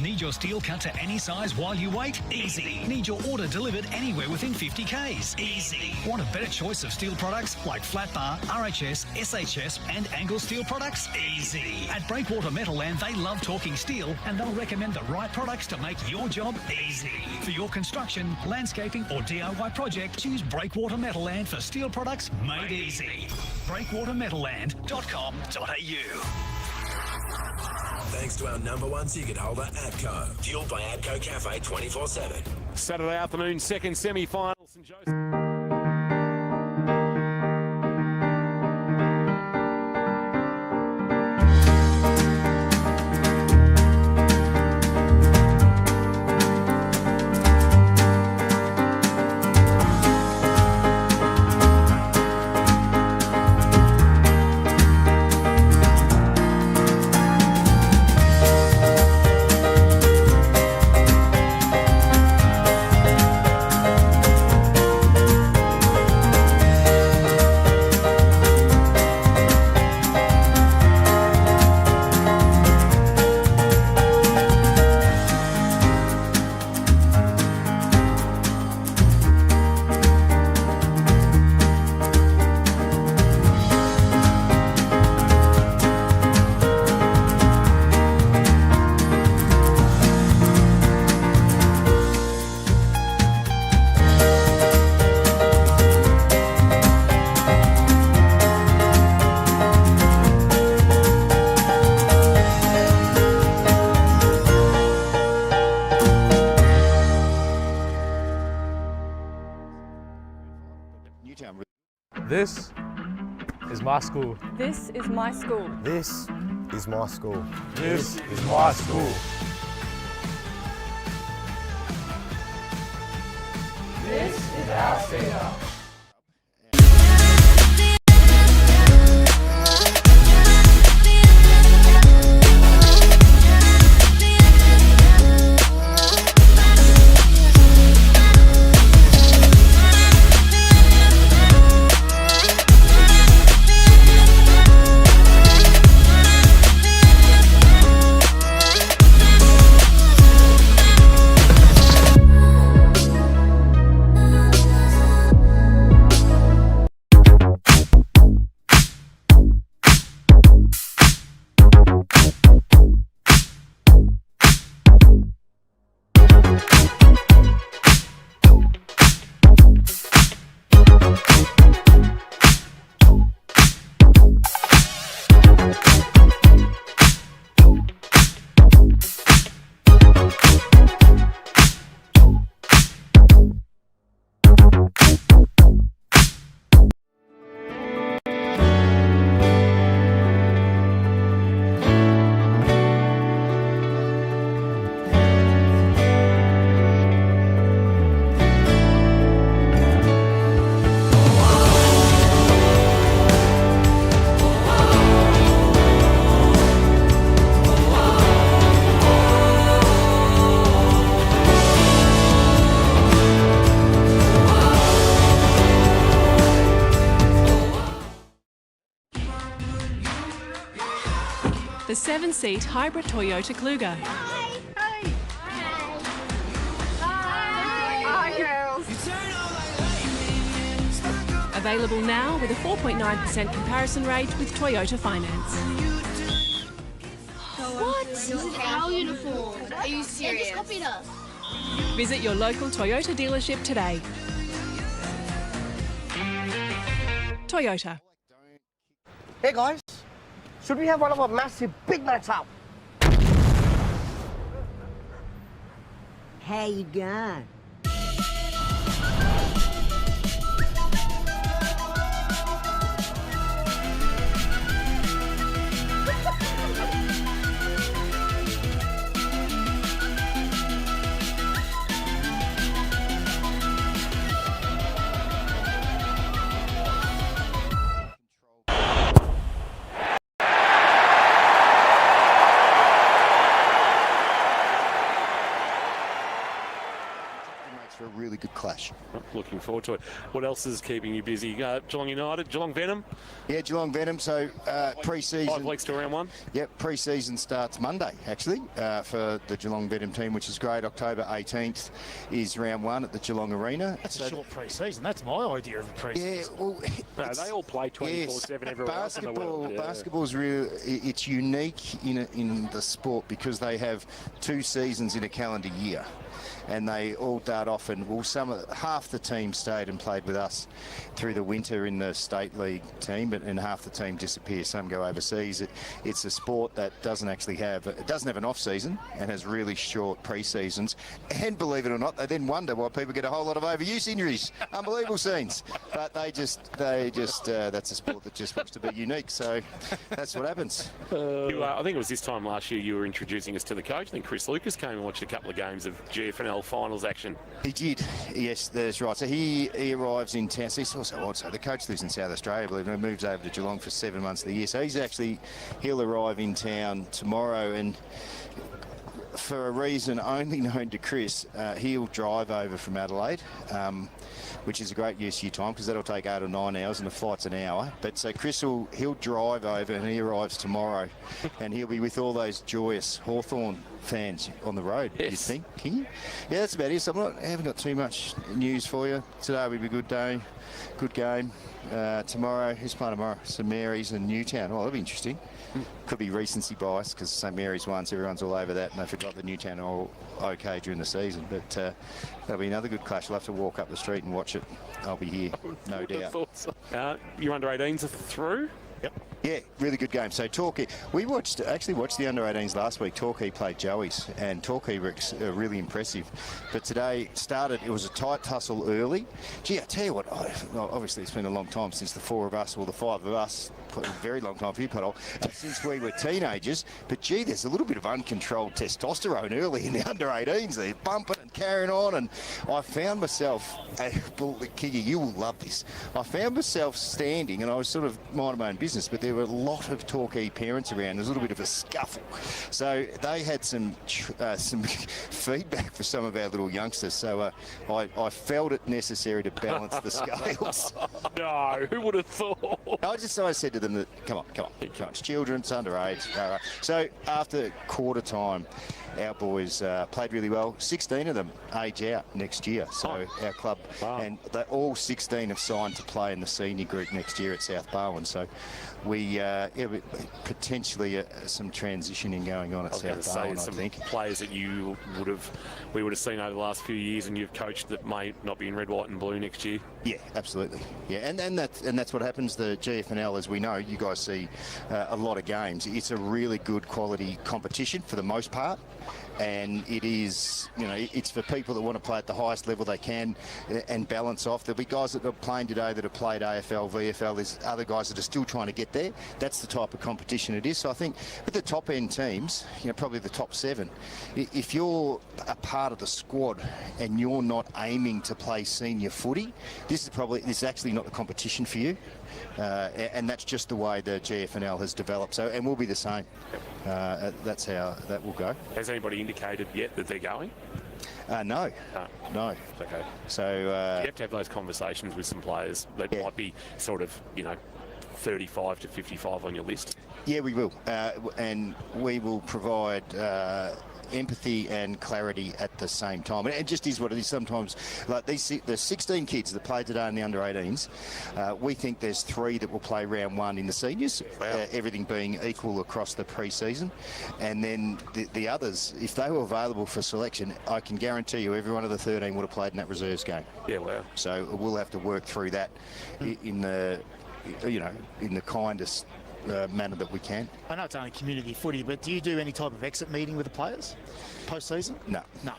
Need your steel cut to any size while you wait? Easy. Need your order delivered anywhere within 50 Ks? Easy. Want a better choice of steel products like flat bar, RHS, SHS and angle steel products? Easy. At Breakwater Metalland, they love talking steel and they'll recommend the right products to make your job easy. For your construction, landscaping or DIY project, choose Breakwater Metalland for steel products made easy. breakwatermetalland.com.au. Thanks to our #1 ticket holder, APCO. Fueled by APCO Cafe 24/7. Saturday afternoon, second semi-final. St Josephs. This is my school. This is my school. This is my school. This is my school. This is our center. The 7-seat hybrid Toyota Kluger. Hi. Hi. Hi. Hi, girls. Available now with a 4.9% comparison rate with Toyota Finance. What? This is our uniform. Are you serious? They just copied us. Visit your local Toyota dealership today. Toyota. Hey guys, should we have one of our massive big nights out? How you going? for a really good clash. Looking forward to it. What else is keeping you busy? Geelong United, Geelong Venom? Yeah, Geelong Venom. So pre-season... 5 weeks to round 1? Yep, pre-season starts Monday, actually, for the Geelong Venom team, which is great. October 18th is round 1 at the Geelong Arena. That's a short pre-season. That's my idea of a pre-season. Yeah, well... No, they all play 24/7 everywhere else in the world. Basketball's really... It's unique in the sport because they have 2 seasons in a calendar year. And they all dart off, and half the team stayed and played with us through the winter in the state league team, and half the team disappear. Some go overseas. It's a sport that doesn't have an off season and has really short pre-seasons. And believe it or not, they then wonder why people get a whole lot of overuse injuries. Unbelievable scenes. But that's a sport that just wants to be unique. So that's what happens. I think it was this time last year you were introducing us to the coach. I think Chris Lucas came and watched a couple of games of GFL finals action. He did, yes, that's right. So he arrives in town. So he's also odd. So the coach lives in South Australia, believe it or not, moves over to Geelong for 7 months of the year. So he'll arrive in town tomorrow, and for a reason only known to Chris, he'll drive over from Adelaide, which is a great use of your time because that'll take 8 or 9 hours and the flight's an hour. But so Chris he'll drive over, and he arrives tomorrow, and he'll be with all those joyous Hawthorn fans on the road. Yes. You think? Can you? Yeah, that's about it. So I haven't got too much news for you. Today will be a good day, good game. Tomorrow, who's playing tomorrow? St Mary's and Newtown. Oh, that'll be interesting. Could be recency bias because St Mary's won, so everyone's all over that, and they forgot that Newtown are all okay during the season. But that'll be another good clash. You'll have to walk up the street and watch it. I'll be here, no doubt. Your under-18s are through? Yep. Yeah, really good game. So Torquay, we actually watched the under-18s last week. Torquay played Joey's, and Torquay were really impressive. But today it was a tight tussle early. Gee, I tell you what, obviously it's been a long time since the 4 of us, or the 5 of us, a very long time for you, Puddle, since we were teenagers. But gee, there's a little bit of uncontrolled testosterone early in the under-18s. They're bumping and carrying on, and I found myself, Kiki, you will love this. I found myself standing, and I was sort of minding my own business, but there were a lot of Torquay parents around. There's a little bit of a scuffle. So they had some feedback for some of our little youngsters. So I felt it necessary to balance the scales. No, who would have thought? I said to them that, come on, it's children, it's underage. So after quarter time, our boys played really well. 16 of them age out next year. So our club, and all 16 have signed to play in the senior group next year at South Barwon. So we potentially some transitioning going on at South Barwon, I think. Players that we would have seen over the last few years, and you've coached that may not be in red, white, and blue next year. Yeah, absolutely. Yeah, and that's what happens. The GFL, as we know, you guys see a lot of games. It's a really good quality competition for the most part. And it is, it's for people that want to play at the highest level they can and balance off. There'll be guys that are playing today that have played AFL, VFL. There's other guys that are still trying to get there. That's the type of competition it is. So I think with the top end teams, probably the top 7, if you're a part of the squad and you're not aiming to play senior footy, this is actually not the competition for you. And that's just the way the GFNL has developed. So, and we'll be the same. That's how that will go. Has anybody indicated yet that they're going? No. Okay. So you have to have those conversations with some players that might be sort of, 35 to 55 on your list. Yeah, we will, and we will provide empathy and clarity at the same time. And it just is what it is sometimes. Like the 16 kids that played today in the under-18s, we think there's 3 that will play round 1 in the seniors, everything being equal across the pre-season. And then the others, if they were available for selection, I can guarantee you every one of the 13 would have played in that reserves game. Yeah, wow. So we'll have to work through that in the kindest manner that we can. I know it's only community footy, but do you do any type of exit meeting with the players post-season? No. No.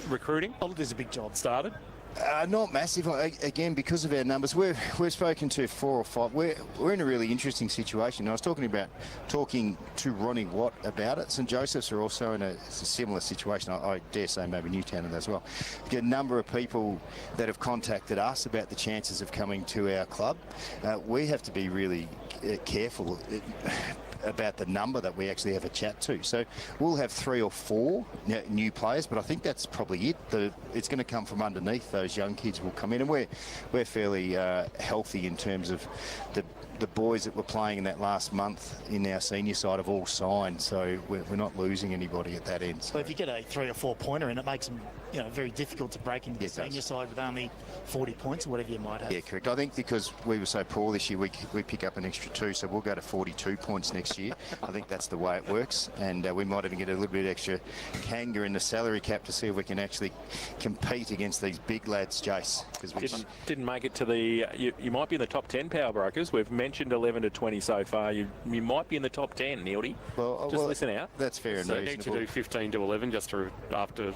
Recruiting? Oh, there's a big job started. Not massive. Again, because of our numbers, we've spoken to 4 or 5. We're in a really interesting situation. I was talking to Ronnie Watt about it. St Josephs are also in a similar situation. I dare say maybe Newtown as well. A number of people that have contacted us about the chances of coming to our club. We have to be really careful. about the number that we actually have a chat to. So we'll have 3 or 4 new players, but I think that's probably it. It's going to come from underneath. Those young kids will come in, and we're fairly healthy in terms of the boys that were playing in that last month in our senior side have all signed, so we're not losing anybody at that end. So if you get a 3 or 4 pointer in, it makes them very difficult to break into the senior side with only 40 points or whatever you might have. Yeah, correct. I think because we were so poor this year, we pick up an extra 2, so we'll go to 42 points next year. I think that's the way it works, and we might even get a little bit extra kanga in the salary cap to see if we can actually compete against these big lads, Jace. Because we didn't make it to the. You might be in the top 10 power brokers. We've mentioned 11 to 20 so far. You might be in the top 10, Neildy. Well, listen out. That's fair and so reasonable. need to do 15 to 11 just for after.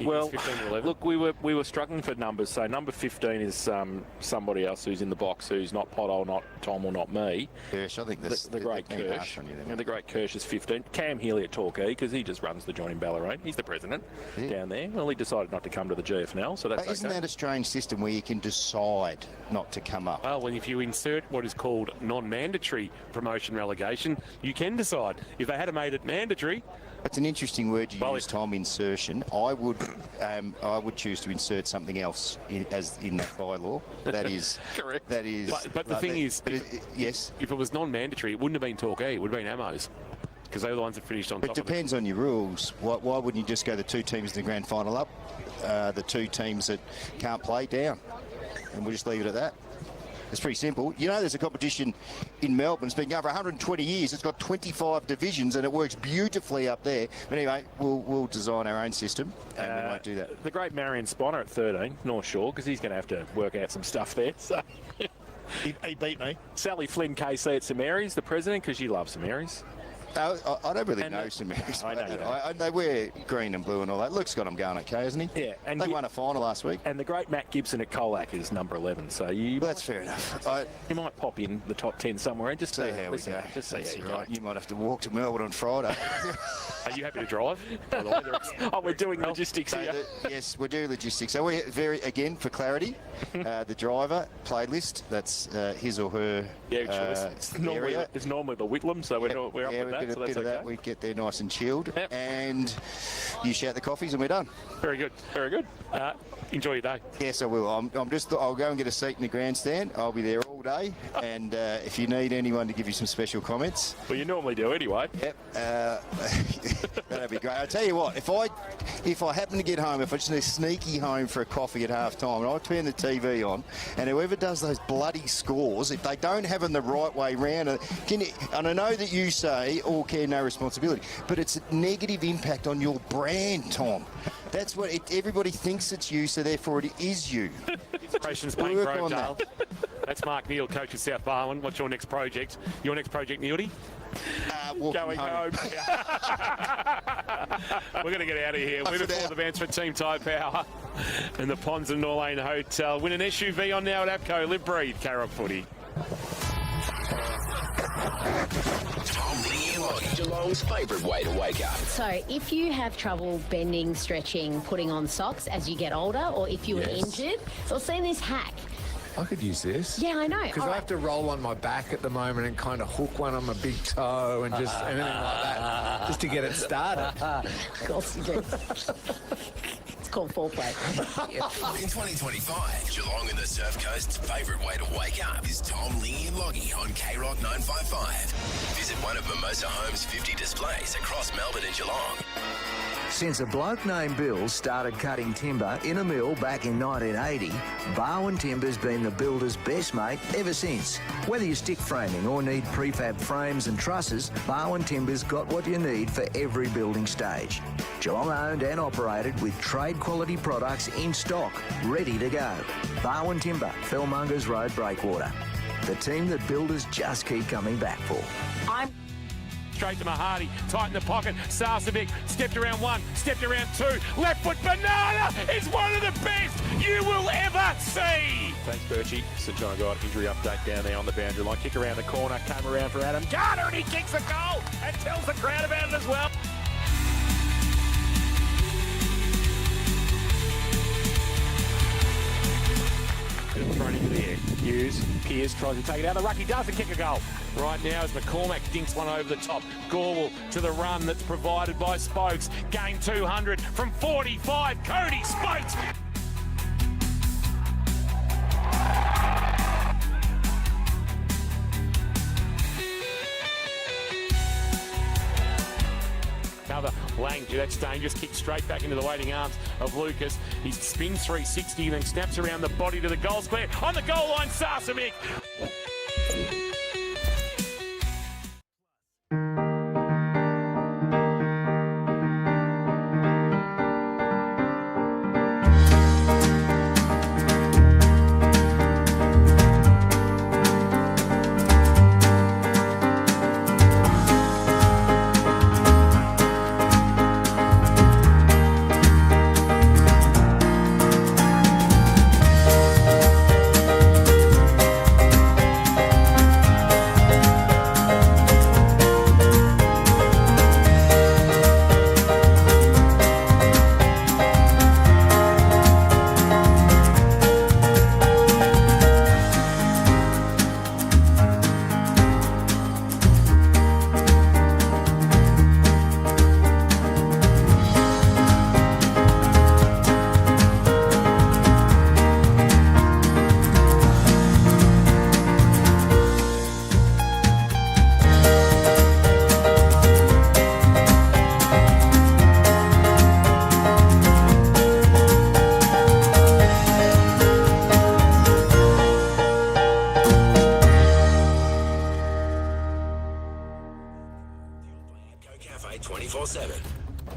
Well, 15 to 11. look, we were struggling for numbers. So number 15 is somebody else who's in the box who's not Potto, not Tom, or not me. Kirsch, I think the great Kirsch. And the great Kirsch is 15. Cam Healy at Torquay, because he just runs the joint in Ballarat. He's the president down there. Well, he decided not to come to the GFL, so that's Isn't that a strange system where you can decide not to come up? Well, if you insert what is called non-mandatory promotion relegation, you can decide. If they had made it mandatory. It's an interesting word you use, Tom. Insertion. I would choose to insert something else in that bylaw. That is correct. That is. But the thing is, yes. If it was non-mandatory, it wouldn't have been Torquay. It would have been Amos, because they were the ones that finished on top. It depends on your rules. Why wouldn't you just go the 2 teams in the grand final up, the 2 teams that can't play down, and we'll just leave it at that? It's pretty simple. There's a competition in Melbourne. It's been going for 120 years. It's got 25 divisions, and it works beautifully up there. But anyway, we'll design our own system, and we might do that. The great Marion Sponner at 13, North Shore, because he's going to have to work out some stuff there. So he beat me. Sally Flynn KC at St Mary's, the president, because she loves St Mary's. I don't really know St Mary's. I know. They wear green and blue and all that. Luke's got them going okay, hasn't he? Yeah. And they won a final last week. And the great Matt Gibson at Colac is number 11. So that's fair enough. You might pop in the top 10 somewhere and just see how we go. Just see how you go. You might have to walk to Melbourne on Friday. Are you happy to drive? By the way, we're doing logistics here. Yes, we're doing logistics. So we again, for clarity, the driver playlist. That's his or her area. It's normally the Whitlam, so we're up with that. So that's okay. We get there nice and chilled, and you shout the coffees, and we're done. Very good, very good. Enjoy your day. Yes, I will. I'll go and get a seat in the grandstand. I'll be there all day, and if you need anyone to give you some special comments, well, you normally do anyway. Yep, that'd be great. I'll tell you what, if I happen to get home, if I just sneaky home for a coffee at half time, and I turn the TV on, and whoever does those bloody scores, if they don't have them the right way round, and I know that you say all care, no responsibility, but it's a negative impact on your brand, Tom. That's what everybody thinks it's you, so therefore it is you. Inspirations playing Grovedale. That's Mark Neal, coach of South Barwon. What's your next project? Your next project, Neildy? Going home. We're going to get out of here. We're before the bands for Team Tyre Power and the Ponds and Norlane Hotel. Win an SUV on now at APCO. Live, breathe, Carrot Footy. Tom, Lee and Lockie, Geelong's favourite way to wake up. So if you have trouble bending, stretching, putting on socks as you get older, or if you were injured, so I've seen this hack. I could use this. Yeah, I know. Because I have to roll on my back at the moment and kind of hook one on my big toe and just anything like that, just to get it started. Of course you do. It's called foreplay. In 2025, Geelong and the Surf Coast's favourite way to wake up is Tom, Lee and Lockie on K-Rock 955. Visit one of Mimosa Homes' 50 displays across Melbourne and Geelong. Since a bloke named Bill started cutting timber in a mill back in 1980, Barwon Timber's been the builder's best mate ever since. Whether you're stick framing or need prefab frames and trusses, Barwon Timber's got what you need for every building stage. Geelong owned and operated with trade quality products in stock, ready to go. Barwon Timber, Fellmongers Road, Breakwater. The team that builders just keep coming back for. Straight to Mahadi, tight in the pocket. Sarcevic stepped around 1, stepped around 2. Left foot banana is one of the best you will ever see. Thanks, Birchie. St John got injury update down there on the boundary line. Kick around the corner, came around for Adam Carter, and he kicks a goal and tells the crowd about it as well. Thrown into the air. Pierce tries to take it out. The ruck, he does, and kick a goal. Right now as McCormack dinks one over the top. Gorwell to the run that's provided by Spokes. Gain 200 from 45. Cody Spokes. Cover, Lang, that's dangerous, kick straight back into the waiting arms of Lucas. He spins 360, then snaps around the body to the goal square. On the goal line, Sarsovic.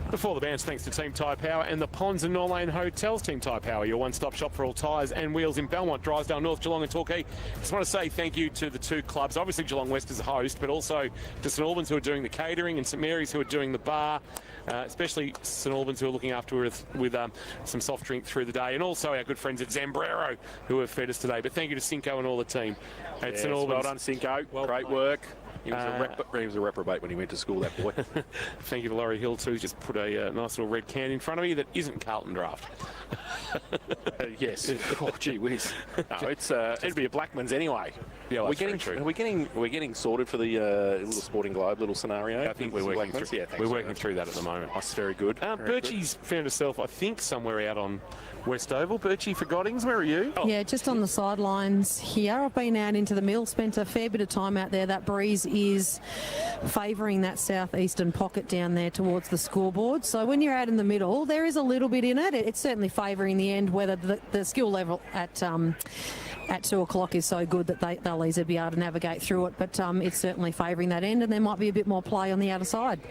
Before the bounce, thanks to Team Tyre Power and the Ponds and Norlane Hotels. Team Tyre Power, your one-stop shop for all tyres and wheels in Belmont, Drysdale, North Geelong and Torquay. Just want to say thank you to the two clubs, obviously Geelong West as a host, but also to St Albans who are doing the catering and St Mary's who are doing the bar, especially St Albans who are looking after us with some soft drink through the day, and also our good friends at Zambrero who have fed us today. But thank you to Cinco and all the team at St Albans. Well done, Cinco. Great work. He was a reprobate when he went to school, that boy. Thank you to Laurie Hill too. Just put a nice little red can in front of me that isn't Carlton draft. Yes. Oh, gee whiz. No, it'd be a Blackman's anyway. Yeah, well, we're getting sorted for the little Sporting Globe little scenario. I think we're working through. Yeah, we're working through that at the moment. That's very good. Birchie's found herself, I think, somewhere out on West Oval. Birchie for Goddings, where are you? Oh. Yeah, just on the sidelines here. I've been out into the mill, spent a fair bit of time out there. That breeze is favouring that southeastern pocket down there towards the scoreboard. So when you're out in the middle, there is a little bit in it. It's certainly favouring the end, whether the skill level at 2 o'clock is so good that they'll easily be able to navigate through it. But it's certainly favouring that end, and there might be a bit more play on the outer side.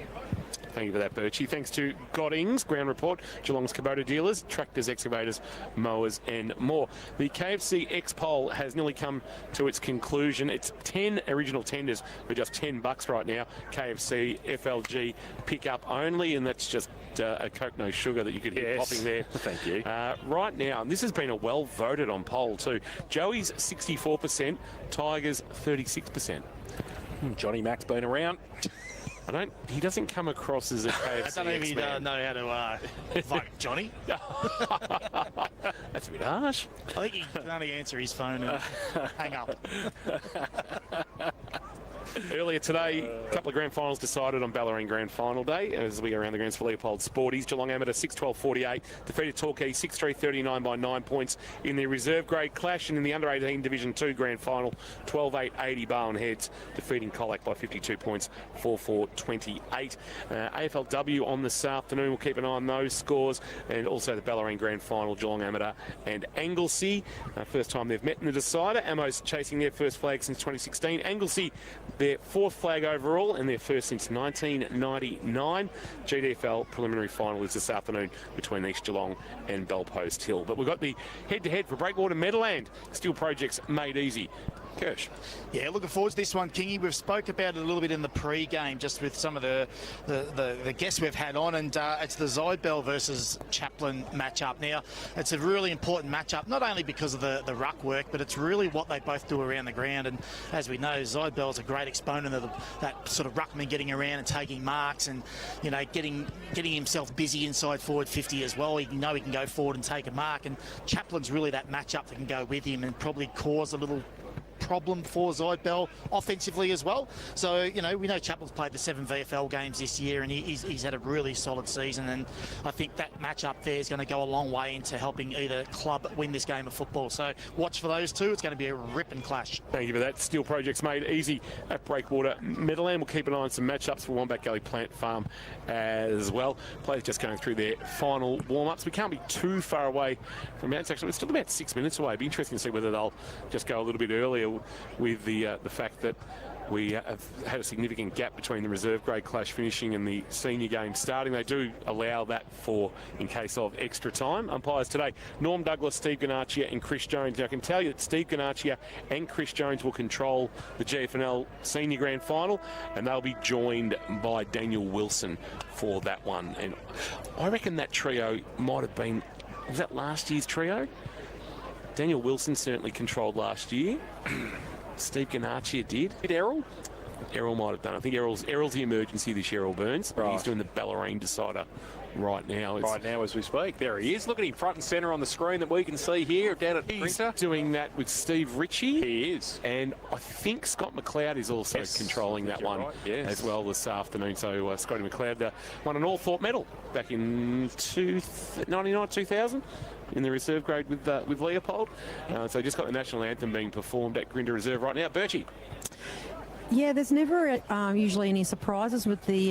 Thank you for that, Birchie. Thanks to Goddings, Ground Report, Geelong's Kubota dealers, tractors, excavators, mowers and more. The KFC X-Poll has nearly come to its conclusion. It's 10 original tenders for just $10 right now. KFC, FLG, pick up only, and that's just a Coke no sugar that you could hear popping there. Thank you. Right now, and this has been a well voted on poll too. Joey's 64%, Tigers 36%. Johnny Mac's been around. He doesn't come across as a KFC I don't even know how to vote Johnny. That's a bit harsh. I think he can only answer his phone and hang up. Earlier today, a couple of grand finals decided on Ballerine Grand Final Day as we go around the grounds for Leopold Sporties. Geelong Amateur 6-12-48, defeated Torquay 6-3-39 by 9 points in their reserve grade clash, and in the under-18 Division 2 Grand Final, 12-8-80 Barwon Heads, defeating Colac by 52 points, 4-4-28. AFLW on this afternoon, we'll keep an eye on those scores, and also the Ballerine Grand Final, Geelong Amateur and Anglesey. First time they've met in the decider. Amos chasing their first flag since 2016. Anglesey, their fourth flag overall and their first since 1999. GFL preliminary final is this afternoon between East Geelong and Bellpost Hill. But we've got the head-to-head for Breakwater Meadowland. Steel projects made easy. Kirsch. Yeah, looking forward to this one, Kingy. We've spoke about it a little bit in the pre-game, just with some of the guests we've had on, and it's the Zidbell versus Chaplin matchup. Now, it's a really important matchup, not only because of the ruck work, but it's really what they both do around the ground. And as we know, Zidbell's a great exponent of that sort of ruckman getting around and taking marks, and getting himself busy inside forward 50 as well. He can go forward and take a mark, and Chaplin's really that matchup that can go with him and probably cause a little problem for Zidbell offensively as well. So, we know Chaplin's played the 7 VFL games this year, and he's had a really solid season, and I think that matchup there is going to go a long way into helping either club win this game of football. So watch for those two. It's going to be a ripping clash. Thank you for that. Steel Projects made easy at Breakwater Meadowland. We'll keep an eye on some matchups for Wombat Gully Plant Farm as well. Players just going through their final warm-ups. We can't be too far away from that. It's still about 6 minutes away. It'd be interesting to see whether they'll just go a little bit earlier with the fact that we have had a significant gap between the reserve grade clash finishing and the senior game starting. They do allow that in case of extra time. Umpires today, Norm Douglas, Steve Ganaccia and Chris Jones. Now, I can tell you that Steve Ganaccia and Chris Jones will control the GFL senior grand final, and they'll be joined by Daniel Wilson for that one. And I reckon that trio might have been, was that last year's trio? Daniel Wilson certainly controlled last year. Steve Ganaccia did. Did Errol? Errol might have done. I think Errol's the emergency this year, Errol Burns. Right. He's doing the Bellarine decider right now. Right now as we speak. There he is. Look at him front and centre on the screen that we can see here down at Printer. He's doing that with Steve Ritchie. He is. And I think Scott McLeod is also controlling that one as well this afternoon. So Scotty McLeod won an All-Thorpe medal back in 99-2000. In the reserve grade with Leopold. So just got the national anthem being performed at Grinder Reserve right now. Birchie. Yeah, there's never usually any surprises with the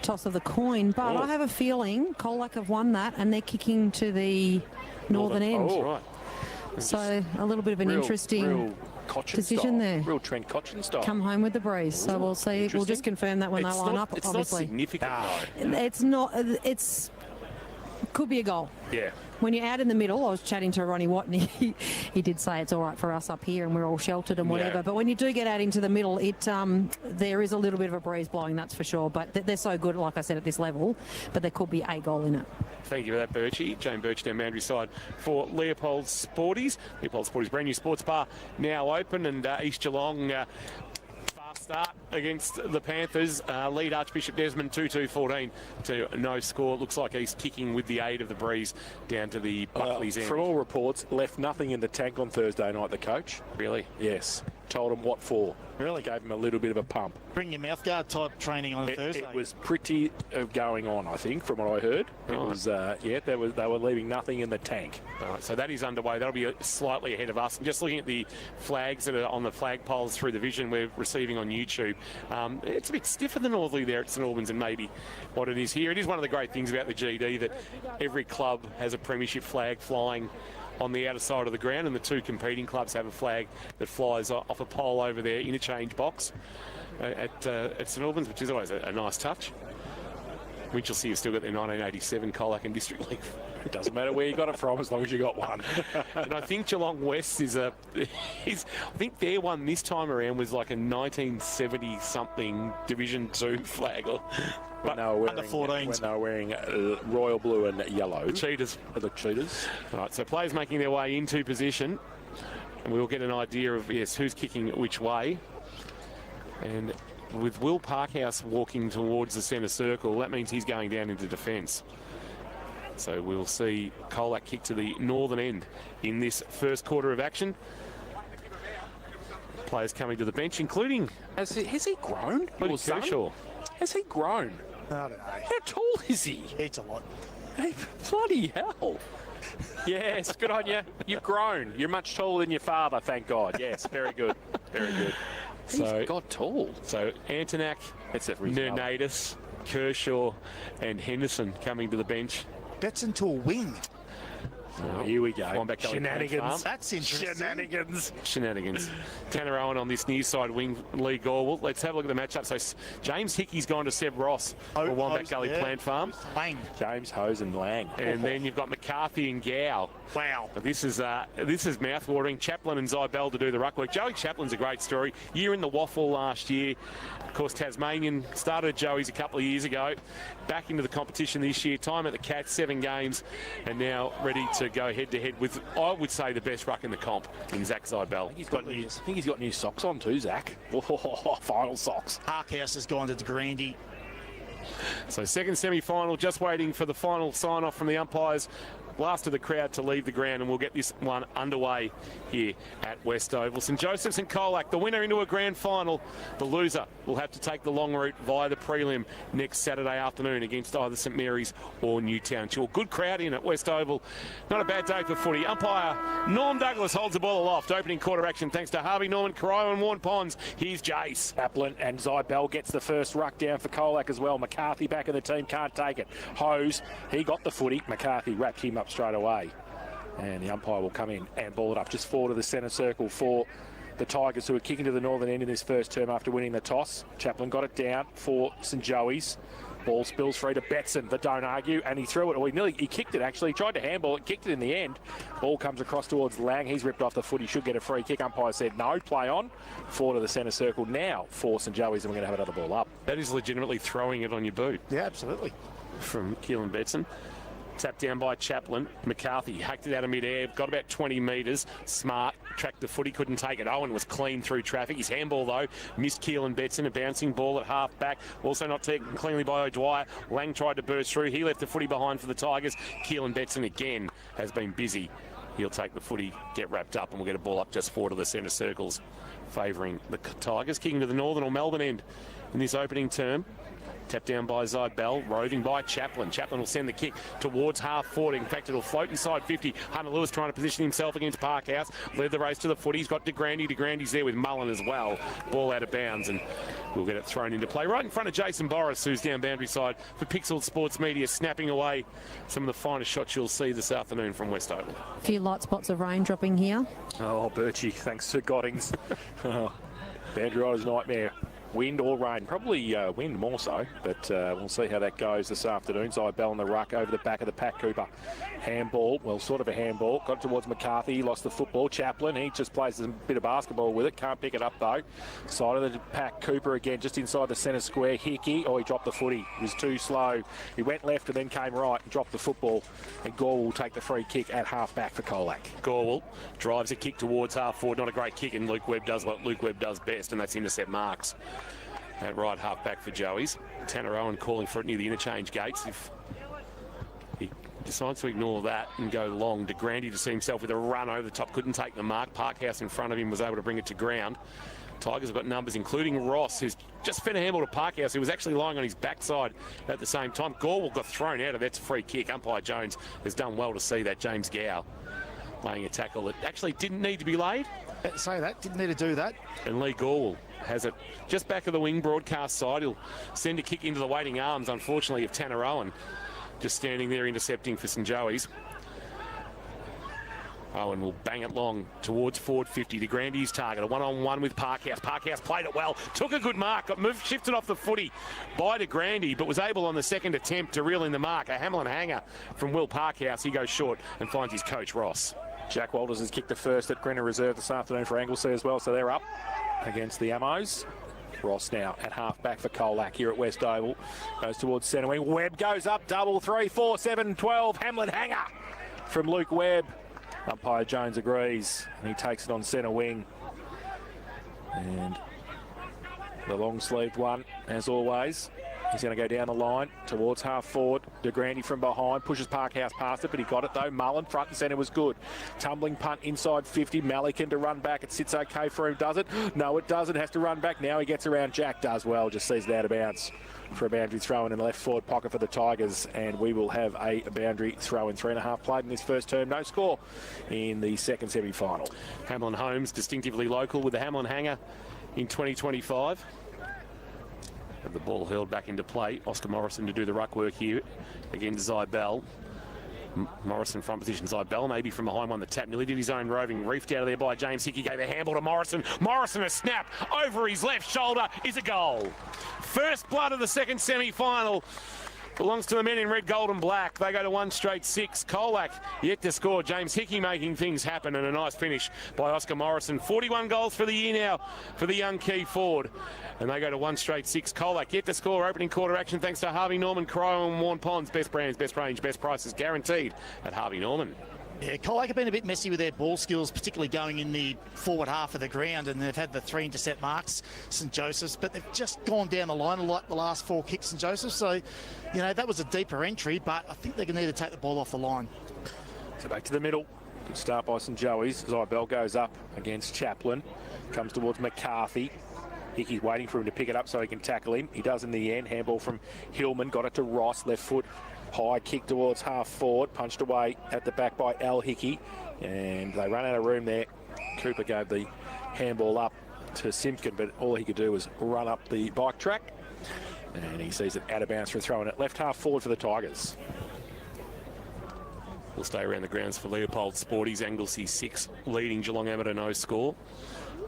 toss of the coin, but I have a feeling Colac have won that and they're kicking to the northern end. Oh, right. So a little bit of an interesting decision there. Real Trent Cotchin style. Come home with the breeze. So we'll see. We'll just confirm that when they line up, it's obviously. It's not significant, though. It's not. Could be a goal. Yeah. When you're out in the middle, I was chatting to Ronnie Watt, and he did say it's all right for us up here and we're all sheltered and whatever. Yeah. But when you do get out into the middle, there is a little bit of a breeze blowing, that's for sure. But they're so good, like I said, at this level. But there could be a goal in it. Thank you for that, Birchie. Jane Birchdown Mandry side for Leopold Sporties. Leopold Sporties brand new sports bar now open, and East Geelong start against the Panthers. Lead Archbishop Desmond 2-2-14 to no score. Looks like he's kicking with the aid of the breeze down to the Buckley's end. From all reports, left nothing in the tank on Thursday night, the coach. Really? Yes. Told him what for. Really? Gave him a little bit of a pump. Bring your mouthguard type training on Thursday. It was pretty going on, I think, from what I heard. It was, they were leaving nothing in the tank. All right, so that is underway. That'll be slightly ahead of us. And just looking at the flags that are on the flag poles through the vision we're receiving on YouTube, it's a bit stiffer than Northerly there at St Albans and maybe what it is here. It is one of the great things about the GD that every club has a premiership flag flying on the outer side of the ground, and the two competing clubs have a flag that flies off a pole over their interchange box at St Albans, which is always a nice touch. Winchelsea have still got their 1987 Colac and District League. It doesn't matter where you got it from as long as you got one. And I think Geelong West I think their one this time around was like a 1970-something Division 2 flag. When they were wearing, under 14s. When they were wearing royal blue and yellow. The Cheetahs. The Cheetahs. All right, so players making their way into position. And we'll get an idea of, who's kicking which way. And with Will Parkhouse walking towards the centre circle, that means he's going down into defence. So we'll see Colac kick to the northern end in this first quarter of action. Players coming to the bench, including... Has he grown? Kershaw. Has he grown? I don't know. How tall is he? It's a lot. Hey, bloody hell. Yes, good on you. You've grown. You're much taller than your father, thank God. Yes, very good. Very good. So he's got tall. So Antonak, Nernadis, Kershaw and Henderson coming to the bench. Betson to a wing. Oh, here we go. Wombat Gully Shenanigans. That's interesting. Shenanigans. Tanner Owen on this near side wing, Lee Gorwell. Let's have a look at the matchup. So James Hickey's gone to Seb Ross for Wombat Gully Plant Farm. Lang. James Hose and Lang. And then you've got McCarthy and Gow. Wow. This is mouth-watering. Chaplin and Zybell to do the ruck work. Joey Chaplin's a great story. Year in the waffle last year. Of course, Tasmanian started Joey's a couple of years ago. Back into the competition this year. Time at the Cats, 7 games, and now ready to go head-to-head with, I would say, the best ruck in the comp in Zach Zybell. I think he's got new socks on too, Zach. Final socks. Harkhouse has gone to Grandy. So second semi-final, just waiting for the final sign-off from the umpires. Last of the crowd to leave the ground, and we'll get this one underway here at West Oval. St Josephs and Colac, the winner into a grand final. The loser will have to take the long route via the prelim next Saturday afternoon against either St Mary's or Newtown. Sure, good crowd in at West Oval. Not a bad day for footy. Umpire Norm Douglas holds the ball aloft. Opening quarter action thanks to Harvey Norman, Carayo and Warren Ponds. Here's Jace. Chaplin and Zybell gets the first ruck down for Colac as well. McCarthy back in the team, can't take it. Hose, he got the footy. McCarthy wrapped him up straight away, and the umpire will come in and ball it up just forward of the centre circle for the Tigers, who are kicking to the northern end in this first term after winning the toss. Chaplin got it down for St Joey's. Ball spills free to Betson, but don't argue, and he threw it, or he kicked it actually. He tried to handball it, kicked it in the end. Ball comes across towards Lang. He's ripped off the foot. He should get a free kick. Umpire said no, play on. Forward of the centre circle now for St Joey's, and we're going to have another ball up. That is legitimately throwing it on your boot. Yeah, absolutely. From Keelan Betson. Tapped down by Chaplin. McCarthy hacked it out of mid-air, got about 20 metres. Smart, tracked the foot, he couldn't take it. Owen was clean through traffic. His handball, though, missed Keelan Betson. A bouncing ball at half-back. Also not taken cleanly by O'Dwyer. Lang tried to burst through. He left the footy behind for the Tigers. Keelan Betson, again, has been busy. He'll take the footy, get wrapped up, and we'll get a ball up just forward of the centre circles, favouring the Tigers. Kicking to the northern or Melbourne end in this opening term. Tapped down by Zybell, roving by Chaplin. Chaplin will send the kick towards half forward. In fact, it'll float inside 50. Hunter Lewis trying to position himself against Parkhouse. Led the race to the foot. He's got De Grandy. De Grandy's there with Mullen as well. Ball out of bounds, and we'll get it thrown into play right in front of Jason Boris, who's down boundary side for Pixel Sports Media, snapping away some of the finest shots you'll see this afternoon from West Oval. A few light spots of rain dropping here. Oh, Birchie, thanks to Goddings. Boundary rider's nightmare. Wind or rain, probably wind more so, but we'll see how that goes this afternoon. Zybell in the ruck over the back of the pack. Cooper. Handball, well, sort of a handball. Got towards McCarthy, he lost the football. Chaplin, he just plays a bit of basketball with it. Can't pick it up though. Side of the pack, Cooper again, just inside the centre square. Hickey, he dropped the footy. He was too slow. He went left and then came right and dropped the football. And Gorwell will take the free kick at half back for Colac. Gorwell drives a kick towards half forward. Not a great kick, and Luke Webb does what Luke Webb does best, and that's intercept marks. At right half back for Joey's. Tanner Owen calling for it near the interchange gates. If he decides to ignore that and go long, De Grandy to see himself with a run over the top, couldn't take the mark. Parkhouse in front of him was able to bring it to ground. Tigers have got numbers, including Ross, who's just fed a handball to Parkhouse, who was actually lying on his backside at the same time. Gorwell got thrown out of that's a free kick. Umpire Jones has done well to see that. James Gow laying a tackle that actually didn't need to be laid. Say that, didn't need to do that. And Lee Gorwell has it just back of the wing broadcast side. He'll send a kick into the waiting arms, unfortunately, of Tanner Owen. Just standing there intercepting for St Joey's. Owen will bang it long towards forward 50. De Grandy's target, a one-on-one with Parkhouse. Parkhouse played it well, took a good mark, got moved, shifted off the footy by De Grandy, but was able on the second attempt to reel in the mark. A Hamlin hanger from Will Parkhouse. He goes short and finds his coach, Ross. Jack Walters has kicked the first at Grenna Reserve this afternoon for Anglesea as well, so they're up against the Ammos. Ross now at half back for Colac here at West Oval. Goes towards centre wing. Webb goes up, double, 3, 4, 7, 12. Hamlin hanger from Luke Webb. Umpire Jones agrees, and he takes it on centre wing. And the long-sleeved one, as always. He's going to go down the line towards half forward. De Grandy from behind pushes Parkhouse past it, but he got it though. Mullen front and centre was good. Tumbling punt inside 50. Malikan to run back. It sits okay for him. Does it? No, it doesn't. Has to run back now. He gets around. Jack does well. Just sees it out of bounds for a boundary throw in the left forward pocket for the Tigers, and we will have a boundary throw in. 3.5 played in this first term. No score in the second semi-final. Hamlin Holmes, distinctively local with the Hamlin hanger in 2025. Have the ball hurled back into play. Oscar Morrison to do the ruck work here against Zybell. Morrison front position. Zybell maybe from behind one. The tap nearly did his own roving. Reefed out of there by James Hickey. Gave a handball to Morrison. Morrison a snap over his left shoulder is a goal. First blood of the second semi-final. Belongs to the men in red, gold and black. They go to 1 straight 6. Colac yet to score. James Hickey making things happen, and a nice finish by Oscar Morrison. 41 goals for the year now for the young key forward. And they go to 1 straight 6. Colac yet to score. Opening quarter action thanks to Harvey Norman, Cryo and Warren Ponds. Best brands, best range, best prices guaranteed at Harvey Norman. Yeah, Colac have been a bit messy with their ball skills, particularly going in the forward half of the ground, and they've had the 3 intercept marks, St Joseph's, but they've just gone down the line a lot the last 4 kicks, St Joseph's. So, you know, that was a deeper entry, but I think they're going to need to take the ball off the line. So back to the middle. Good start by St Joey's. Zybell goes up against Chaplin. Comes towards McCarthy. Hickey's waiting for him to pick it up so he can tackle him. He does in the end. Handball from Hillman. Got it to Ross. Left foot. High kick towards half forward. Punched away at the back by Al Hickey. And they run out of room there. Cooper gave the handball up to Simpkin, but all he could do was run up the bike track. And he sees it out of bounds for throwing it left half forward for the Tigers. We'll stay around the grounds for Leopold Sporties. Anglesey 6 leading Geelong Amateur no score.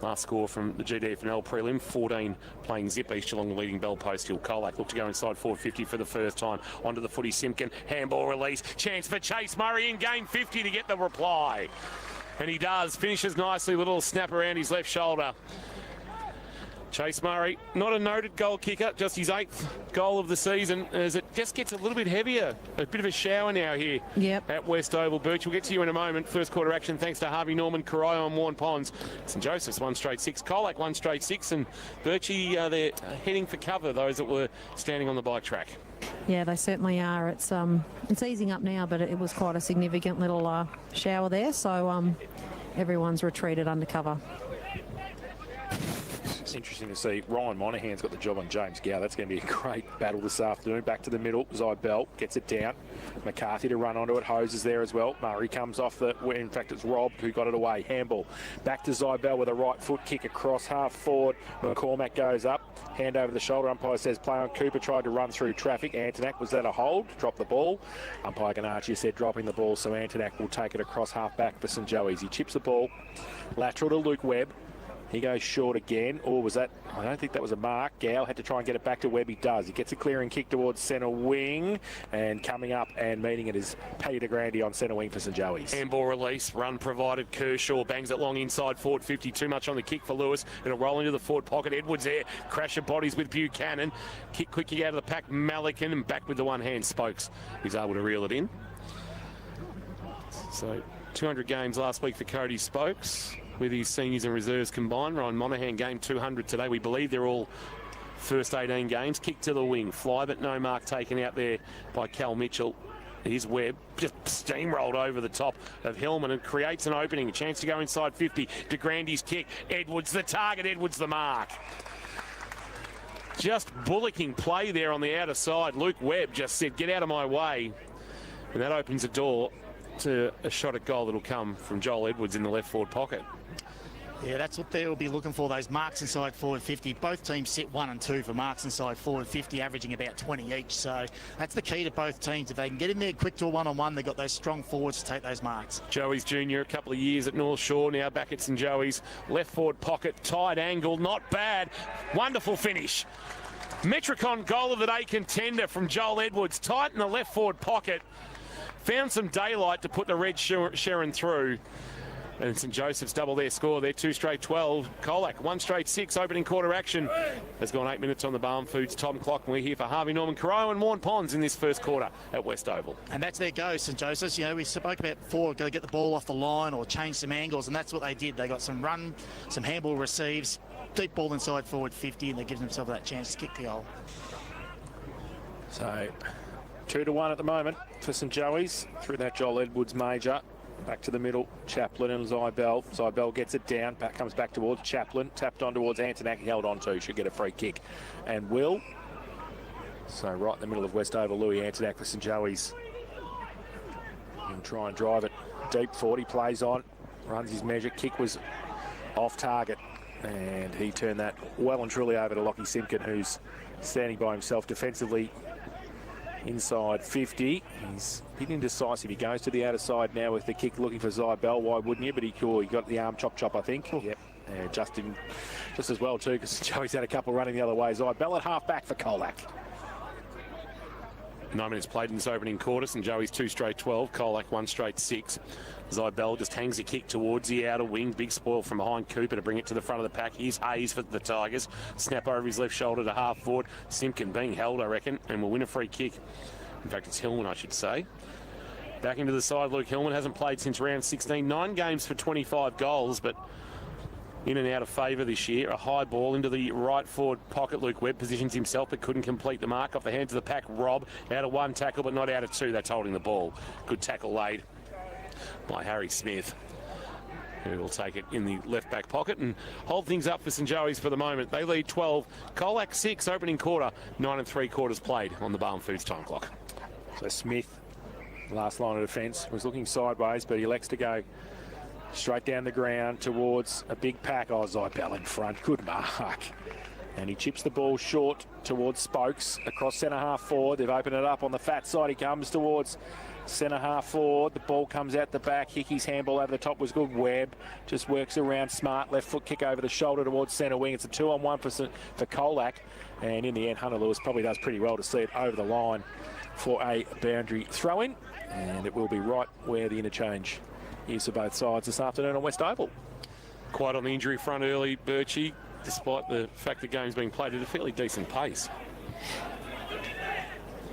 Last score from the GFL prelim, 14 playing zip. East Geelong leading Bell Post Hill. Colac look to go inside forward 50 for the first time. Onto the footy, Simpkin. Handball release. Chance for Chase Murray in game 50 to get the reply. And he does. Finishes nicely. Little snap around his left shoulder. Chase Murray, not a noted goal kicker, just his 8th goal of the season, as it just gets a little bit heavier. A bit of a shower now here at West Oval. Birch, we'll get to you in a moment. First quarter action thanks to Harvey Norman, Corio and Warren Ponds. St Joseph's 1 straight 6, Colac 1 straight 6, and Birchie, they're heading for cover, those that were standing on the bike track. Yeah, they certainly are. It's easing up now, but it was quite a significant little shower there, so everyone's retreated under cover. It's interesting to see Ryan Monaghan's got the job on James Gow. That's going to be a great battle this afternoon. Back to the middle. Zybell gets it down. McCarthy to run onto it. Hose is there as well. Murray comes off the... In fact, it's Rob who got it away. Handball. Back to Zybell with a right foot kick across half forward. McCormack goes up. Hand over the shoulder. Umpire says play on. Cooper tried to run through traffic. Antonak, was that a hold? Dropped the ball. Umpire Ganache said dropping the ball, so Antonak will take it across half back for St Joey's. He chips the ball. Lateral to Luke Webb. He goes short again, or was that... I don't think that was a mark. Gow had to try and get it back to Webb. He does. He gets a clearing kick towards centre wing, and coming up and meeting it is Paddy de Grande on centre wing for St Joey's. Handball release, run provided. Kershaw bangs it long inside forward 50. Too much on the kick for Lewis. It'll roll into the forward pocket. Edwards there. Crash of bodies with Buchanan. Kick quickly out of the pack. Malikan, and back with the one hand. Spokes. He's able to reel it in. So 200 games last week for Cody Spokes, with his seniors and reserves combined. Ryan Monaghan game 200 today. We believe they're all first 18 games. Kick to the wing. Fly, but no mark taken out there by Cal Mitchell. Here's Webb. Just steamrolled over the top of Hillman and creates an opening. A chance to go inside 50. De Grande's kick. Edwards the target. Edwards the mark. Just bullocking play there on the outer side. Luke Webb just said, get out of my way. And that opens the door to a shot at goal that'll come from Joel Edwards in the left forward pocket. Yeah, that's what they'll be looking for, those marks inside forward 50. Both teams sit 1 and 2 for marks inside forward 50, averaging about 20 each. So that's the key to both teams. If they can get in there quick to a one-on-one, they've got those strong forwards to take those marks. Joey's Junior, a couple of years at North Shore, now back at St Joey's. Left forward pocket, tight angle, not bad. Wonderful finish. Metricon goal of the day contender from Joel Edwards. Tight in the left forward pocket. Found some daylight to put the red Sharon through. And St Joseph's double their score. They're 2 straight 12. Colac 1 straight 6. Opening quarter action. Has gone 8 minutes on the Barn Foods time clock. And we're here for Harvey Norman, Corio and Warren Ponds in this first quarter at West Oval. And that's their go, St Joseph's. You know, we spoke about before, got to get the ball off the line or change some angles, and that's what they did. They got some run, some handball receives, deep ball inside forward 50, and they give themselves that chance to kick the goal. So 2-1 at the moment for St Joey's through that Joel Edwards major. Back to the middle, Chaplin and Zybell. Zybell gets it down, comes back towards Chaplin, tapped on towards Antonak, held on to, should get a free kick. And will. So right in the middle of West Oval, Louis Antonak for St Joey's. He'll try and drive it deep forward, he plays on, runs his measure, kick was off target. And he turned that well and truly over to Lockie Simpkin, who's standing by himself defensively. inside 50. He's been indecisive. He goes to the outer side now with the kick, looking for Zybell. Why wouldn't you? But he got the arm chop, I think. Yep. Just as well too, because Joey's had a couple running the other way. Zybell at half-back for Colac. 9 minutes played in this opening quarter, and Joey's 2 straight 12, Colac 1 straight 6. Zybell just hangs a kick towards the outer wing. Big spoil from behind Cooper to bring it to the front of the pack. Here's Hayes for the Tigers. Snap over his left shoulder to half forward. Simpkin being held, I reckon, and will win a free kick. In fact, it's Hillman, I should say. Back into the side, Luke Hillman hasn't played since round 16. 9 games for 25 goals, but in and out of favour this year. A high ball into the right forward pocket. Luke Webb positions himself but couldn't complete the mark. Off the hands of the pack, Rob. Out of 1 tackle but not out of 2. That's holding the ball. Good tackle laid by Harry Smith, who will take it in the left back pocket and hold things up for St Joey's for the moment. They lead 12. Colac 6 opening quarter. 9 3/4 played on the Barham Foods time clock. So Smith, last line of defence, was looking sideways, but he elects to go straight down the ground towards a big pack. Oh, Zybell in front. Good mark. And he chips the ball short towards Spokes across centre half forward. They've opened it up on the fat side. He comes towards centre half forward. The ball comes out the back. Hickey's handball over the top was good. Webb just works around smart. Left foot kick over the shoulder towards centre wing. It's a 2-on-1 for Colac. And in the end, Hunter Lewis probably does pretty well to see it over the line for a boundary throw-in. And it will be right where the interchange is for both sides this afternoon on West Oval. Quite on the injury front early, Birchie, despite the fact the game's being played at a fairly decent pace.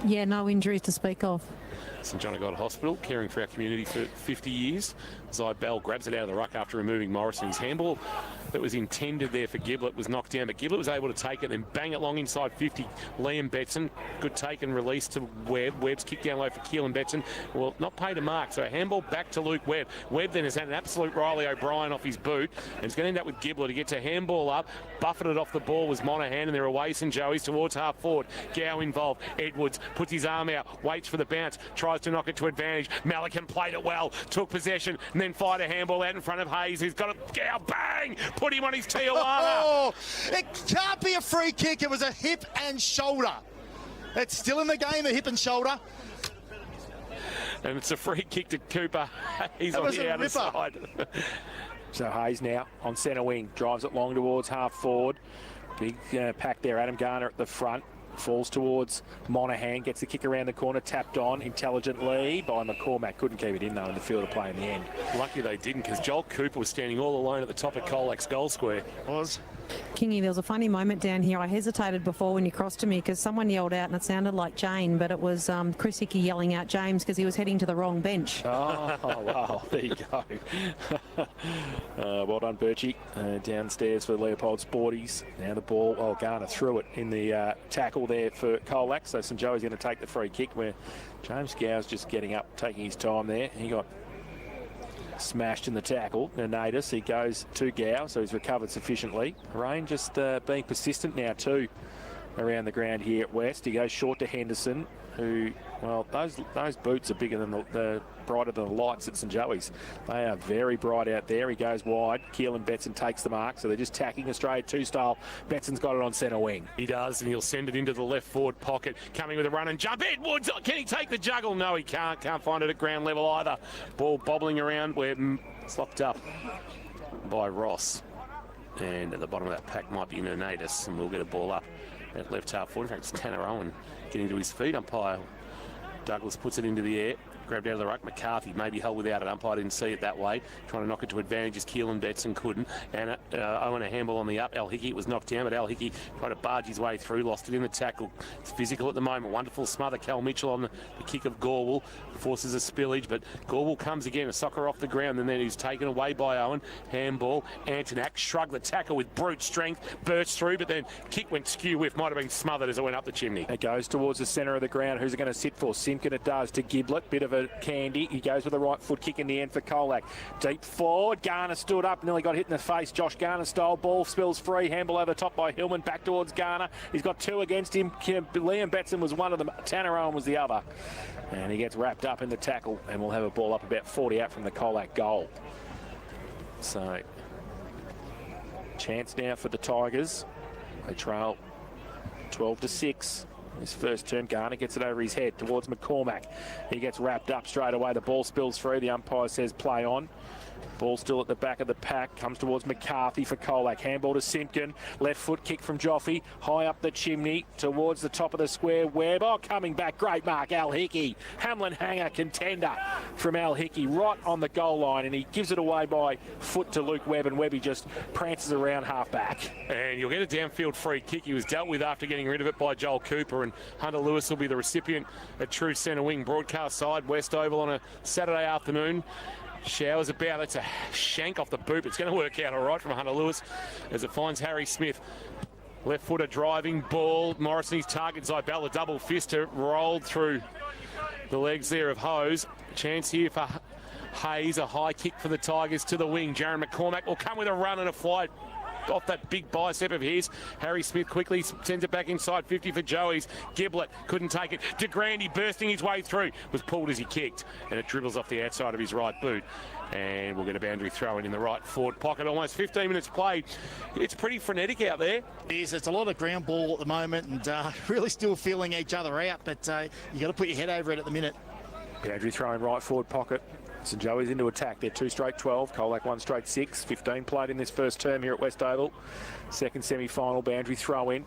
Yeah, no injuries to speak of. St John got a hospital, caring for our community for 50 years. Zybell grabs it out of the ruck after removing Morrison's handball that was intended there for Giblett was knocked down, but Giblett was able to take it and bang it long inside 50. Liam Betson, good take and release to Webb. Webb's kick down low for Keelan Betson. Well, not paid a mark, so a handball back to Luke Webb. Webb then has had an absolute Riley O'Brien off his boot, and it's going to end up with Giblett. He gets a handball up, buffeted off the ball was Monaghan, and they're away St Joey's towards half forward. Gow involved. Edwards puts his arm out, waits for the bounce, tries to knock it to advantage. Malikan played it well, took possession, and then fired a handball out in front of Hayes, who's got a Gow, bang! Put him on his Tijuana. Oh, it can't be a free kick. It was a hip and shoulder. It's still in the game, a hip and shoulder. And it's a free kick to Cooper. He's on the outer side. So Hayes now on centre wing, drives it long towards half forward. Big pack there, Adam Garner at the front. Falls towards Monaghan, gets the kick around the corner, tapped on intelligently by McCormack. Couldn't keep it in though in the field of play in the end. Lucky they didn't, because Joel Cooper was standing all alone at the top of Colac's goal square. Was. Kingy, there was a funny moment down here. I hesitated before when you crossed to me because someone yelled out and it sounded like Jane, but it was Chris Hickey yelling out James because he was heading to the wrong bench. Oh, wow, there you go. Well done, Birchie. Downstairs for Leopold Sporties. Now the ball, Garner threw it in the tackle there for Colac, so St Joey's going to take the free kick where James Gow's just getting up, taking his time there. He got smashed in the tackle. Nanatus, he goes to Gow, so he's recovered sufficiently. Rain just being persistent now too around the ground here at West. He goes short to Henderson, who, well, those boots are bigger than the brighter than the lights at St Joey's. They are very bright out there. He goes wide. Keelan Betson takes the mark, so they're just tacking Australia 2 style. Betson's got it on centre wing. He does, and he'll send it into the left forward pocket. Coming with a run and jump. Edwards, can he take the juggle? No, he can't. Can't find it at ground level either. Ball bobbling around where it's locked up by Ross. And at the bottom of that pack might be Nanatus, and we'll get a ball up at left half forward. In fact, it's Tanner Owen getting to his feet. Umpire Douglas puts it into the air. Grabbed out of the ruck. McCarthy maybe held without it. Umpire didn't see it that way. Trying to knock it to advantage as Keelan Betson couldn't. And Owen a handball on the up. Al Hickey was knocked down, but Al Hickey tried to barge his way through. Lost it in the tackle. It's physical at the moment. Wonderful smother. Cal Mitchell on the kick of Gorwell. Forces a spillage, but Gorwell comes again. A soccer off the ground, and then he's taken away by Owen. Handball. Antonak shrugged the tackle with brute strength. Burst through, but then kick went skew whiff. Might have been smothered as it went up the chimney. It goes towards the centre of the ground. Who's it going to sit for? Simpkin it does to Giblett. Bit of a candy. He goes with a right foot kick in the end for Colac. Deep forward. Garner stood up. Nearly got hit in the face. Josh Garner style. Ball spills free. Handball over the top by Hillman. Back towards Garner. He's got 2 against him. Liam Betson was one of them. Tanner Owen was the other. And he gets wrapped up in the tackle, and we'll have a ball up about 40 out from the Colac goal. So, chance now for the Tigers. They trail 12-6. His first term, Garner gets it over his head towards McCormack. He gets wrapped up straight away. The ball spills through. The umpire says play on. Ball still at the back of the pack. Comes towards McCarthy for Colac. Handball to Simpkin. Left foot kick from Joffy. High up the chimney towards the top of the square. Webb. Oh, coming back. Great mark. Al Hickey. Hamlin hanger contender from Al Hickey right on the goal line. And he gives it away by foot to Luke Webb. And Webby just prances around half back. And you'll get a downfield free kick. He was dealt with after getting rid of it by Joel Cooper. And Hunter Lewis will be the recipient at true centre wing. Broadcast side, West Oval on a Saturday afternoon. Showers about. It's a shank off the boot. It's going to work out all right from Hunter Lewis as it finds Harry Smith. Left footer driving ball. Morrison's target Zybella, double fister, rolled through the legs there of Hose. Chance here for Hayes. A high kick for the Tigers to the wing. Jaron McCormack will come with a run and a flight off that big bicep of his. Harry Smith quickly sends it back inside 50 for Joey's. Giblett couldn't take it. De Grande bursting his way through. Was pulled as he kicked. And it dribbles off the outside of his right boot. And we'll get a boundary throw in the right forward pocket. Almost 15 minutes played. It's pretty frenetic out there. It is. It's a lot of ground ball at the moment and really still feeling each other out. But you got to put your head over it at the minute. Boundary throw in right forward pocket. St Joey's into attack. They're 2 straight 12. Colac 1 straight 6. 15 played in this first term here at West Oval. Second semi-final boundary throw in.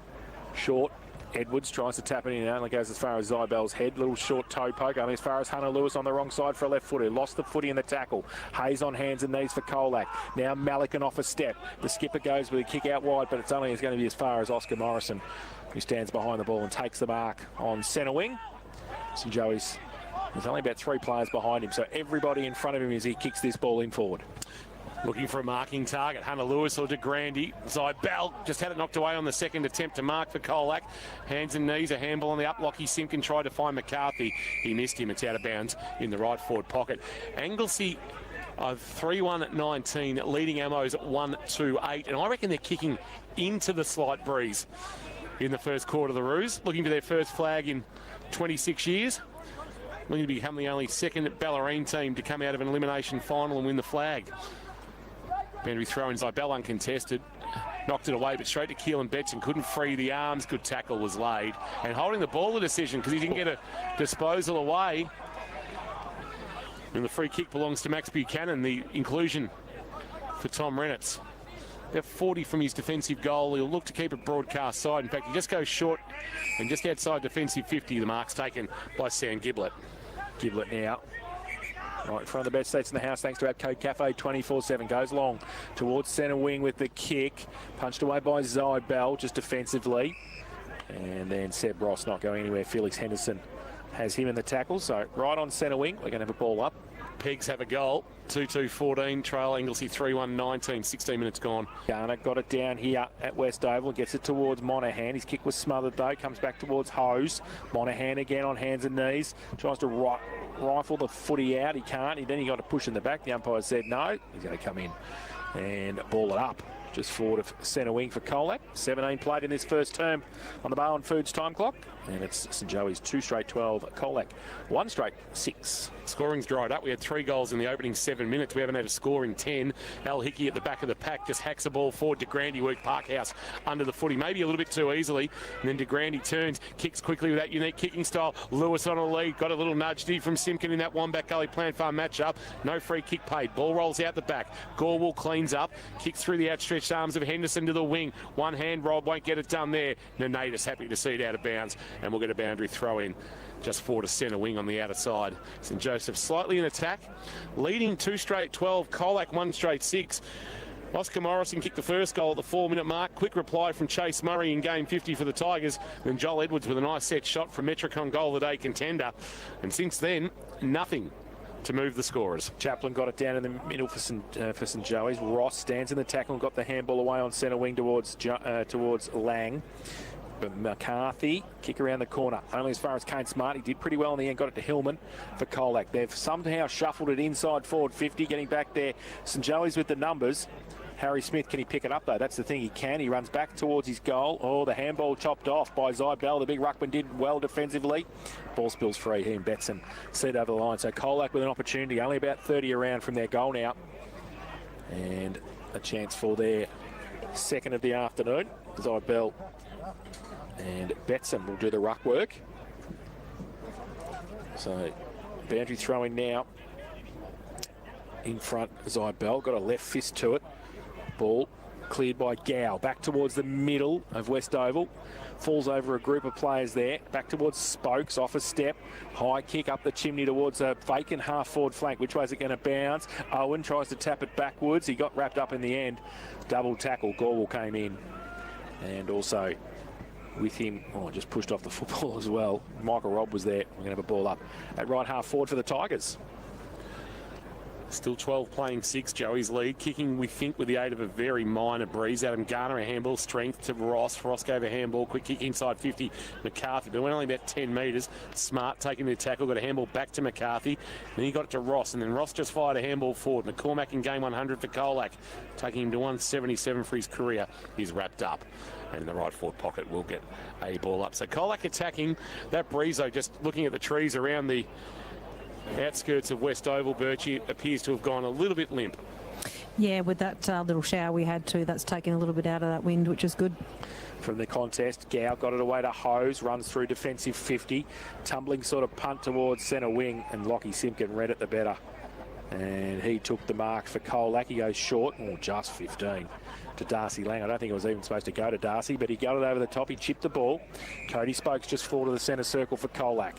Short. Edwards tries to tap it in and only goes as far as Zybell's head. Little short toe poke. I mean, as far as Hunter Lewis on the wrong side for a left footer. Lost the footy in the tackle. Hayes on hands and knees for Colac. Now Malikan off a step. The skipper goes with a kick out wide, but it's only going to be as far as Oscar Morrison, who stands behind the ball and takes the mark on centre wing. St Joey's. There's only about 3 players behind him, so everybody in front of him as he kicks this ball in forward. Looking for a marking target. Hunter Lewis or De Grande. Zybell just had it knocked away on the second attempt to mark for Colac. Hands and knees, a handball on the up. Lockie Simpkin tried to find McCarthy. He missed him. It's out of bounds in the right forward pocket. Anglesey of 3-1-19, leading Ammos at 1-2-8. And I reckon they're kicking into the slight breeze in the first quarter of the Roos. Looking for their first flag in 26 years. Looking to become the only second Ballerine team to come out of an elimination final and win the flag. Boundary throw in Zybell uncontested. Knocked it away, but straight to Keelan Betson. Couldn't free the arms. Good tackle was laid. And holding the ball, the decision, because he didn't get a disposal away. And the free kick belongs to Max Buchanan, the inclusion for Tom Renitz. About 40 from his defensive goal. He'll look to keep it broadcast side. In fact, he just goes short and just outside defensive 50. The mark's taken by Sam Giblett. Giblett now. Right in front of the best seats in the house, thanks to Abco Cafe 24/7. Goes long towards centre wing with the kick. Punched away by Zybell, just defensively. And then Seb Ross not going anywhere. Felix Henderson has him in the tackle. So right on centre wing, we're going to have a ball up. Pegs have a goal. 2-2-14. Trail Anglesey 3-1-19. 16 minutes gone. Garner got it down here at West Oval. Gets it towards Monaghan. His kick was smothered though. Comes back towards Hose. Monaghan again on hands and knees. Tries to rifle the footy out. He can't. Then he got a push in the back. The umpire said no. He's going to come in and ball it up. Just forward of centre wing for Colac. 17 played in this first term on the Barwon Foods time clock. And it's St Joey's 2 straight 12. Colac 1 straight 6. Scoring's dried up. We had 3 goals in the opening 7 minutes. We haven't had a score in 10. Al Hickey at the back of the pack just hacks a ball forward. De Grande worked Parkhouse under the footy, maybe a little bit too easily. And then De Grande turns, kicks quickly with that unique kicking style. Lewis on a lead, got a little nudge from Simpkin in that Wombat Gully Plant Farm matchup. No free kick paid. Ball rolls out the back. Gorwell cleans up, kicks through the outstretched arms of Henderson to the wing. One hand roll, won't get it done there. Nenatus happy to see it out of bounds, and we'll get a boundary throw in. Just forward to centre wing on the outer side. St Joseph's slightly in attack, leading 2 straight 12. Colac 1 straight 6. Oscar Morrison kicked the first goal at the 4-minute mark. Quick reply from Chase Murray in game 50 for the Tigers. Then Joel Edwards with a nice set shot from Metricon goal of the day contender. And since then, nothing to move the scorers. Chaplin got it down in the middle for St Joey's. Ross stands in the tackle and got the handball away on centre wing towards Lang. But McCarthy, kick around the corner, only as far as Kane Smart. He did pretty well in the end, got it to Hillman for Colac. They've somehow shuffled it inside forward 50, getting back there. St Joey's with the numbers. Harry Smith, can he pick it up though? That's the thing, he can. He runs back towards his goal. Oh, the handball chopped off by Zybell. The big ruckman did well defensively. Ball spills free. He and Betson see it over the line. So Colac with an opportunity, only about 30 around from their goal now. And a chance for their second of the afternoon. Zybell And Betson will do the ruck work. So boundary throwing now. In front, Zybell got a left fist to it. Ball cleared by Gow. Back towards the middle of West Oval. Falls over a group of players there. Back towards Spokes, off a step. High kick up the chimney towards a vacant half-forward flank. Which way is it going to bounce? Owen tries to tap it backwards. He got wrapped up in the end. Double tackle. Gorwell came in. And also with him, just pushed off the football as well. Michael Robb was there. We're going to have a ball up at right half-forward for the Tigers. Still 12 playing 6, Joey's lead. Kicking, we think, with the aid of a very minor breeze. Adam Garner, a handball, strength to Ross. Ross gave a handball, quick kick inside 50. McCarthy, but went only about 10 metres. Smart taking the tackle, got a handball back to McCarthy. Then he got it to Ross, and then Ross just fired a handball forward. McCormack in game 100 for Colac, taking him to 177 for his career. He's wrapped up. And in the right forward pocket will get a ball up. So Colac attacking. That breeze, though, just looking at the trees around the outskirts of West Oval, Birchie, appears to have gone a little bit limp. Yeah, with that little shower we had too, that's taken a little bit out of that wind, which is good. From the contest, Gow got it away to Hose, runs through defensive 50, tumbling sort of punt towards centre wing, and Lockie Simpkin read it the better. And he took the mark for Colac. He goes short, just 15 to Darcy Lang. I don't think it was even supposed to go to Darcy, but he got it over the top. He chipped the ball. Cody Spokes just fall to the centre circle for Colac.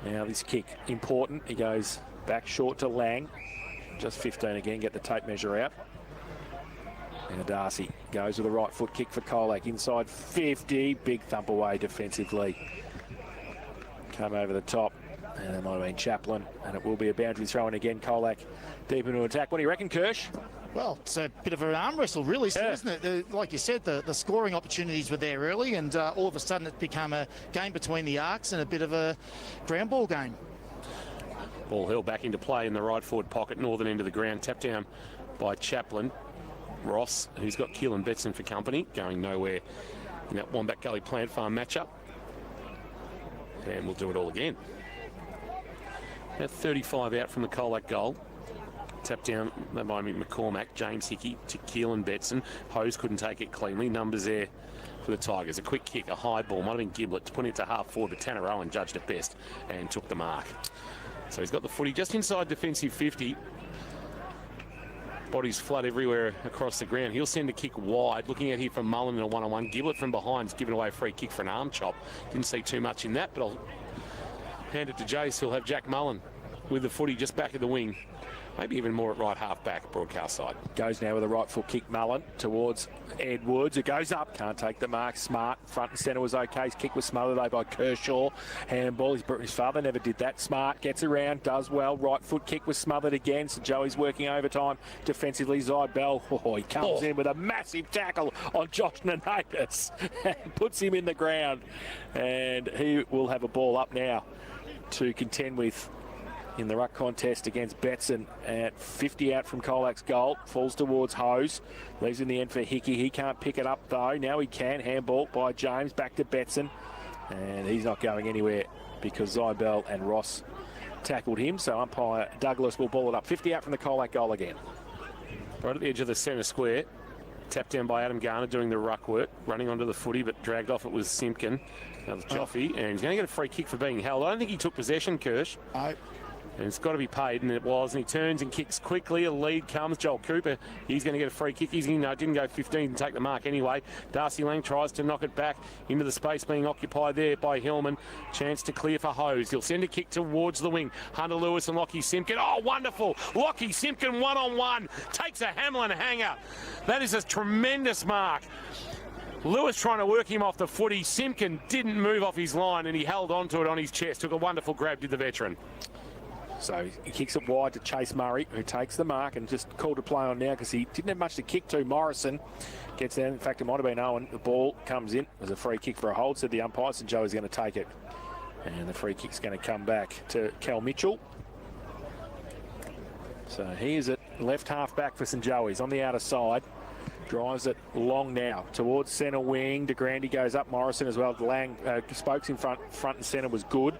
Now this kick, important. He goes back short to Lang. Just 15 again, get the tape measure out. Now Darcy goes with a right foot kick for Colac. Inside 50, big thump away defensively. Come over the top. And it might have been Chaplin. And it will be a boundary throw in again. Colac deep into attack. What do you reckon, Kirsch? Well, it's a bit of an arm wrestle, really, isn't it? Like you said, the scoring opportunities were there early, and all of a sudden it's become a game between the arcs and a bit of a ground ball game. Ball held back into play in the right forward pocket, northern end of the ground, tapped down by Chaplin. Ross, who's got Keelan Betson for company, going nowhere in that Wombat Gully Plant Farm matchup. And we'll do it all again. Now 35 out from the Colac goal. Tap down by McCormack, James Hickey to Keelan Betson. Hose couldn't take it cleanly. Numbers there for the Tigers. A quick kick, a high ball, might have been Giblett to put it to half forward, but Tanner Owen judged it best and took the mark. So he's got the footy just inside defensive 50. Bodies flood everywhere across the ground. He'll send a kick wide. Looking at here from Mullen in a one-on-one. Giblett from behind's given away a free kick for an arm chop. Didn't see too much in that, but I'll hand it to Jace. He'll have Jack Mullen with the footy just back of the wing. Maybe even more at right half back, broadcast side. Goes now with a right foot kick, Mullen, towards Edwards. It goes up, can't take the mark. Smart, front and centre was okay. His kick was smothered though by Kershaw. Handball, his father never did that. Smart gets around, does well. Right foot kick was smothered again, so Joey's working overtime defensively. Zybell, he comes in with a massive tackle on Josh Nanakis and puts him in the ground. And he will have a ball up now to contend with in the ruck contest against Betson at 50 out from Colac's goal. Falls towards Hose. Leaves in the end for Hickey. He can't pick it up though. Now he can. Handball by James. Back to Betson. And he's not going anywhere because Zybell and Ross tackled him. So umpire Douglas will ball it up. 50 out from the Colac goal again. Right at the edge of the centre square. Tapped down by Adam Garner doing the ruck work. Running onto the footy but dragged off. It was Simpkin. Another Joffy. And he's going to get a free kick for being held. I don't think he took possession, Kirsch. And it's got to be paid, and it was. And he turns and kicks quickly. A lead comes. Joel Cooper, he's going to get a free kick. Didn't go 15 and take the mark anyway. Darcy Lang tries to knock it back into the space being occupied there by Hillman. Chance to clear for Hose. He'll send a kick towards the wing. Hunter Lewis and Lockie Simpkin. Oh, wonderful. Lockie Simpkin one-on-one. Takes a Hamlin hanger. That is a tremendous mark. Lewis trying to work him off the footy. Simpkin didn't move off his line, and he held onto it on his chest. Took a wonderful grab, did the veteran. So he kicks it wide to Chase Murray, who takes the mark and just called to play on now because he didn't have much to kick to. Morrison gets down. In fact, it might have been Owen. The ball comes in. There's a free kick for a hold, said the umpire, so Joey's going to take it. And the free kick's going to come back to Cal Mitchell. So he is at left half back for St Joey's on the outer side. Drives it long now towards centre wing. De Grande goes up. Morrison as well. Lang, Spokes in front and centre was good.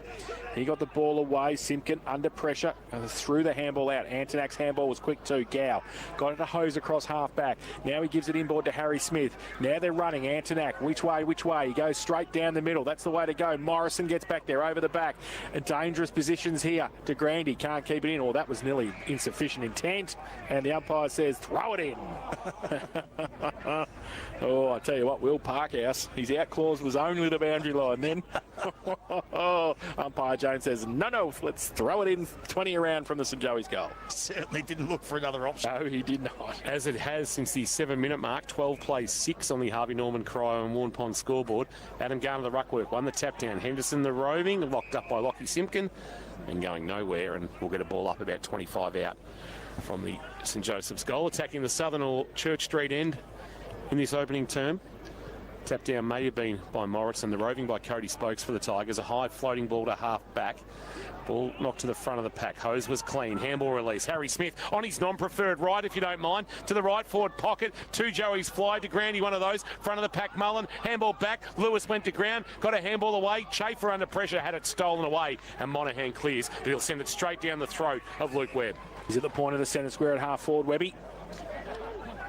He got the ball away. Simpkin under pressure. Threw the handball out. Antonak's handball was quick too. Gow got it a hose across half back. Now he gives it inboard to Harry Smith. Now they're running. Antonak, which way? He goes straight down the middle. That's the way to go. Morrison gets back there over the back. Dangerous positions here. De Grande can't keep it in. Or that was nearly insufficient intent. And the umpire says, throw it in. Oh, I tell you what, Will Parkhouse, his out clause was only the boundary line then. Umpire Jones says, no, let's throw it in 20 around from the St Joey's goal. Certainly didn't look for another option. No, he did not. As it has since the 7-minute mark, 12 plays 6 on the Harvey Norman Cryo and Warren Pond scoreboard. Adam Garner, the ruckwork, won the tap down. Henderson, the roving, locked up by Lockie Simpkin and going nowhere, and we'll get a ball up about 25 out from the St Joseph's goal. Attacking the southern or Church Street end in this opening term. Tap down may have been by Morrison. The roving by Cody Spokes for the Tigers. A high floating ball to half back. Ball knocked to the front of the pack. Hose was clean. Handball release. Harry Smith on his non-preferred right, if you don't mind. To the right forward pocket. 2 Joey's fly. De Grande, one of those. Front of the pack, Mullen. Handball back. Lewis went to ground. Got a handball away. Chafer under pressure. Had it stolen away. And Monaghan clears. But he'll send it straight down the throat of Luke Webb. He's at the point of the centre square at half forward, Webby.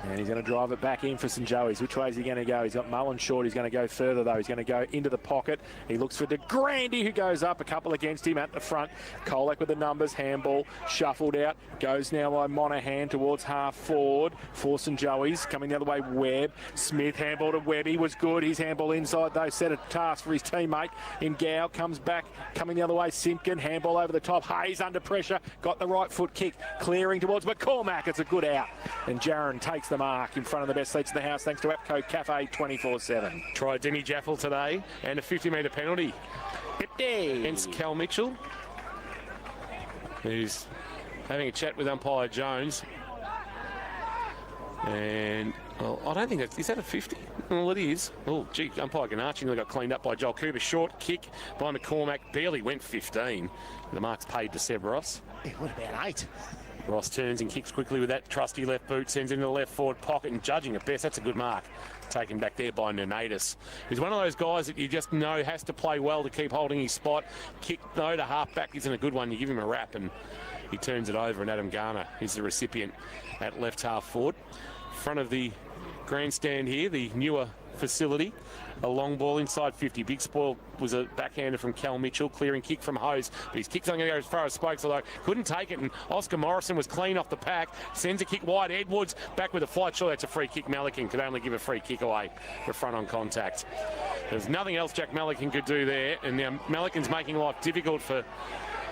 And he's going to drive it back in for St Joey's. Which way is he going to go? He's got Mullen short. He's going to go further, though. He's going to go into the pocket. He looks for De Grande, who goes up. A couple against him at the front. Colac with the numbers. Handball shuffled out. Goes now by Monaghan towards half forward for St Joey's. Coming the other way, Webb. Smith, handball to Webb. He was good. His handball inside, though. Set a task for his teammate. In Gow comes back. Coming the other way, Simpkin. Handball over the top. Hayes under pressure. Got the right foot kick. Clearing towards McCormack. It's a good out. And Jaron takes the mark in front of the best seats in the house thanks to APCO Cafe 24/7. Tried Demi Jaffel today and a 50-metre penalty against Cal Mitchell, who's having a chat with umpire Jones. And well, I don't think is that a 50? Well, it is. Oh, gee, umpire Ganache nearly got cleaned up by Joel Cooper. Short kick by McCormack, barely went 15. The mark's paid to Seb Ross. It would have been 8. Ross turns and kicks quickly with that trusty left boot, sends into the left forward pocket, and judging at best, that's a good mark. Taken back there by Nenatus, who's one of those guys that you just know has to play well to keep holding his spot. Kick, though, to half back isn't a good one. You give him a wrap and he turns it over, and Adam Garner is the recipient at left half forward. Front of the grandstand here, the newer facility. A long ball inside 50. Big spoil was a backhander from Cal Mitchell. Clearing kick from Hose. But his kick's not going to go as far as Spokes, although couldn't take it. And Oscar Morrison was clean off the pack. Sends a kick wide. Edwards back with a flight. Sure, that's a free kick. Malikan could only give a free kick away for front on contact. There's nothing else Jack Malikan could do there. And now Malikan's making life difficult for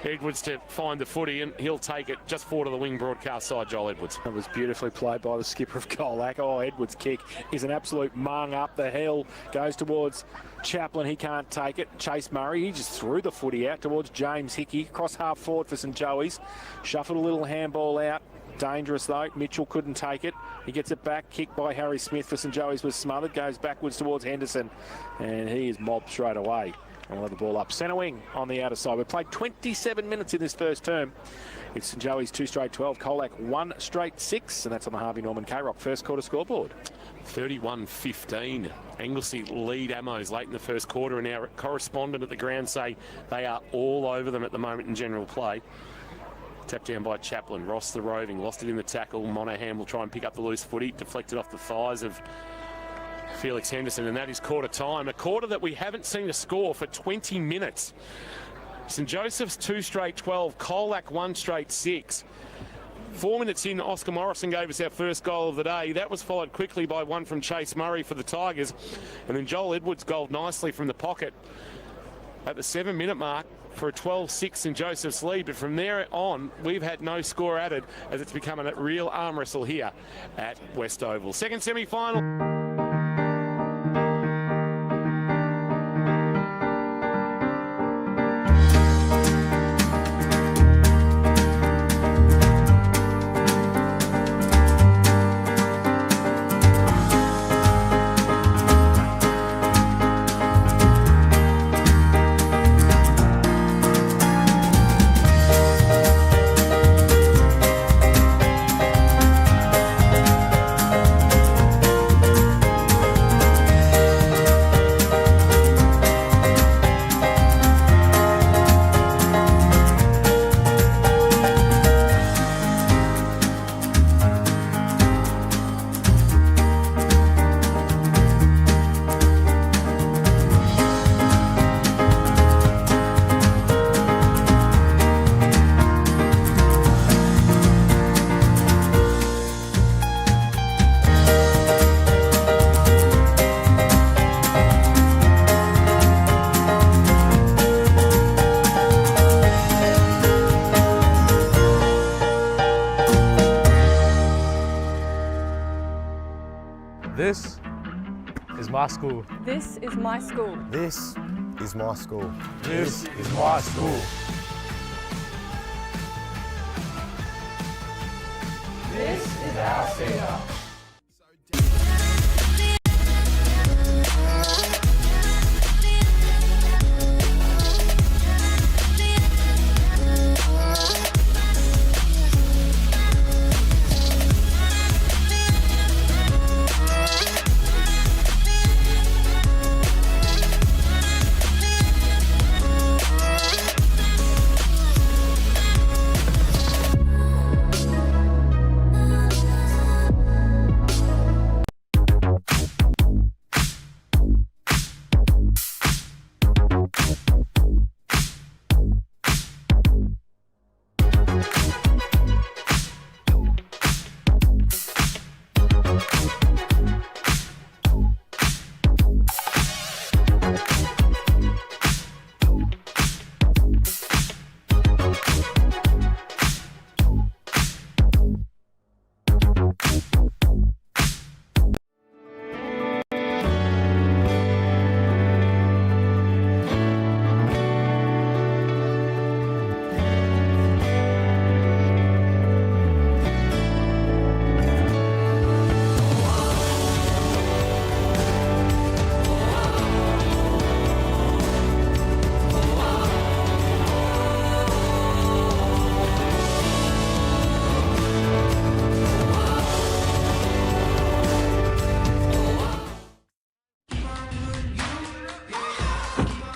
Edwards to find the footy, and he'll take it just forward to the wing broadcast side, Joel Edwards. That was beautifully played by the skipper of Colac. Oh, Edwards' kick is an absolute mung up the hill. Goes towards Chaplin. He can't take it. Chase Murray, he just threw the footy out towards James Hickey. Cross half forward for St Joey's. Shuffled a little handball out. Dangerous, though. Mitchell couldn't take it. He gets it back. Kicked by Harry Smith for St Joey's was smothered. Goes backwards towards Henderson. And he is mobbed straight away. I'll have the ball up. Centre wing on the outer side. We've played 27 minutes in this first term. It's St Joey's 2 straight 12. Colac 1 straight 6. And that's on the Harvey Norman K-Rock first quarter scoreboard. 31-15. Anglesey lead Ammos late in the first quarter. And our correspondent at the ground say they are all over them at the moment in general play. Tapped down by Chaplin. Ross the roving. Lost it in the tackle. Monaghan will try and pick up the loose footy. Deflected off the thighs of Felix Henderson, and that is quarter time. A quarter that we haven't seen a score for 20 minutes. St Joseph's 2 straight 12, Colac 1 straight 6. 4 minutes in, Oscar Morrison gave us our first goal of the day. That was followed quickly by one from Chase Murray for the Tigers. And then Joel Edwards goaled nicely from the pocket at the 7-minute mark for a 12-6 St Joseph's lead. But from there on, we've had no score added as it's become a real arm wrestle here at West Oval. Second semi-final. my school. This is my school. This is my school. This is my school. This is our stadium.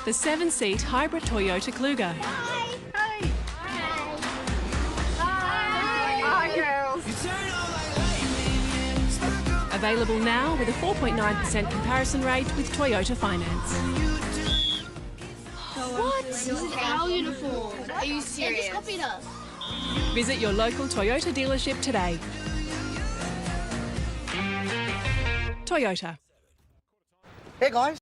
The 7-seat hybrid Toyota Kluger. Hi, girls. Available now with a 4.9% comparison rate with Toyota Finance. What? This is our uniform. Are you serious? They just copied us. Visit your local Toyota dealership today. Toyota. Hey guys,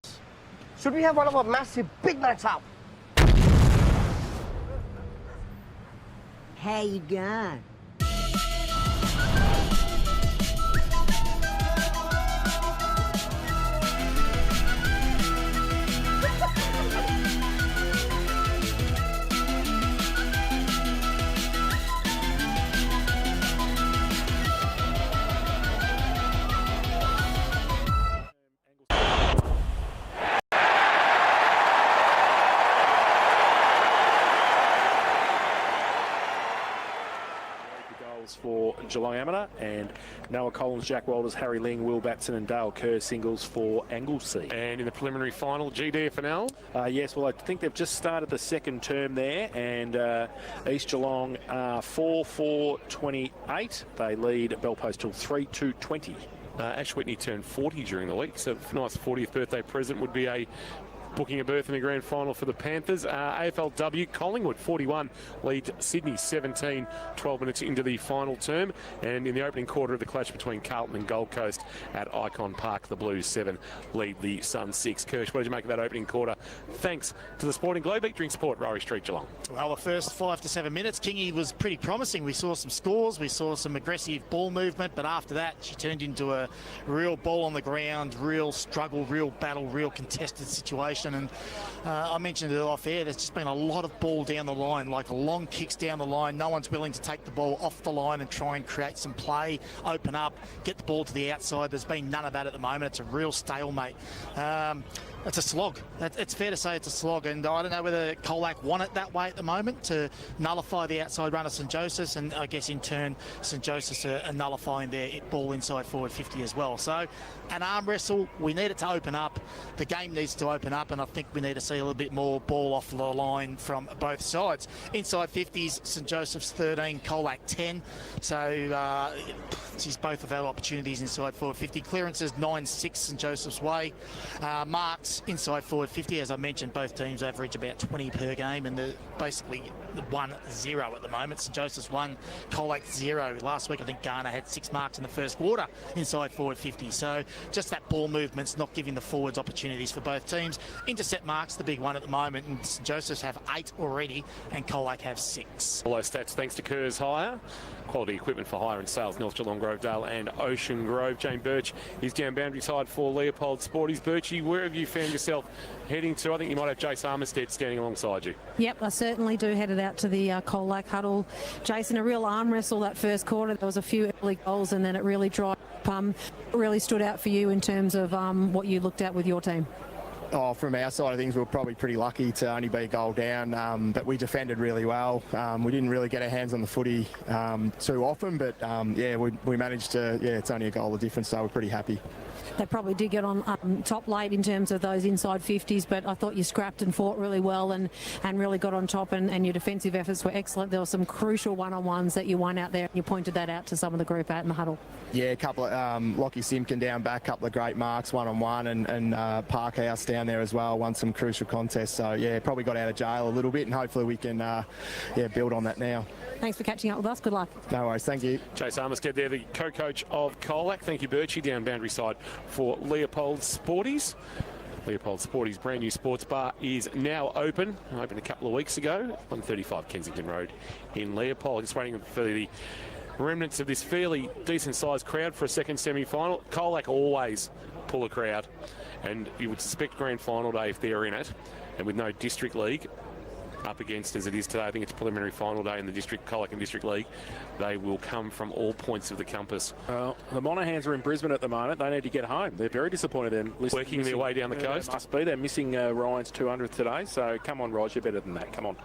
should we have one of our massive big nights out? How you going? For Geelong Amateur, and Noah Collins, Jack Walters, Harry Ling, Will Batson and Dale Kerr singles for Anglesea. And in the preliminary final, GDFNL? Yes, well, I think they've just started the second term there, and East Geelong are 4-4-28. They lead Bellpostal 3-2-20. Ash Whitney turned 40 during the week, so a nice 40th birthday present would be a booking a berth in the grand final for the Panthers. AFLW, Collingwood 41 lead Sydney 17, 12 minutes into the final term. And in the opening quarter of the clash between Carlton and Gold Coast at Icon Park, the Blues 7 lead the Suns 6. Kirsch, what did you make of that opening quarter? Thanks to the Sporting Globe. Drink support, Rory Street, Geelong. Well, the first 5 to 7 minutes, Kingy was pretty promising. We saw some scores, we saw some aggressive ball movement, but after that, she turned into a real ball on the ground, real struggle, real battle, real contested situation. And I mentioned it off air, there's just been a lot of ball down the line, like long kicks down the line. No one's willing to take the ball off the line and try and create some play, open up, get the ball to the outside. There's been none of that at the moment. It's a real stalemate. It's a slog. It's fair to say it's a slog, and I don't know whether Colac want it that way at the moment to nullify the outside run of St Josephs, and I guess in turn St Josephs are nullifying their ball inside forward 50 as well. So an arm wrestle, we need it to open up. The game needs to open up, and I think we need to see a little bit more ball off the line from both sides. Inside 50s, St Joseph's 13, Colac 10. So she's both have had opportunities inside forward 50. Clearances 9-6 St Joseph's way. Marks this inside forward 50. As I mentioned, both teams average about 20 per game, and they're basically 1-0 at the moment. St Joseph's 1, Colac 0. Last week, I think Garner had 6 marks in the first quarter inside forward 50. So just that ball movement's not giving the forwards opportunities for both teams. Intercept marks, the big one at the moment, and St Joseph's have 8 already, and Colac have 6. All those stats thanks to Kerr's Hire. Quality equipment for hire and sales, North Geelong, Grovedale and Ocean Grove. Jane Birch is down boundary side for Leopold Sporties. Birchie, where have you found yourself heading to? I think you might have Jace Armistead standing alongside you. Yep, I certainly do. Headed out to the Colac huddle. Jason, a real arm wrestle that first quarter. There was a few early goals and then it really dried up. Really stood out for you in terms of what you looked at with your team? Oh, from our side of things, we were probably pretty lucky to only be a goal down, but we defended really well. We didn't really get our hands on the footy too often, but yeah, we managed to, it's only a goal of difference, so we're pretty happy. They probably did get on top late in terms of those inside 50s, but I thought you scrapped and fought really well and really got on top, and your defensive efforts were excellent. There were some crucial one-on-ones that you won out there, and you pointed that out to some of the group out in the huddle. Yeah, a couple of Lockie Simpkin down back, couple of great marks one-on-one, and Parkhouse down there as well, won some crucial contests. So yeah, probably got out of jail a little bit, and hopefully we can build on that now. Thanks for catching up with us. Good luck. No worries. Thank you. Chase Armistead there, the co-coach of Colac. Thank you, Birchie, down boundary side for Leopold Sporties. Leopold Sporties' brand new sports bar is now open. Opened a couple of weeks ago, 135 Kensington Road in Leopold. Just waiting for the remnants of this fairly decent-sized crowd for a second semi-final. Colac always pull a crowd, and you would suspect grand final day if they're in it, and with no district league up against as it is today. I think it's preliminary final day in the Colac and District League. They will come from all points of the compass. Well, the Monaghan's are in Brisbane at the moment. They need to get home. They're very disappointed in working their way down the coast. Must be. They're missing Ryan's 200th today. So come on, Rog, you're better than that. Come on.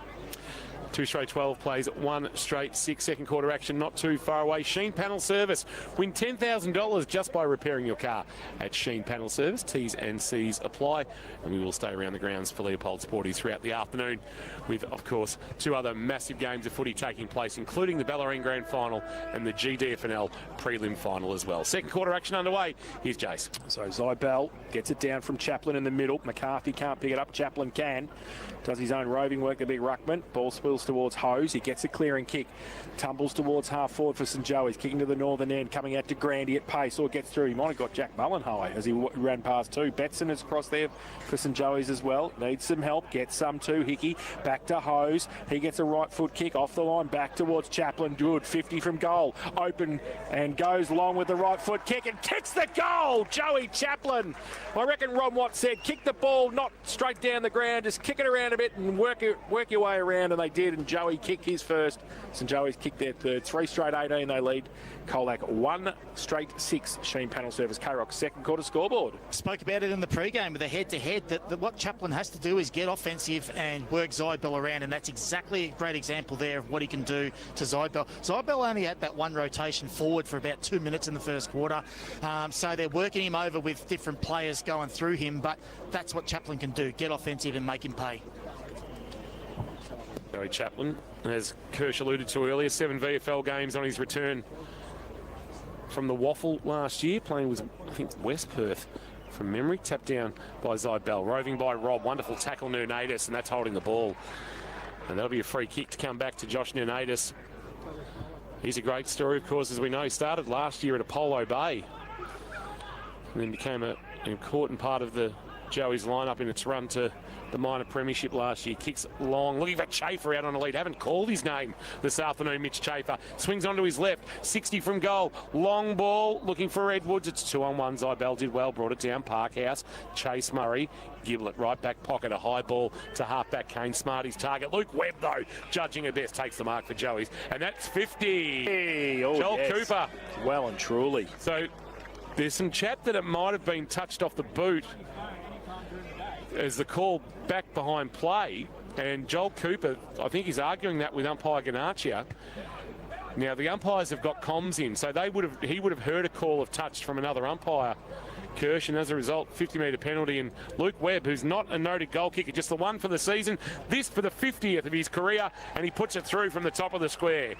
2 straight 12 plays, 1 straight 6. Second quarter action not too far away. Sheen Panel Service. Win $10,000 just by repairing your car at Sheen Panel Service. T's and C's apply. And we will stay around the grounds for Leopold Sporties throughout the afternoon with, of course, 2 other massive games of footy taking place, including the Bellarine Grand Final and the GDFNL Prelim Final as well. Second quarter action underway. Here's Jace. So Zybell gets it down from Chaplin in the middle. McCarthy can't pick it up. Chaplin can. Does his own roving work, the big ruckman. Ball spills towards Hose. He gets a clearing kick. Tumbles towards half forward for St Joey's. Kicking to the northern end. Coming out to Grandy at pace. Or gets through. He might have got Jack Mullen high as he ran past 2. Betson is across there for St Joey's as well. Needs some help. Gets some too. Hickey back to Hose. He gets a right foot kick off the line. Back towards Chaplin. Good. 50 from goal. Open and goes long with the right foot kick and kicks the goal. Joey Chaplin. I reckon Ron Watt said kick the ball not straight down the ground. Just kick it around a bit and work your way around, and they did, and Joey kicked his first. St Joey's kicked their third. 3 straight 18 they lead. Colac 1 straight 6. Sheen Panel Service. K-Rock second quarter scoreboard. Spoke about it in the pre-game with a head-to-head that what Chaplin has to do is get offensive and work Zybell around, and that's exactly a great example there of what he can do to Zybell. Zybell only had that 1 rotation forward for about 2 minutes in the first quarter, so they're working him over with different players going through him, but that's what Chaplin can do, get offensive and make him pay. Joey Chaplin, as Kirsch alluded to earlier, 7 VFL games on his return from the Waffle last year, playing with, I think, West Perth from memory. Tapped down by Zybell, roving by Rob. Wonderful tackle, Nunadis, and that's holding the ball. And that'll be a free kick to come back to Josh Nunadis. He's a great story, of course, as we know. He started last year at Apollo Bay and then became an important part of the Joey's lineup in its run to the minor premiership last year. Kicks long, looking for Chafer out on the lead. Haven't called his name this afternoon, Mitch Chafer. Swings onto his left, 60 from goal. Long ball, looking for Edwards. It's 2-on-1. Zybell did well, brought it down. Parkhouse, Chase Murray. Giblet, right back pocket, a high ball to half-back Kane Smarty's target. Luke Webb, though, judging at best, takes the mark for Joey's. And that's 50. Hey, oh, Joel yes. Cooper. Well and truly. So there's some chat that it might have been touched off the boot as the call back behind play, and Joel Cooper, I think he's arguing that with umpire Ganaccia. Now the umpires have got comms in, so he would have heard a call of touch from another umpire, Kirsch, and as a result, 50-metre penalty. And Luke Webb, who's not a noted goal kicker, just the one for the season, this for the 50th of his career, and he puts it through from the top of the square.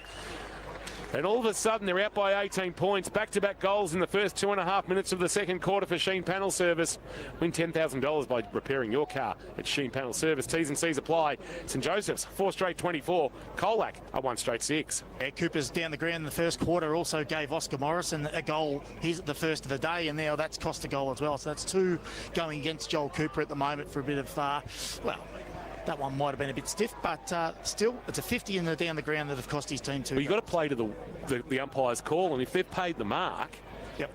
And all of a sudden, they're out by 18 points. Back-to-back goals in the first 2.5 minutes of the second quarter for Sheen Panel Service. Win $10,000 by repairing your car at Sheen Panel Service. T's and C's apply. St Joseph's, 4 straight 24. Colac, a 1 straight 6. Cooper's down the ground in the first quarter also gave Oscar Morrison a goal. He's the first of the day, and now that's cost a goal as well. So that's 2 going against Joel Cooper at the moment for a bit of, that one might have been a bit stiff, but still, it's a 50 in the down the ground that have cost his team 2. Well, you've got to play to the umpire's call, and if they've paid the mark... Yep,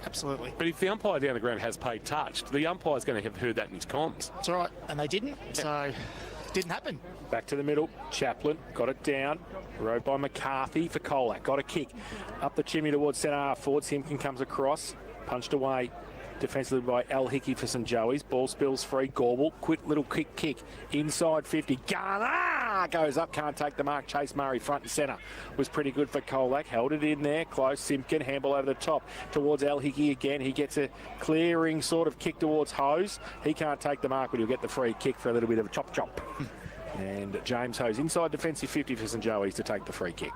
absolutely. But if the umpire down the ground has paid touched, the umpire's going to have heard that in his comms. That's all right, and they didn't, so didn't happen. Back to the middle, Chaplin got it down, rode by McCarthy for Colac, got a kick. Up the chimney towards centre half forward, Simpkin comes across, punched away. Defensively by Al Hickey for St Joey's. Ball spills free. Gorble. Quick little kick. Inside 50. Garner goes up. Can't take the mark. Chase Murray front and centre. Was pretty good for Colac. Held it in there. Close. Simpkin. Handball over the top towards Al Hickey again. He gets a clearing sort of kick towards Hose. He can't take the mark, but he'll get the free kick for a little bit of a chop. And James Hose inside defensive 50 for St Joey's to take the free kick.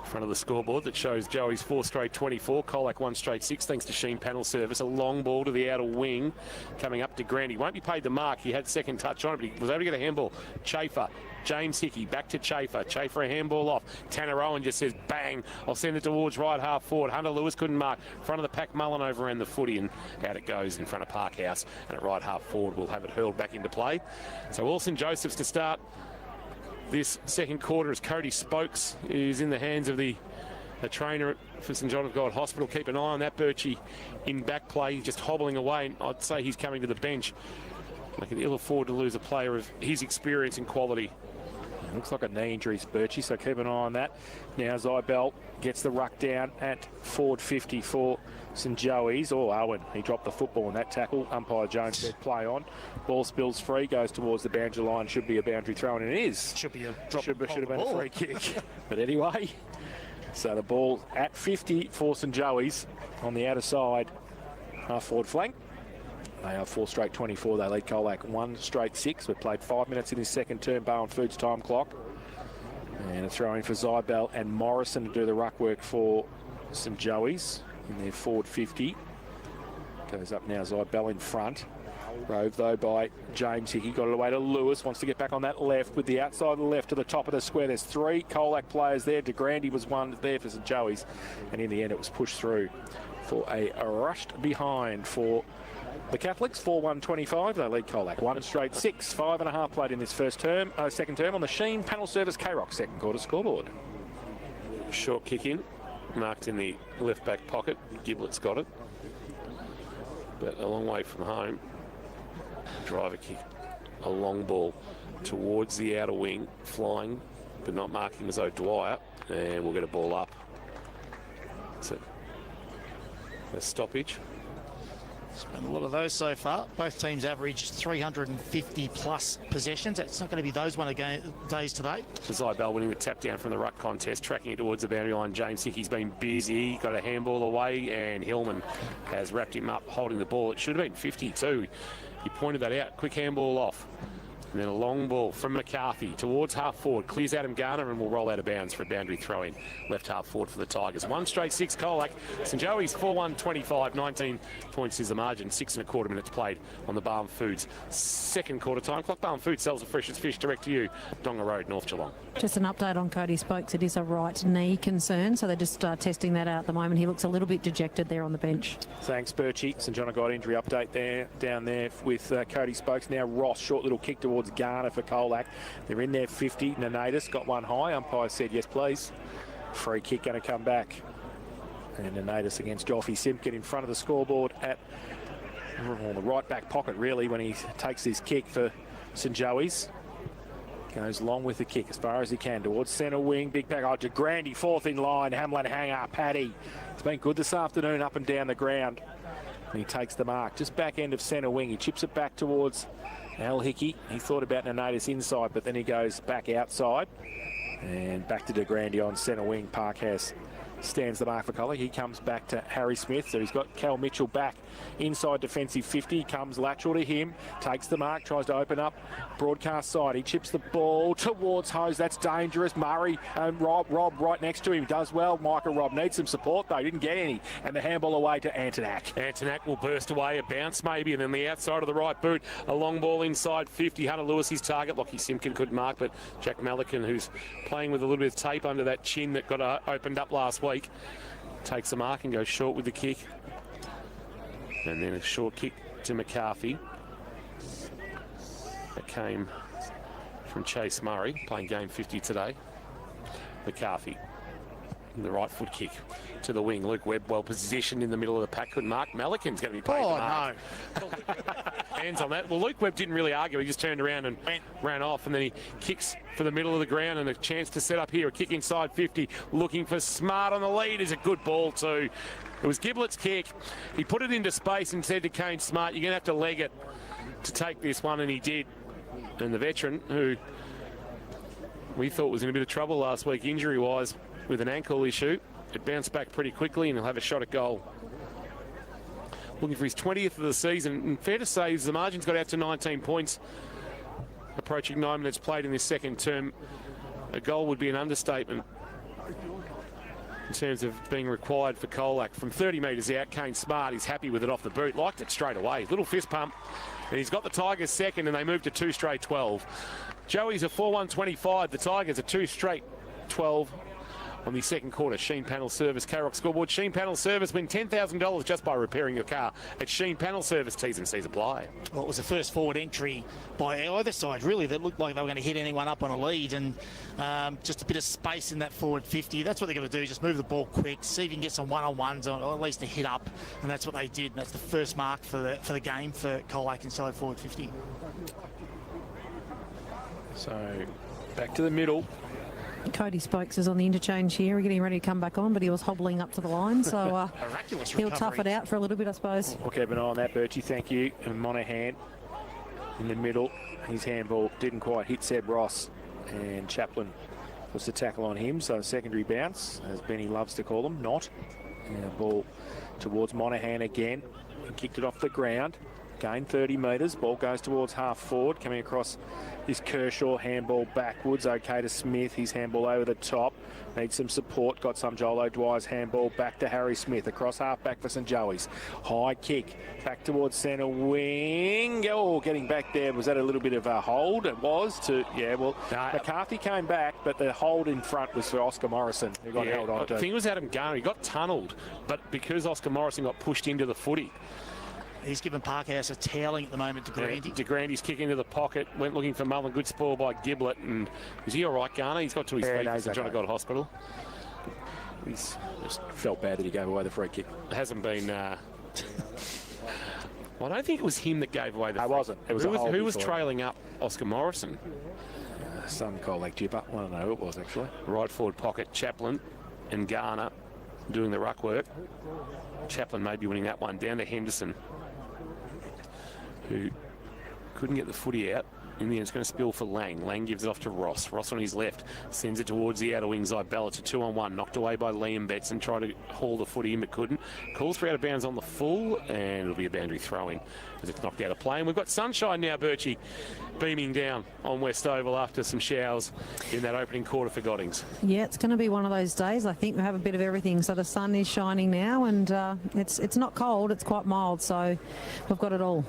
Front of the scoreboard that shows Joey's 4 straight 24, Colac 1 straight 6 thanks to Sheen Panel Service. A long ball to the outer wing coming up to Grant. He won't be paid the mark. He had second touch on it, but he was able to get a handball. Chafer, James Hickey, back to Chafer. Chafer a handball off. Tanner Owen just says bang. I'll send it towards right half forward. Hunter Lewis couldn't mark. Front of the pack, Mullen overran the footy and out it goes in front of Parkhouse. And at right half forward we'll have it hurled back into play. So all St Joseph's to start this second quarter as Cody Spokes is in the hands of the trainer for St John of God Hospital. Keep an eye on that. Birchie in back play. He's just hobbling away. I'd say he's coming to the bench. They can ill afford to lose a player of his experience and quality. Looks like a knee injury to Birchie, so keep an eye on that. Now Zybel gets the ruck down at forward 50 for St Joey's. Owen, he dropped the football in that tackle. Umpire Jones said play on. Ball spills free, goes towards the boundary line. Should be a boundary throw, and it is. Should be a drop. Should have been a free kick. But anyway, so the ball at 50 for St Joey's on the outer side, half forward flank. They are 4 straight 24. They lead Colac 1 straight 6. We've played 5 minutes in this second term. Bowen Foods time clock. And a throw in for Zybel and Morrison to do the ruck work for St Joey's in their forward 50. Goes up now, Zybel in front. Rove though by James Hickey. Got it away to Lewis. Wants to get back on that left with the outside of the left to the top of the square. There's 3 Colac players there. De Grande was one there for St Joey's. And in the end it was pushed through for a rushed behind for the Catholics. 4-1-25. They lead Colac 1 straight 6. 5.5 played in this second term on the Sheen Panel Service K-Rock second quarter scoreboard. Short kick in, marked in the left back pocket. Giblet's got it, but a long way from home. Driver kick, a long ball towards the outer wing, flying but not marking as though Dwyer, and we'll get a ball up. It's a stoppage. Spent a lot of those so far. Both teams averaged 350 plus possessions. It's not going to be those days today. Zybel winning the tap down from the ruck contest, tracking it towards the boundary line. James Hickey's been busy, got a handball away, and Hillman has wrapped him up holding the ball. It should have been 52. He pointed that out. Quick handball off. And then a long ball from McCarthy towards half forward. Clears Adam Garner and will roll out of bounds for a boundary throw in. Left half forward for the Tigers. 1 straight 6 Colac. St Joey's 4-1-25. 19 points is the margin. 6.25 minutes played on the Balm Foods second quarter time clock. Balm Foods sells the freshest fish direct to you. Donga Road, North Geelong. Just an update on Cody Spokes. It is a right knee concern, so they're just testing that out at the moment. He looks a little bit dejected there on the bench. Thanks, Birchie. St John got injury update there, down there with Cody Spokes. Now Ross, short little kick towards Garner for Colac. They're in there 50. Nanatus got one high. Umpire said yes, please. Free kick going to come back. And Nanatus against Joffy Simpkin in front of the scoreboard at the right back pocket, really, when he takes his kick for St Joey's. Goes long with the kick as far as he can towards centre wing. Big pack. De Grande, 4th in line. Hamlin hanger. Paddy. It's been good this afternoon up and down the ground. And he takes the mark. Just back end of centre wing. He chips it back towards Al Hickey. He thought about Nanatus inside, but then he goes back outside. And back to De Grande on centre wing. Parkhouse stands the mark for Colac. He comes back to Harry Smith, so he's got Cal Mitchell back inside defensive 50. Comes lateral to him, takes the mark, tries to open up broadcast side. He chips the ball towards Hose. That's dangerous. Murray and Rob right next to him does well. Micah Rob needs some support though, didn't get any, and the handball away to Antonak. Antonak will burst away, a bounce maybe, and then the outside of the right boot, a long ball inside 50. Hunter Lewis his target. Lockie Simpkin couldn't mark, but Jack Malikan, who's playing with a little bit of tape under that chin that got opened up last week, takes the mark and goes short with the kick. And then a short kick to McCarthy. That came from Chase Murray, playing game 50 today. McCarthy, the right foot kick to the wing. Luke Webb well positioned in the middle of the pack. Couldn't mark. Malikan's going to be paid for mark. No. Hands on that. Well, Luke Webb didn't really argue. He just turned around and ran off, and then he kicks for the middle of the ground and a chance to set up here. A kick inside 50, looking for Smart on the lead. Is a good ball too. It was Giblett's kick. He put it into space and said to Kane Smart, you're going to have to leg it to take this one, and he did. And the veteran, who we thought was in a bit of trouble last week injury-wise with an ankle issue, it bounced back pretty quickly and he'll have a shot at goal. Looking for his 20th of the season. And fair to say, the margin's got out to 19 points. Approaching 9 minutes played in this second term. A goal would be an understatement in terms of being required for Colac. From 30 metres out, Kane Smart is happy with it off the boot. Liked it straight away. Little fist pump. And he's got the Tigers second, and they move to 2 straight 12. Joey's a 4-1-25. The Tigers are 2 straight 12 on the second quarter. Sheen Panel Service, K-Rock scoreboard. Sheen Panel Service win $10,000 just by repairing your car at Sheen Panel Service. T's and C's apply. Well, it was the first forward entry by either side, really, that looked like they were going to hit anyone up on a lead, and just a bit of space in that forward 50. That's what they're going to do, just move the ball quick, see if you can get some one-on-ones or at least a hit up, and that's what they did. And that's the first mark for the game for Colac inside forward 50. So back to the middle. Cody Spokes is on the interchange here. We're getting ready to come back on, but he was hobbling up to the line, so he'll tough it out for a little bit, I suppose. We'll keep an eye on that, Birchie. Thank you. And Monahan in the middle. His handball didn't quite hit Seb Ross, and Chaplin was the tackle on him. So secondary bounce, as Benny loves to call them, not. And a ball towards Monahan again. He kicked it off the ground. Gained 30 metres. Ball goes towards half forward. Coming across is Kershaw. Handball backwards. Okay to Smith. His handball over the top. Needs some support. Got some Joel O'Dwyer's handball back to Harry Smith. Across half back for St Joey's. High kick. Back towards centre wing. Oh, getting back there. Was that a little bit of a hold? It was to, yeah, well, McCarthy came back, but the hold in front was for Oscar Morrison, who got held on to. I think it was Adam Garner. He got tunnelled, but because Oscar Morrison got pushed into the footy, he's given Parkhouse a toweling at the moment to Grandy. De Grandy's kick into the pocket, went looking for Mullen. Good spoil by Giblett. And is he all right, Garner? He's got to his feet. He's trying to go to hospital. He's just felt bad that he gave away the free kick. It hasn't been... well, I don't think it was him that gave away the free kick. It wasn't. It was who was trailing up Oscar Morrison? Some Colac jipper. I don't know who it was, actually. Right forward pocket, Chaplin and Garner doing the ruck work. Chaplin may be winning that one. Down to Henderson, who couldn't get the footy out. In the end, it's going to spill for Lang. Lang gives it off to Ross. Ross on his left sends it towards the outer wing. Zybella to 2-on-1. Knocked away by Liam Betson. Tried to haul the footy in but couldn't. Calls for out of bounds on the full, and it'll be a boundary throw-in as it's knocked out of play. And we've got sunshine now, Birchie, beaming down on West Oval after some showers in that opening quarter for Goddings. Yeah, it's going to be one of those days. I think we have a bit of everything. So the sun is shining now, and it's not cold. It's quite mild, so we've got it all.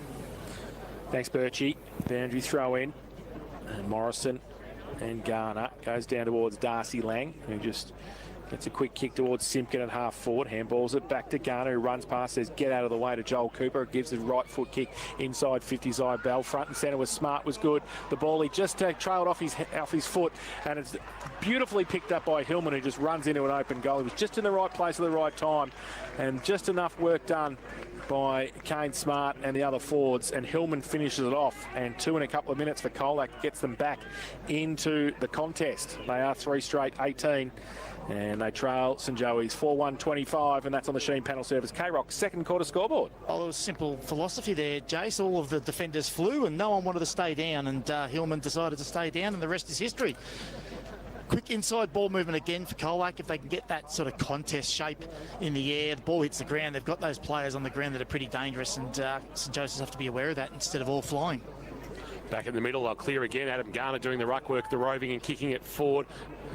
Thanks, Birchie. Boundary throw in. And Morrison and Garner goes down towards Darcy Lang, who just gets a quick kick towards Simpkin at half forward. Handballs it back to Garner, who runs past, says get out of the way to Joel Cooper. Gives the right foot kick inside 50's eye bell. Front and centre was Smart, was good. The ball, he just trailed off his foot, and it's beautifully picked up by Hillman, who just runs into an open goal. He was just in the right place at the right time, and just enough work done by Kane Smart and the other forwards, and Hillman finishes it off, and 2 in a couple of minutes for Colac gets them back into the contest. They are 3 straight 18, and they trail St Joey's 4-1-25, and that's on the Sheen Panel Service K-Rock second quarter scoreboard. Oh, there was simple philosophy there, Jace. All of the defenders flew and no one wanted to stay down, and Hillman decided to stay down, and the rest is history. quick inside ball movement again for Colac. If they can get that sort of contest shape in the air, the ball hits the ground. They've got those players on the ground that are pretty dangerous, and St Joseph's have to be aware of that instead of all flying. Back in the middle, they'll clear again. Adam Garner doing the ruck work, the roving and kicking it forward.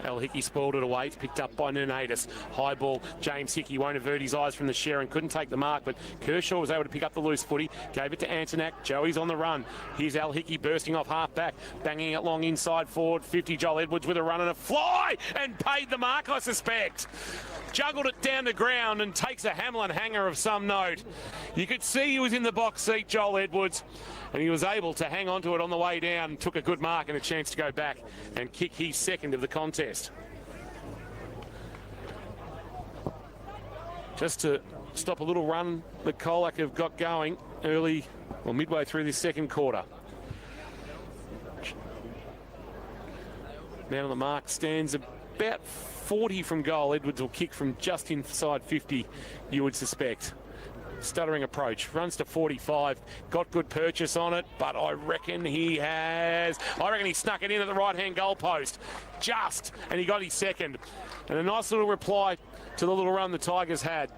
El Hickey spoiled it away. It's picked up by Nunadis. High ball. James Hickey won't avert his eyes from the share and couldn't take the mark, but Kershaw was able to pick up the loose footy. Gave it to Antonak. Joey's on the run. Here's El Hickey bursting off half back, banging it long inside forward. 50. Joel Edwards with a run and a fly, and paid the mark, I suspect. Juggled it down the ground and takes a Hamlin hanger of some note. You could see he was in the box seat, Joel Edwards, and he was able to hang on to it on the way down, took a good mark and a chance to go back and kick his second of the contest. Just to stop a little run that Colac have got going early or midway through this second quarter. Man on the mark stands about 40 from goal. Edwards will kick from just inside 50, you would suspect. Stuttering approach, runs to 45, got good purchase on it, but I reckon he snuck it in at the right-hand goal post, and he got his second. And a nice little reply to the little run the Tigers had.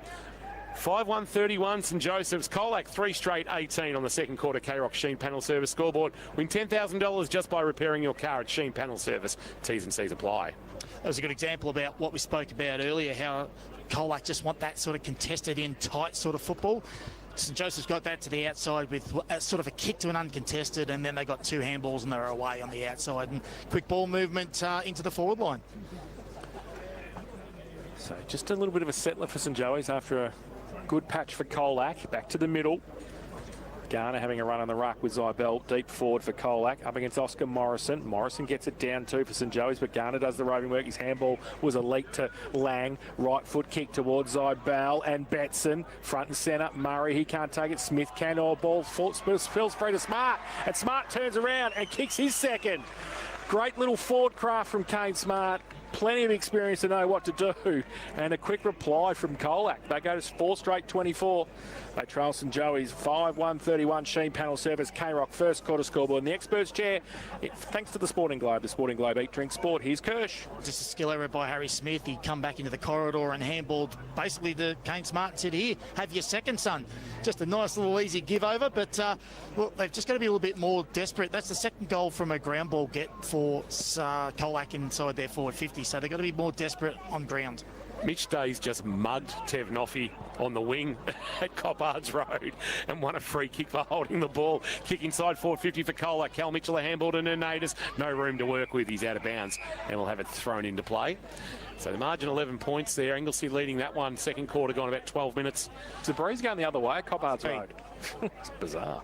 5-1-31 St Joseph's. Colac 3 straight 18 on the second quarter K-Rock Sheen Panel Service scoreboard. Win $10,000 just by repairing your car at Sheen Panel Service. T's and C's apply. That was a good example about what we spoke about earlier, how Colac just want that sort of contested in tight sort of football. St Joseph's got that to the outside with sort of a kick to an uncontested, and then they got 2 handballs and they're away on the outside, and quick ball movement into the forward line. So just a little bit of a settler for St Joey's after a good patch for Colac. Back to the middle. Garner having a run on the ruck with Zybel. Deep forward for Colac. Up against Oscar Morrison. Morrison gets it down too for St Joey's, but Garner does the roving work. His handball was a leak to Lang. Right foot kick towards Zybel and Betson. Front and centre. Murray, he can't take it. Smith can. Or ball spills free to Smart. And Smart turns around and kicks his second. Great little forward craft from Kane Smart. Plenty of experience to know what to do. And a quick reply from Colac. They go to 4 straight 24. They trail St Joey's 5-1-31 Sheen Panel Service K-Rock first quarter scoreboard. In the experts chair, thanks to the Sporting Globe. The Sporting Globe Eat Drink Sport. Here's Kirsch. Just a skill error by Harry Smith. He'd come back into the corridor and handballed basically to Kane Smart and said, here, have your second, son. Just a nice little easy give over, but look, they've just got to be a little bit more desperate. That's the second goal from a ground ball get for Colac inside their forward 50, so they've got to be more desperate on ground. Mitch Day's just mugged Tev Noffey on the wing at Coppards Road and won a free kick for holding the ball. Kick inside forward 50 for Colac. Cal Mitchell a handball to Nunadis. No room to work with. He's out of bounds and will have it thrown into play. So the margin 11 points there. Anglesey leading that one. Second quarter gone about 12 minutes. So the breeze going the other way at Coppards Road. It's bizarre.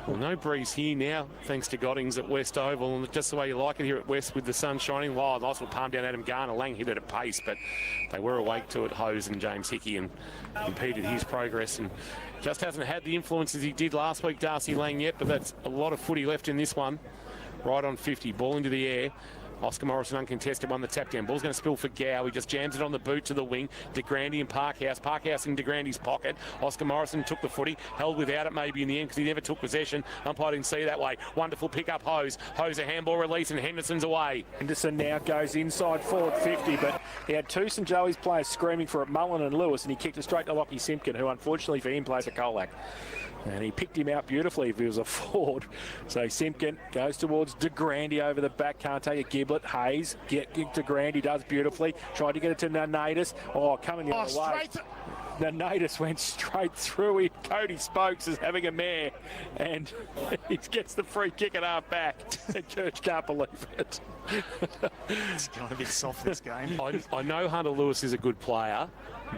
Well, no breeze here now, thanks to Goddings at West Oval, and just the way you like it here at West with the sun shining. Wow, nice little palm down Adam Garner. Lang hit it at pace, but they were awake to it, Hose and James Hickey, and impeded his progress, and just hasn't had the influence as he did last week, Darcy Lang, yet, but that's a lot of footy left in this one. Right on 50, ball into the air. Oscar Morrison uncontested, won the tap down. Ball's going to spill for Gow. He just jams it on the boot to the wing. De Grande and Parkhouse. Parkhouse in De Grande's pocket. Oscar Morrison took the footy, held without it maybe in the end because he never took possession. Umpire didn't see that way. Wonderful pick up Hose. Hose a handball release and Henderson's away. Henderson now goes inside forward 50, but he had 2 St Joey's players screaming for it, Mullen and Lewis, and he kicked it straight to Lockie Simpkin, who unfortunately for him plays for Colac. And he picked him out beautifully if he was a forward. So Simpkin goes towards De Grande over the back. Can't take a Giblet. Hayes. De Grande does beautifully. Tried to get it to Nunadis. Oh, coming the other way. Nunadis went straight through him. Cody Spokes is having a mare. And he gets the free kick at half back. And Church can't believe it. It's going a bit soft this game. I know Hunter Lewis is a good player,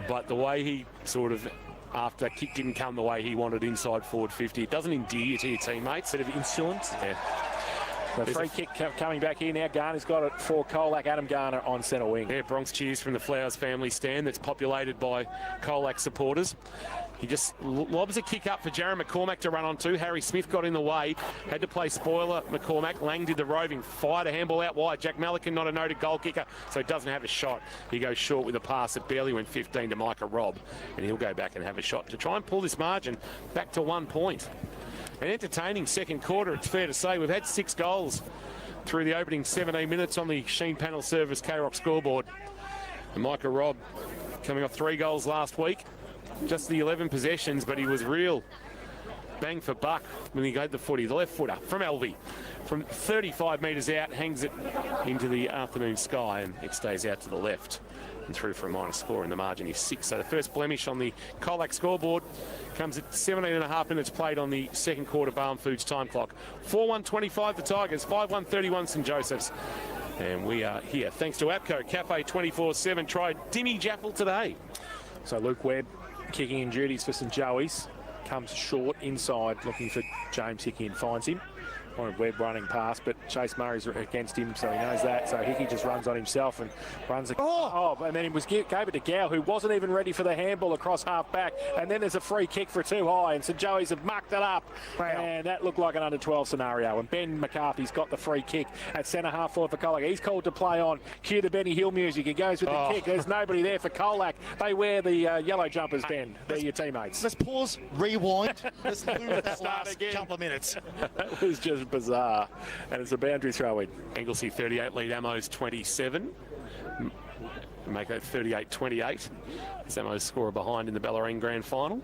but the way he sort of, after that kick didn't come the way he wanted inside forward 50, it doesn't endear you to your teammates. Bit of insolence. Yeah. The free kick coming back here now. Garner's got it for Colac. Adam Garner on centre wing. Yeah, Bronx cheers from the Flowers family stand that's populated by Colac supporters. He just lobs a kick up for Jaron McCormack to run onto. Harry Smith got in the way. Had to play spoiler McCormack. Lang did the roving. Fired a handball out wide. Jack Malikan, not a noted goal kicker, so doesn't have a shot. He goes short with a pass that barely went 15 to Micah Robb. And he'll go back and have a shot to try and pull this margin back to 1 point. An entertaining second quarter, it's fair to say. We've had 6 goals through the opening 17 minutes on the Sheen Panel Service K-Rock scoreboard. And Micah Robb coming off 3 goals last week. Just the 11 possessions, but he was real bang for buck when he got the footy. The left footer from Elvie. From 35 metres out, hangs it into the afternoon sky, and it stays out to the left and through for a -4, and the margin is 6. So the first blemish on the Colac scoreboard comes at 17.5 minutes played on the second quarter Barham Foods time clock. 4-1-25 the Tigers, 5-1-31 St Josephs. And we are here thanks to APCO Cafe 24/7. Try Dimmy Jaffel today. So Luke Webb kicking in duties for St Joey's. Comes short inside, looking for James Hickey and finds him. Wanted Webb running past, but Chase Murray's against him, so he knows that. So Hickey just runs on himself and runs. And then he gave it to Gow, who wasn't even ready for the handball across half back. And then there's a free kick for too high, and St Joey's have mucked it up. Wow. And that looked like an under-12 scenario. And Ben McCarthy's got the free kick at centre half forward for Colac. He's called to play on. Cue the Benny Hill music. He goes with the kick. There's nobody there for Colac. They wear the yellow jumpers, Ben. They're your teammates. Let's pause, rewind. Let's move that last couple of minutes. That was just bizarre. And it's a boundary throw in. Anglesey 38 lead, Amos 27. Make it 38-28. Amos score behind in the Bellarine Grand Final.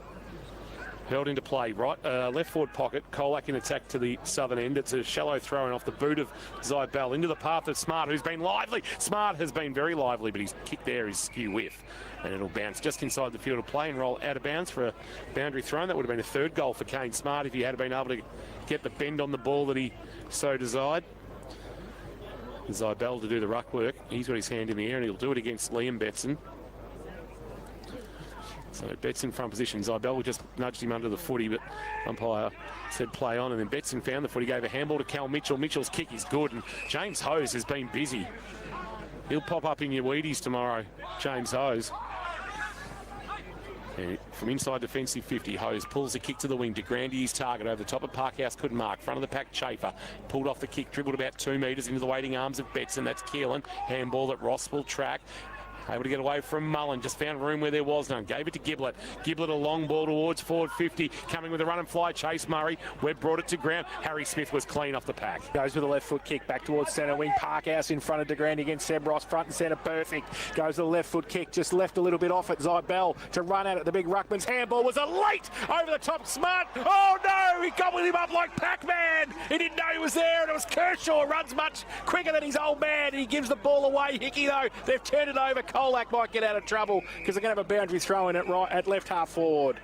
Held into play, right, left forward pocket. Colac in attack to the southern end. It's a shallow throw in off the boot of Zybell into the path of Smart, who's been lively. Smart has been very lively, but his kick there is skew whiff. And it'll bounce just inside the field of play and roll out of bounds for a boundary throw. That would have been a 3rd goal for Kane Smart if he had been able to get the bend on the ball that he so desired. Zybell to do the ruck work. He's got his hand in the air and he'll do it against Liam Betson. So Betson front position. Zybell just nudged him under the footy, but umpire said play on, and then Betson found the footy, gave a handball to Cal Mitchell. Mitchell's kick is good, and James Hose has been busy. He'll pop up in your Wheaties tomorrow, James Hose. And from inside defensive 50, Hose pulls the kick to the wing. De Grande his target over the top of Parkhouse, couldn't mark. Front of the pack, Chafer. Pulled off the kick, dribbled about 2 metres into the waiting arms of Betson. That's Keelan. Handball that Ross will track. Able to get away from Mullen. Just found room where there was none. Gave it to Giblett. Giblett a long ball towards forward 50. Coming with a run and fly. Chase Murray. Webb brought it to ground. Harry Smith was clean off the pack. Goes with a left foot kick back towards centre wing. Parkhouse in front of De Grande against Seb Ross. Front and centre perfect. Goes with a left foot kick. Just left a little bit off it. Zybell to run at it. The big ruckman's handball was a late over the top. Smart. Oh no! He gobbled him up like Pac-Man. He didn't know he was there, and it was Kershaw. Runs much quicker than his old man. He gives the ball away. Hickey though, they've turned it over. Colac might get out of trouble because they're going to have a boundary throw in at left half forward.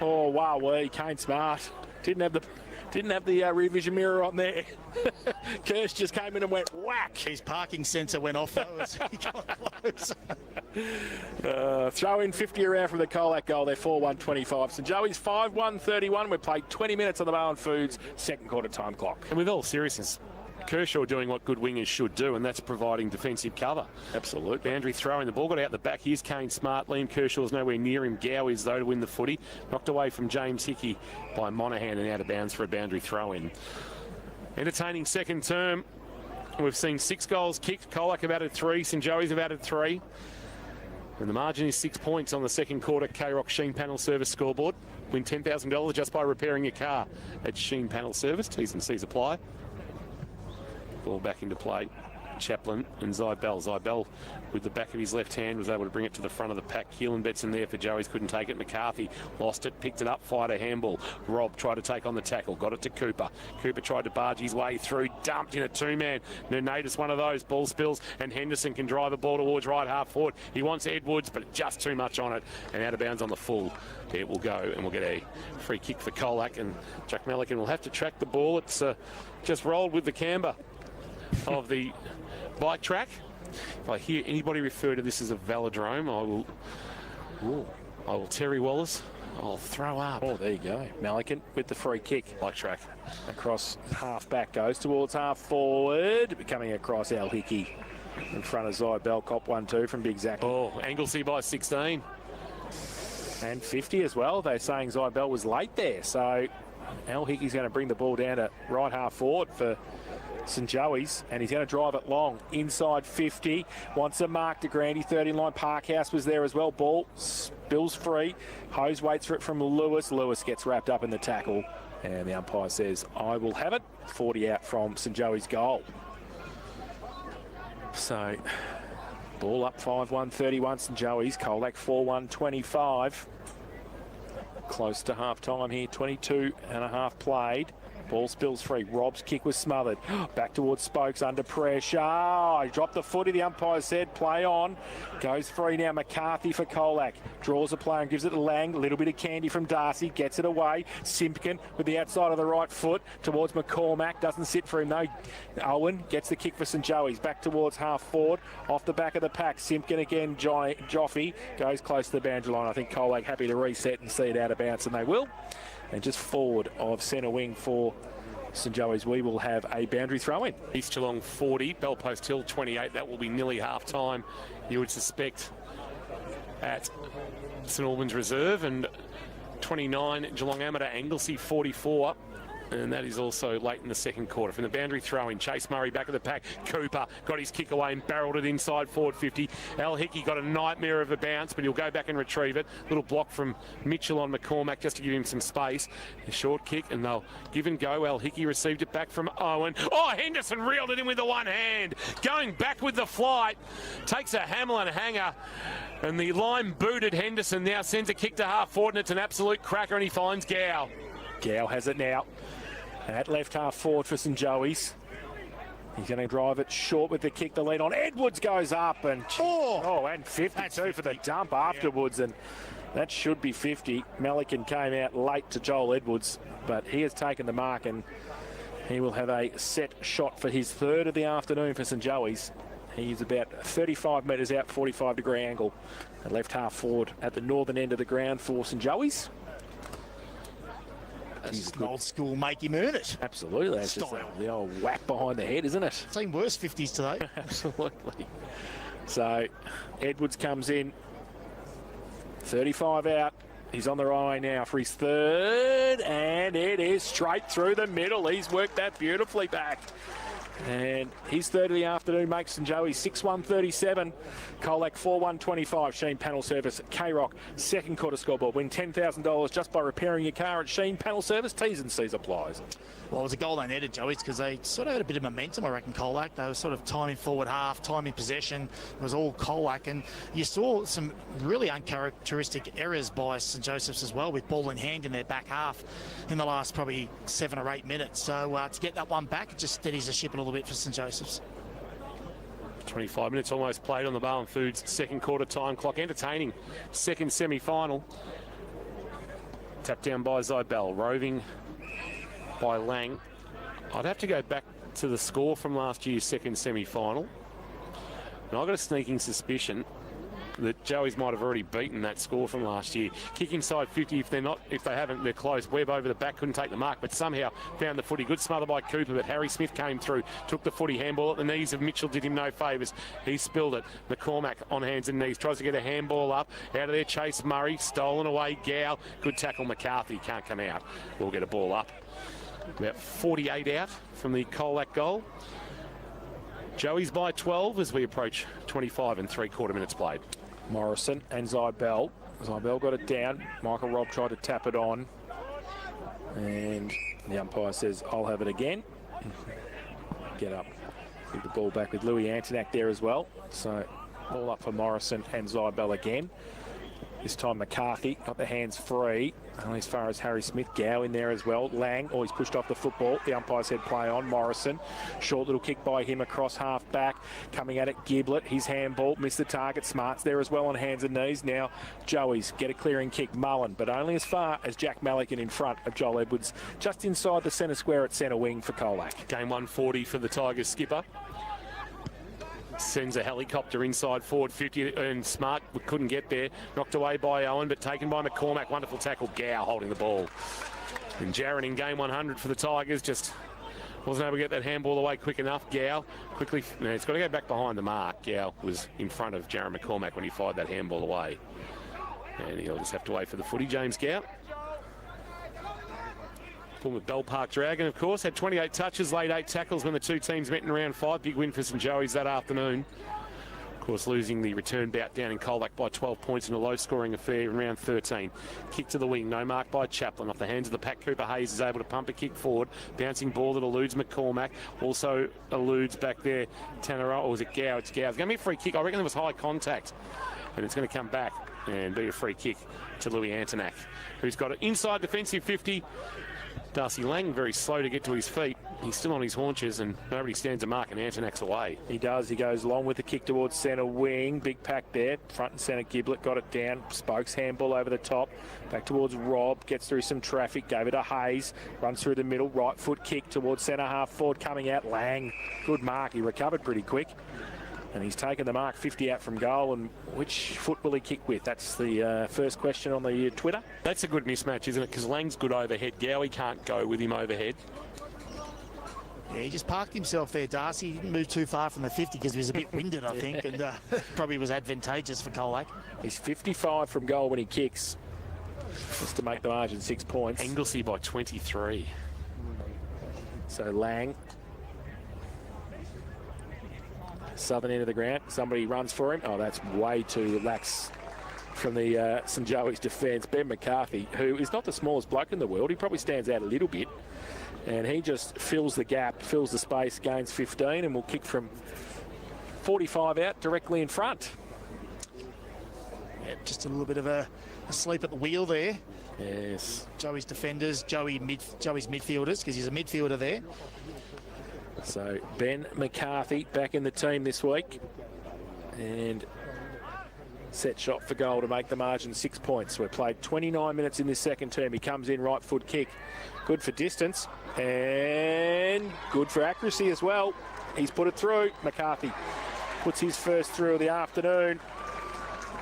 Oh wow, Kane Smart didn't have the rear vision mirror on there. Kirsch just came in and went whack. His parking sensor went off though as he got close. Throw in 50 around from the Colac goal. They're 4-1-25. St Joey's 5-1-31. We've played 20 minutes on the Barham Foods second quarter time clock. And with all seriousness, Kershaw doing what good wingers should do, and that's providing defensive cover. Absolutely. Boundary throwing. The ball got out the back. Here's Kane Smart. Liam Kershaw's nowhere near him. Gow is, though, to win the footy. Knocked away from James Hickey by Monaghan and out of bounds for a boundary throw-in. Entertaining second term. We've seen 6 goals kicked. Colac have added 3. St Joey's have added 3. And the margin is 6 points on the second quarter K-Rock Sheen Panel Service scoreboard. Win $10,000 just by repairing your car at Sheen Panel Service. T's and C's apply. Ball back into play. Chaplin and Zybell. Zybell with the back of his left hand was able to bring it to the front of the pack. Keelan Betson there for Joey's, couldn't take it. McCarthy lost it, picked it up, fired a handball. Rob tried to take on the tackle, got it to Cooper. Cooper tried to barge his way through, dumped in a 2-man. Nunadis one of those, ball spills, and Henderson can drive the ball towards right half forward. He wants Edwards, but just too much on it, and out of bounds on the full. It will go, and we'll get a free kick for Colac, and Jack Melican will have to track the ball. It's just rolled with the camber of the bike track. If I hear anybody refer to this as a velodrome, I will Terry Wallace. I'll throw up. Oh, there you go. Melican with the free kick. Bike track. Across half back goes towards half forward. Coming across Al Hickey in front of Zybell. Cop 1-2 from Big Zach. Oh, Anglesey by 16. And 50 as well. They're saying Zybell was late there. So Al Hickey's going to bring the ball down to right half forward for St Joey's, and he's going to drive it long inside 50. Wants a mark. De Grande 30 line. Parkhouse was there as well. Ball spills free. Hose waits for it from Lewis. Lewis gets wrapped up in the tackle, and the umpire says I will have it. 40 out from St Joey's goal. So, ball up 5-1, 31 St Joey's. Colac 4-1, 25. Close to half-time here, 22 and a half played. Ball spills free. Rob's kick was smothered. Back towards Spokes under pressure. He dropped the footy. The umpire said play on. Goes free now. McCarthy for Colac. Draws a play and gives it to Lang. A little bit of candy from Darcy. Gets it away. Simpkin with the outside of the right foot towards McCormack. Doesn't sit for him though. Owen gets the kick for St Joey's. Back towards half forward. Off the back of the pack. Simpkin again. Joffe goes close to the boundary line. I think Colac happy to reset and see it out of bounds, and they will. And just forward of centre wing for St Joey's, we will have a boundary throw in. East Geelong 40, Bellpost Hill 28. That will be nearly half time, you would suspect, at St Albans Reserve. And 29, Geelong Amateur Anglesey 44. And that is also late in the second quarter. From the boundary throw-in, Chase Murray back of the pack. Cooper got his kick away and barreled it inside forward 50. Al Hickey got a nightmare of a bounce, but he'll go back and retrieve it. Little block from Mitchell on McCormack just to give him some space. A short kick, and they'll give and go. Al Hickey received it back from Owen. Oh, Henderson reeled it in with the one hand. Going back with the flight. Takes a Hamlin hanger, and the line booted Henderson. Now sends a kick to half forward, and it's an absolute cracker, and he finds Gow. Gow has it now. At left half forward for St Joey's. He's going to drive it short with the kick. The lead on. Edwards goes up and and 52 for the dump afterwards, and that should be 50. Melican came out late to Joel Edwards, but he has taken the mark, and he will have a set shot for his third of the afternoon for St Joey's. He's about 35 metres out, 45-degree angle. At left half forward at the northern end of the ground for St Joey's. That's just an old school make him earn it. Absolutely. That's just the old whack behind the head, isn't it? Seen worse 50s today. Absolutely. So Edwards comes in. 35 out. He's on the right now for his third, and it is straight through the middle. He's worked that beautifully back. And his third of the afternoon makes St Joey's 6-1-37. Colac 4-1-25. Sheen Panel Service at K-Rock. Second quarter scoreboard. Win $10,000 just by repairing your car at Sheen Panel Service. T's and C's applies. Well, it was a goal they needed, Joey's, because they sort of had a bit of momentum, I reckon, Colac. They were sort of timing forward half, timing possession. It was all Colac. And you saw some really uncharacteristic errors by St Joseph's as well, with ball in hand in their back half in the last probably 7 or 8 minutes. So to get that one back, it just steadies the ship a little bit for St Joseph's. 25 minutes almost played on the Barwon Foods second quarter time clock. Entertaining second semi-final. Tapped down by Zybell. Roving by Lang. I'd have to go back to the score from last year's second semi-final. And I've got a sneaking suspicion that Joey's might have already beaten that score from last year. Kick inside 50. If they haven't, they're close. Webb over the back, couldn't take the mark, but somehow found the footy. Good smother by Cooper, but Harry Smith came through, took the footy. Handball at the knees of Mitchell did him no favours. He spilled it. McCormack on hands and knees, tries to get a handball up. Out of there, Chase Murray, stolen away. Gow, good tackle. McCarthy can't come out. We'll get a ball up. About 48 out from the Colac goal. Joey's by 12 as we approach 25 and 3/4 minutes played. Morrison and Zybell. Zybell got it down. Michael Robb tried to tap it on. And the umpire says, I'll have it again. Get up. Give the ball back with Louis Antonac there as well. So ball up for Morrison and Zybell again. This time McCarthy got the hands free. Only as far as Harry Smith. Gow in there as well. Lang, he's pushed off the football. The umpire said play on. Morrison. Short little kick by him across half back. Coming at it, Giblett. His handball. Missed the target. Smart's there as well on hands and knees. Now Joey's get a clearing kick. Mullen, but only as far as Jack Melican in front of Joel Edwards. Just inside the centre square at centre wing for Colac. Game 140 for the Tigers skipper. Sends a helicopter inside forward 50, and Smart couldn't get there. Knocked away by Owen, but taken by McCormack. Wonderful tackle. Gow holding the ball. And Jaron in game 100 for the Tigers just wasn't able to get that handball away quick enough. Gow quickly, it's got to go back behind the mark. Gow was in front of Jaron McCormack when he fired that handball away. And he'll just have to wait for the footy, James Gow. Former Bell Park Dragon, of course, had 28 touches, laid 8 tackles when the two teams met in round 5. Big win for St Joey's that afternoon. Of course, losing the return bout down in Colac by 12 points in a low-scoring affair in round 13. Kick to the wing, no mark by Chaplin. Off the hands of the pack, Cooper Hayes is able to pump a kick forward. Bouncing ball that eludes McCormack. Also eludes back there Tanner, or was it Gow? It's Gow. It's going to be a free kick. I reckon there was high contact. And it's going to come back and be a free kick to Louis Antonak, who's got an inside defensive 50. Darcy Lang very slow to get to his feet. He's still on his haunches and nobody stands a mark, and Antonak's away. He does. He goes long with the kick towards centre wing. Big pack there. Front and centre. Giblett got it down. Spokes handball over the top. Back towards Rob. Gets through some traffic. Gave it to Hayes. Runs through the middle. Right foot kick towards centre half forward. Coming out. Lang. Good mark. He recovered pretty quick. And he's taken the mark 50 out from goal. And which foot will he kick with? That's the first question on the Twitter. That's a good mismatch, isn't it? Because Lang's good overhead. Gowie can't go with him overhead. Yeah, he just parked himself there, Darcy. He didn't move too far from the 50 because he was a bit winded, I think, and probably was advantageous for Colac. He's 55 from goal when he kicks, just to make the margin 6 points. Anglesey by 23. So Lang. Southern end of the ground. Somebody runs for him. Oh, that's way too lax from the St Joey's defence. Ben McCarthy, who is not the smallest bloke in the world. He probably stands out a little bit. And he just fills the gap, fills the space, gains 15, and will kick from 45 out directly in front. Yeah, just a little bit of a sleep at the wheel there. Yes. Joey's defenders, Joey's midfielders, because he's a midfielder there. So Ben McCarthy back in the team this week. And set shot for goal to make the margin 6 points. We've played 29 minutes in this second term. He comes in, right foot kick. Good for distance and good for accuracy as well. He's put it through. McCarthy puts his first through of the afternoon.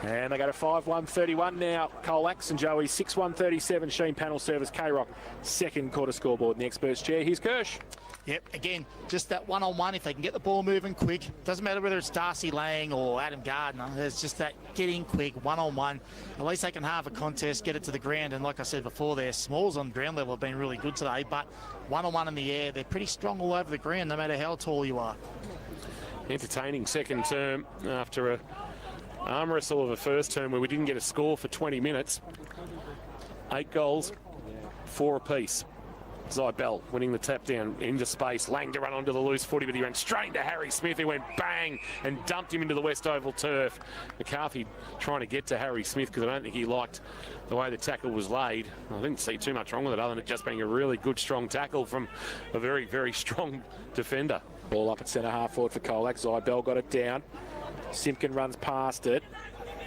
And they go to 5-1-31 now. Colac, St Joey 6-1-37. Sheen panel service. K-Rock second quarter scoreboard in the experts chair. Here's Kirsch. Yep, again, just that one-on-one, if they can get the ball moving quick. Doesn't matter whether it's Darcy Lang or Adam Gardner. There's just that getting quick, one-on-one. At least they can have a contest, get it to the ground. And like I said before, their smalls on ground level have been really good today. But one-on-one in the air, they're pretty strong all over the ground, no matter how tall you are. Entertaining second term after a arm wrestle of a first term where we didn't get a score for 20 minutes. 8 goals, 4 apiece. Zybell winning the tap down into space. Lang to run onto the loose footy, but he ran straight into Harry Smith, who went bang and dumped him into the West Oval turf. McCarthy trying to get to Harry Smith because I don't think he liked the way the tackle was laid. I didn't see too much wrong with it other than it just being a really good, strong tackle from a very, very strong defender. Ball up at centre half forward for Colac. Zybell got it down. Simpkin runs past it.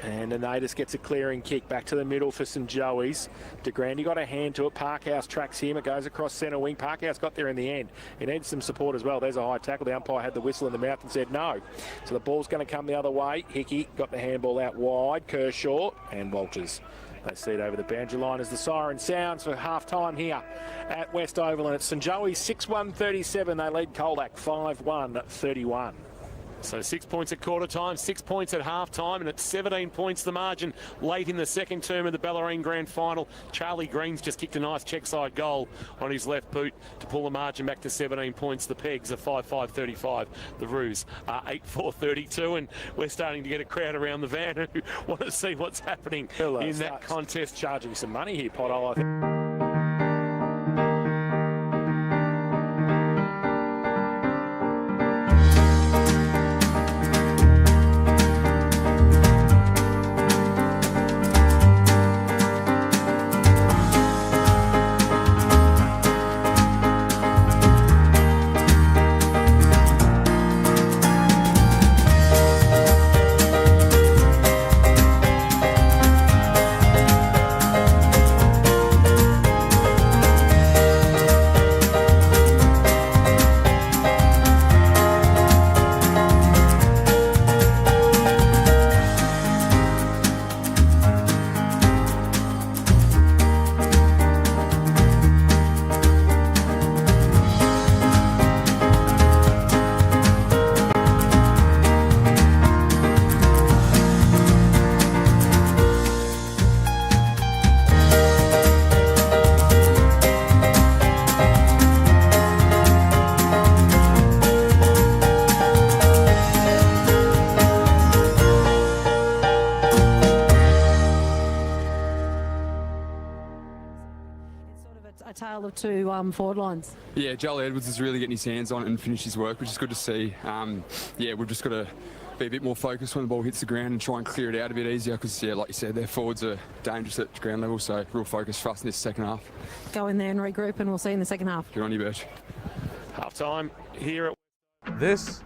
And Anadis gets a clearing kick back to the middle for St Joey's. De Grande got a hand to it. Parkhouse tracks him. It goes across centre wing. Parkhouse got there in the end. He needs some support as well. There's a high tackle. The umpire had the whistle in the mouth and said no. So the ball's going to come the other way. Hickey got the handball out wide. Kershaw and Walters. They see it over the boundary line as the siren sounds for half-time here at West Oval. And it's St Joey's 6-1-37. They lead Colac 5-1-31. So 6 points at quarter time, 6 points at half time, and it's 17 points the margin late in the second term of the Bellarine Grand Final. Charlie Green's just kicked a nice check side goal on his left boot to pull the margin back to 17 points. The Pegs are 5-5-35. The Roos are 8-4-32, and we're starting to get a crowd around the van who want to see what's happening in that contest. Charging some money here, Pothole, I think. tale of two forward lines. Yeah, Joel Edwards is really getting his hands on it and finish his work, which is good to see. Yeah, we've just got to be a bit more focused when the ball hits the ground and try and clear it out a bit easier because, yeah, like you said, their forwards are dangerous at ground level, so real focus for us in this second half. Go in there and regroup, and we'll see you in the second half. Good on you, Birch. Half time here at... This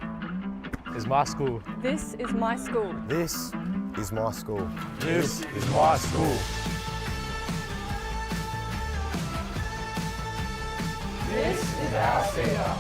is my school. This is my school. This is my school. This is my school. This is our stadium.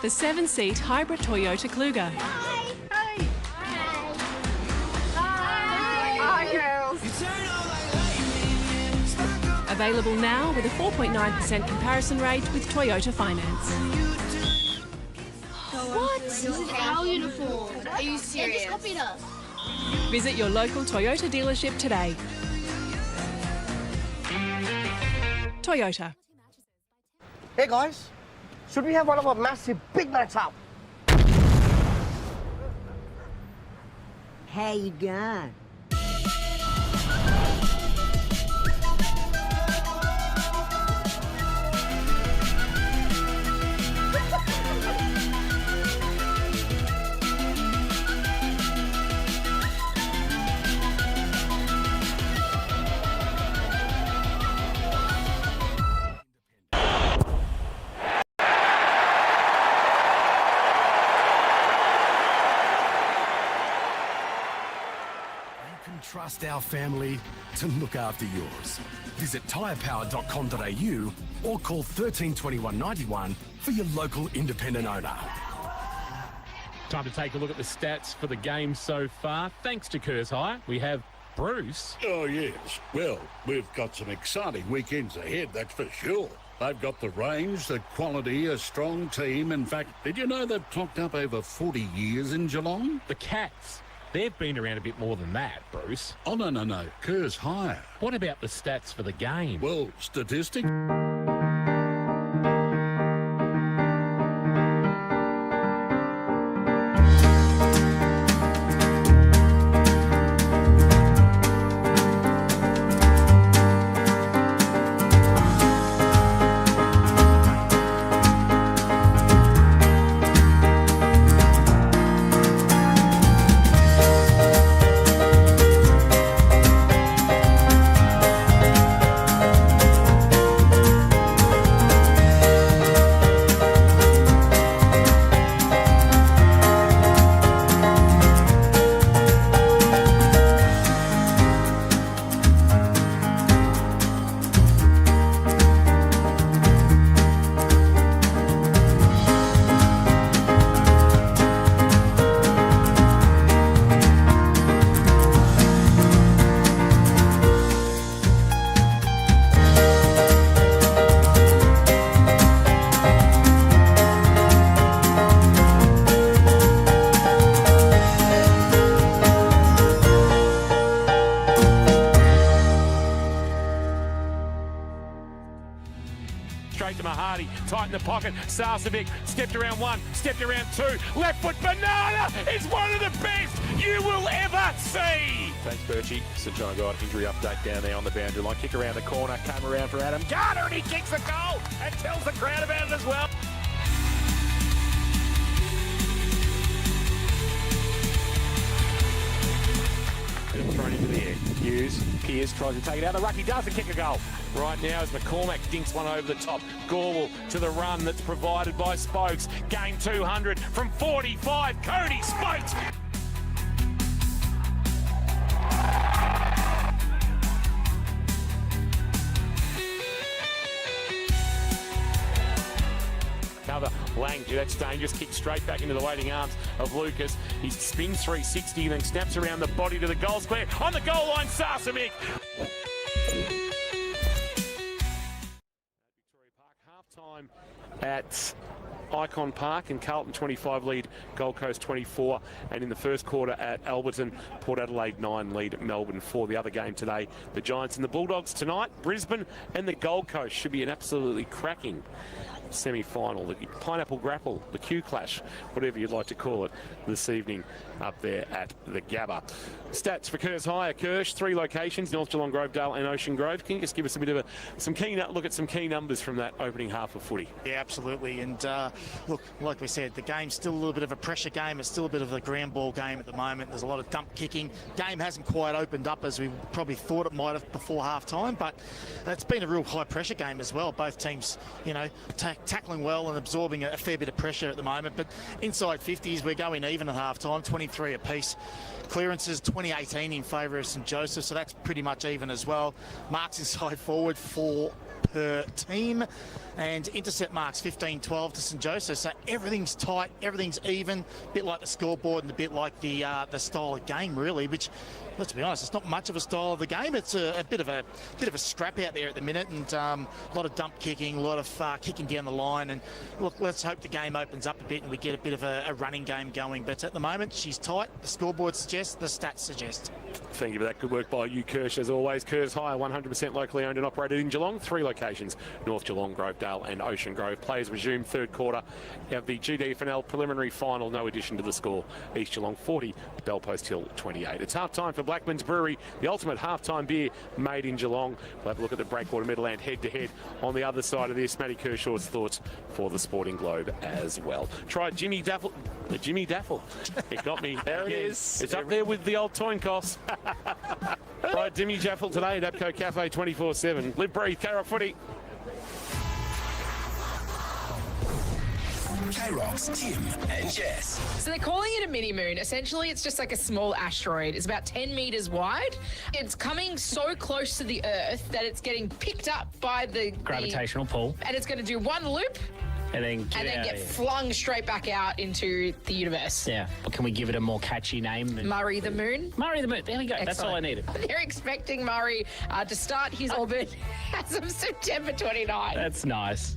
The 7-seat hybrid Toyota Kluger. Hi, girls. Available now with a 4.9% comparison rate with Toyota Finance. What? This is our uniform. Are you serious? They just copied us. Visit your local Toyota dealership today. Toyota. Hey guys, should we have one of our massive big nights out? How you going? Trust our family to look after yours. Visit tyrepower.com.au or call 1321 91 for your local independent owner. Time to take a look at the stats for the game so far. Thanks to Kerrs Hire, we have Bruce. Oh, yes. Well, we've got some exciting weekends ahead, that's for sure. They've got the range, the quality, a strong team. In fact, did you know they've clocked up over 40 years in Geelong? The Cats. They've been around a bit more than that, Bruce. Oh, no. Kerrs Hire. What about the stats for the game? Well, statistics... Hardy, tight in the pocket. Sarcevic stepped around one, stepped around two. Left foot banana is one of the best you will ever see. Thanks, Birchie. St John got injury update down there on the boundary line. Kick around the corner, came around for Adam Garner, and he kicks the goal and tells the crowd about it as well. Thrown into the air. Pearce tries to take it out. The ruck, he does and kick a goal. Right now as McCormack dinks one over the top. Gorwell to the run that's provided by Spokes. Gain 200 from 45. Cody Spokes. Cover, Lang, that's dangerous, kick straight back into the waiting arms of Lucas. He spins 360, then snaps around the body to the goal square. On the goal line, Sarcevic. Victoria Park, half-time at Icon Park, and Carlton 25 lead Gold Coast 24, and in the first quarter at Alberton, Port Adelaide 9 lead Melbourne 4. The other game today, the Giants and the Bulldogs tonight, Brisbane and the Gold Coast. Should be an absolutely cracking semi-final, the Pineapple Grapple, the Q Clash, whatever you'd like to call it, this evening up there at the Gabba. Stats for Kerrs High, Kirsch, 3 locations, North Geelong, Grovedale and Ocean Grove. Can you just give us a bit of some key look at some key numbers from that opening half of footy? Yeah, absolutely. And look, like we said, the game's still a little bit of a pressure game. It's still a bit of a ground ball game at the moment. There's a lot of dump kicking. Game hasn't quite opened up as we probably thought it might have before half time, but it's been a real high pressure game as well. Both teams, you know, tackling well and absorbing a fair bit of pressure at the moment. But inside 50s, we're going even at half time, 23 apiece. Clearances 2018 in favour of St Josephs, so that's pretty much even as well. Marks inside forward 4 per team, and intercept marks 15-12 to St Josephs. So everything's tight, everything's even, a bit like the scoreboard and a bit like the style of game, really. Which, let's be honest, it's not much of a style of the game. It's a bit of a scrap out there at the minute, and a lot of dump kicking, a lot of kicking down the line. And look, let's hope the game opens up a bit and we get a bit of a running game going. But at the moment, she's tight. The scoreboard suggests, the stats suggest. Thank you for that. Good work by you, Kirsch, as always. Kerrs High, 100% locally owned and operated in Geelong. 3 locations, North Geelong, Grovedale and Ocean Grove. Players resume third quarter of the GFL preliminary final. No addition to the score. East Geelong 40, Bellpost Hill 28. It's half-time for Blackman's Brewery, the ultimate half-time beer made in Geelong. We'll have a look at the Breakwater Meadowland head-to-head on the other side of this. Matty Kershaw's thoughts for the Sporting Globe as well. Try Jimmy Daffel. Jimmy Daffel. It got me. There it is. It's up there with the old Toinkos. Right, Jimmy Daffel today at Abco Cafe 24/7. Live, breathe, K-Rock footy. K-Rock's Tim and Jess. So they're calling it a mini-moon. Essentially, it's just like a small asteroid. It's about 10 metres wide. It's coming so close to the Earth that it's getting picked up by the gravitational pull. And it's going to do one loop and then get flung straight back out into the universe. Yeah. Can we give it a more catchy name? Murray the Moon. Murray the Moon. There we go. Excellent. That's all I needed. They're expecting Murray to start his orbit as of September 29. That's nice.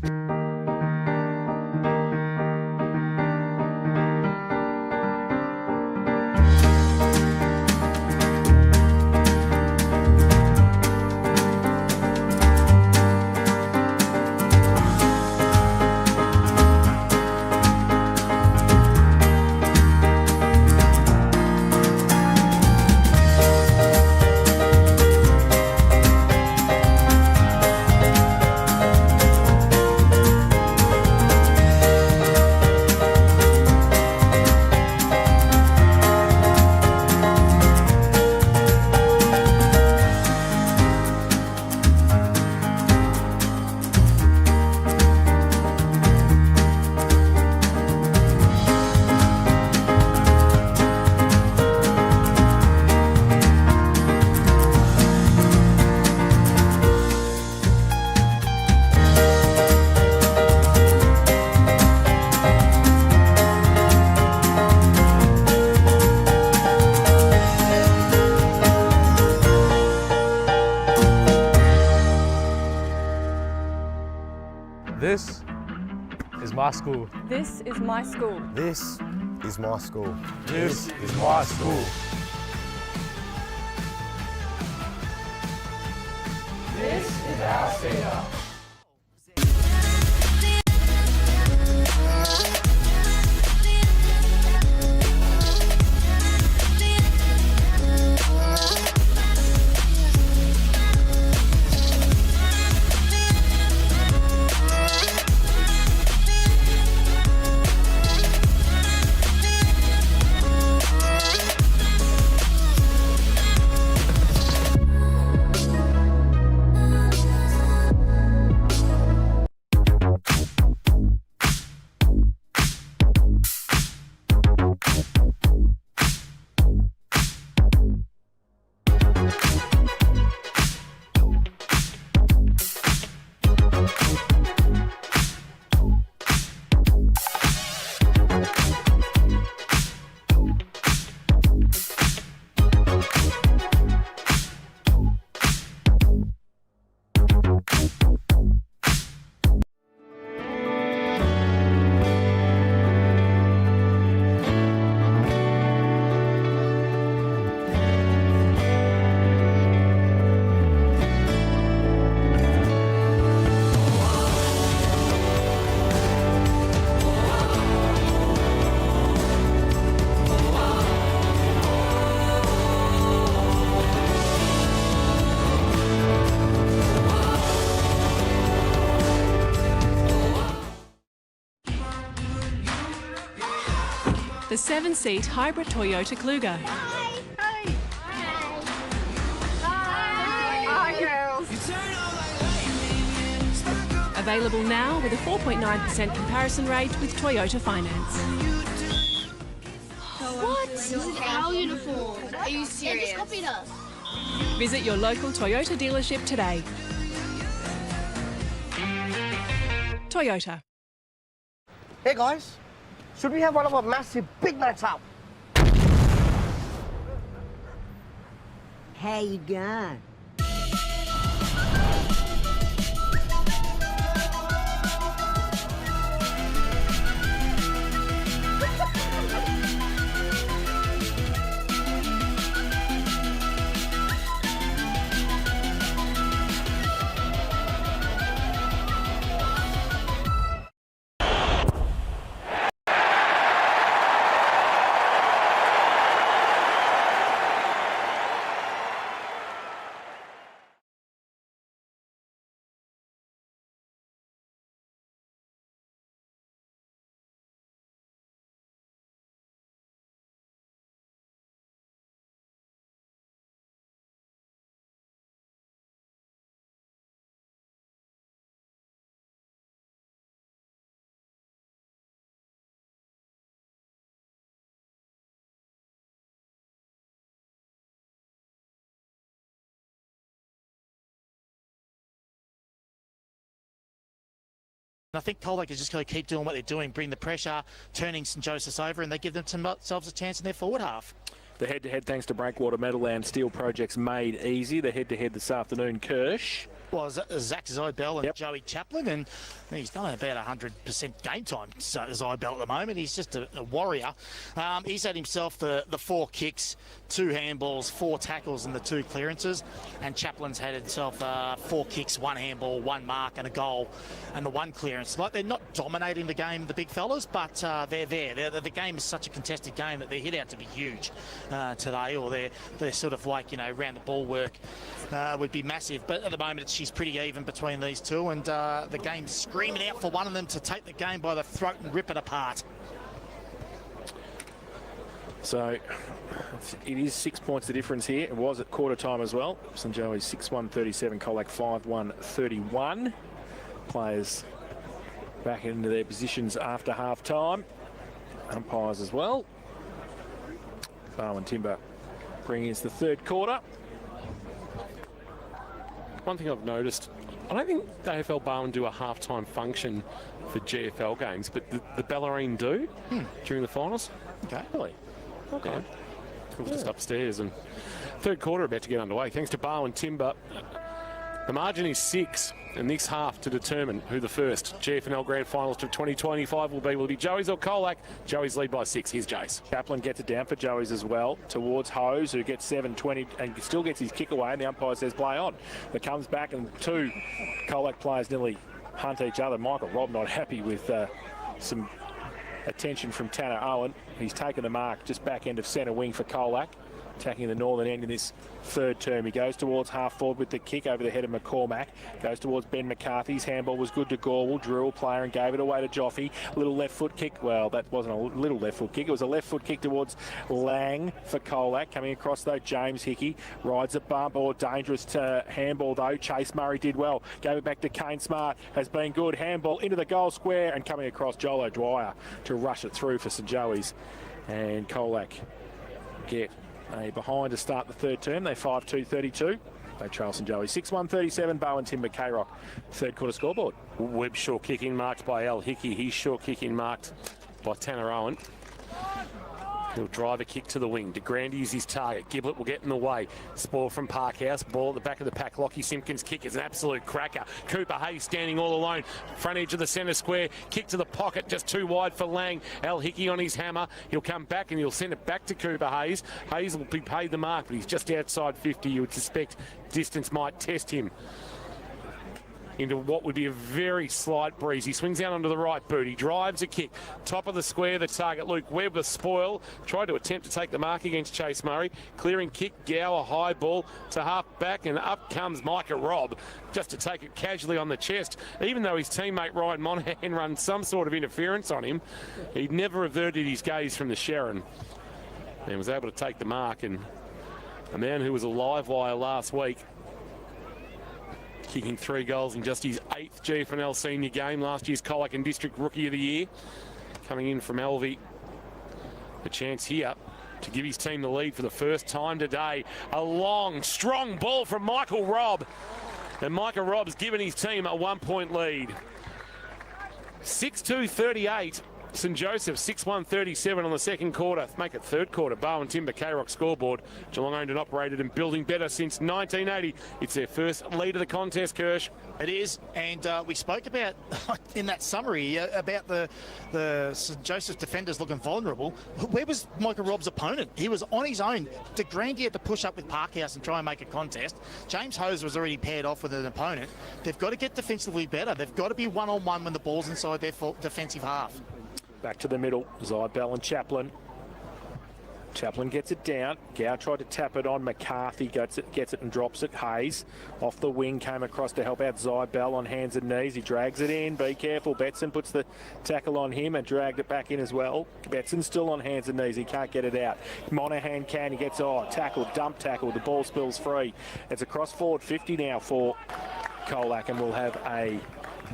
This is my school. This is my school. This is my school. This is my school. This is our center. the 7-seat hybrid Toyota Kluger. Hi, girls. Available now with a 4.9% comparison rate with Toyota Finance. What? This is our uniform. Are you serious? They just copied us. Visit your local Toyota dealership today. Toyota. Hey guys, should we have one of our massive big nights out? How you going? I think Colac is just going to keep doing what they're doing, bring the pressure, turning St Josephs over, and they give themselves a chance in their forward half. The head-to-head, thanks to Breakwater Metal and Steel Projects, made easy. The head-to-head this afternoon, Kirsch. Well, Zach Zybell and Joey Chaplin, and he's done about 100% game time. So Zybell at the moment, he's just a warrior. He's had himself the 4 kicks, 2 handballs, 4 tackles, and the 2 clearances. And Chaplin's had himself 4 kicks, 1 handball, 1 mark, and a goal, and the 1 clearance. Like, they're not dominating the game, the big fellas, but they're there. The game is such a contested game that their hit out to be huge today, or they're sort of like, you know, round the ball work would be massive. But at the moment, she's pretty even between these two, and the game's screaming out for one of them to take the game by the throat and rip it apart. So it is 6 points the difference here. It was at quarter time as well. St Joey's 6-1-37, Colac 5-1-31. Players back into their positions after half time. Umpires as well. Barwon Timber bringing us the third quarter. One thing I've noticed, I don't think the AFL Barwon do a half-time function for GFL games, but the Bellarine do during the finals. Okay. Really? Okay. Yeah. It was just upstairs, and third quarter about to get underway. Thanks to Barwon Timber. The margin is 6 in this half to determine who the first GFL Grand Finalist of 2025 will be. Will it be Joey's or Colac? Joey's lead by 6. Here's Jace. Chaplin gets it down for Joey's as well, towards Hose, who gets 7-20 and still gets his kick away, and the umpire says play on. It comes back, and 2 Colac players nearly hunt each other. Michael Robb not happy with some attention from Tanner Owen. He's taken the mark just back end of centre wing for Colac, attacking the northern end in this third term. He goes towards half forward with the kick over the head of McCormack. Goes towards Ben McCarthy. His handball was good to Gorwell. Drew a player and gave it away to Joffe. Little left foot kick. Well, that wasn't a little left foot kick. It was a left foot kick towards Lang for Colac. Coming across though, James Hickey rides a bump, or dangerous to handball though. Chase Murray did well. Gave it back to Kane Smart. Has been good. Handball into the goal square, and coming across Joel O'Dwyer to rush it through for St Joey's. And Colac get a behind to start the third term. They 5-2-32. They trail St Joey 6-1-37. Barwon Timber K-Rock. Third quarter scoreboard. Webb short kick in marked by Al Hickey. His short kick in marked by Tanner Owen. He'll drive a kick to the wing. DeGrande is his target. Giblett will get in the way. Spoil from Parkhouse. Ball at the back of the pack. Lockie Simpkins' kick is an absolute cracker. Cooper Hayes standing all alone. Front edge of the centre square. Kick to the pocket. Just too wide for Lang. Al Hickey on his hammer. He'll come back and he'll send it back to Cooper Hayes. Hayes will be paid the mark, but he's just outside 50. You would suspect distance might test him. into what would be a very slight breeze. He swings out onto the right boot. He drives a kick. Top of the square, the target. Luke Webb, the spoil. Tried to attempt to take the mark against Chase Murray. Clearing kick. Gow, a high ball to half back, and up comes Micah Robb just to take it casually on the chest. Even though his teammate Ryan Monahan run some sort of interference on him, he never averted his gaze from the Sharon and was able to take the mark. And a man who was a live wire last week, kicking 3 goals in just his 8th GFL senior game, last year's Colac and District Rookie of the Year, coming in from Alvey. A chance here to give his team the lead for the first time today. A long, strong ball from Michael Robb. And Micah Robb's given his team a 1-point lead. 6-2-38. St Josephs 6-1-37 on the second quarter. Make it third quarter. Bowen Timber K-Rock scoreboard. Geelong owned and operated and building better since 1980. It's their first lead of the contest, Kirsch. It is, and we spoke about in that summary about the St Joseph's defenders looking vulnerable. Where was Michael Robb's opponent? He was on his own. De Grande had to push up with Parkhouse and try and make a contest. James Hose was already paired off with an opponent. They've got to get defensively better. They've got to be one-on-one when the ball's inside their defensive half. Back to the middle, Zybell and Chaplin. Chaplin gets it down. Gow tried to tap it on. McCarthy gets it and drops it. Hayes off the wing came across to help out Zybell on hands and knees. He drags it in. Be careful. Betson puts the tackle on him and dragged it back in as well. Betson's still on hands and knees. He can't get it out. Monahan can. He gets tackle, dump tackle. The ball spills free. It's across forward 50 now for Colac, and we'll have a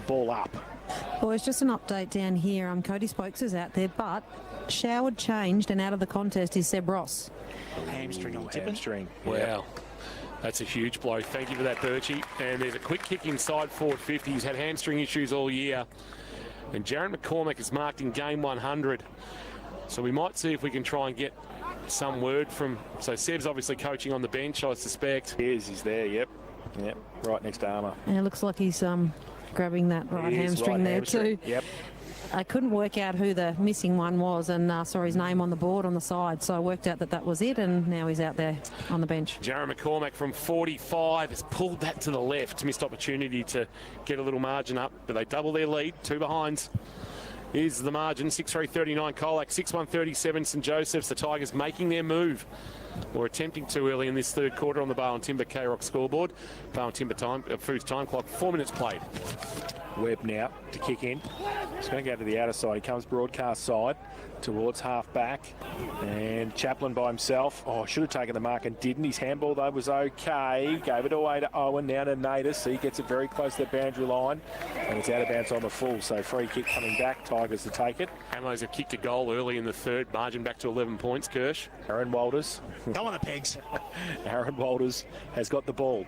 ball up. Boys, just an update down here. Cody Spokes is out there, but showered, changed, and out of the contest is Seb Ross. Hamstring on Tippin. Hamstring. Wow. That's a huge blow. Thank you for that, Birchie. And there's a quick kick inside forward 50. He's had hamstring issues all year. And Jaron McCormack is marked in game 100. So we might see if we can try and get some word from... So Seb's obviously coaching on the bench, I suspect. He's there, yep. Yep, right next to Armour. And it looks like he's grabbing that right hamstring there too. Yep. I couldn't work out who the missing one was, and saw his name on the board on the side, so I worked out that was it, and now he's out there on the bench. Jaron McCormack from 45 has pulled that to the left. Missed opportunity to get a little margin up, but they double their lead. 2 behinds. Here's the margin, 6-3-39 Colac, 6-1-37 St Joseph's. The Tigers making their move, or attempting to early in this third quarter on the Bowen Timber K-Rock scoreboard. Bowen Timber Foods time clock, 4 minutes played. Webb now to kick in. He's going to go to the outer side. He comes broadcast side towards half back. And Chaplin by himself. Oh, should have taken the mark and didn't. His handball, though, was okay. Gave it away to Owen, now to Natus. He gets it very close to the boundary line. And it's out of bounds on the full. So free kick coming back. Tigers to take it. Amos have kicked a goal early in the third. Margin back to 11 points, Kirsch. Aaron Walters. Go on the pegs. Aaron Walters has got the ball.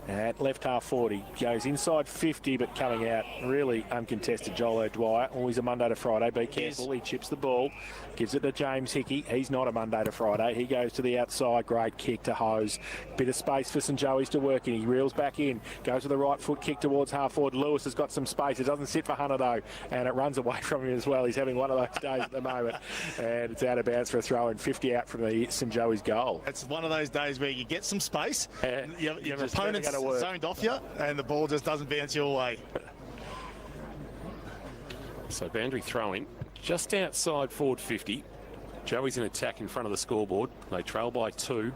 At left half 40, goes inside 50, but coming out really uncontested. Joel O'Dwyer, always a Monday to Friday. Be careful, he chips the ball, gives it to James Hickey. He's not a Monday to Friday. He goes to the outside, great kick to Hose. Bit of space for St Joey's to work in. He reels back in, goes with the right foot kick towards half forward. Lewis has got some space. It doesn't sit for Hunter though, and it runs away from him as well. He's having one of those days at the moment, and it's out of bounds for a throw and 50 out from the St Joey's goal. It's one of those days where you get some space, your opponent's zoned off you, and the ball just doesn't bounce your way. So boundary throwing just outside forward 50. Joey's in attack in front of the scoreboard. They trail by 2.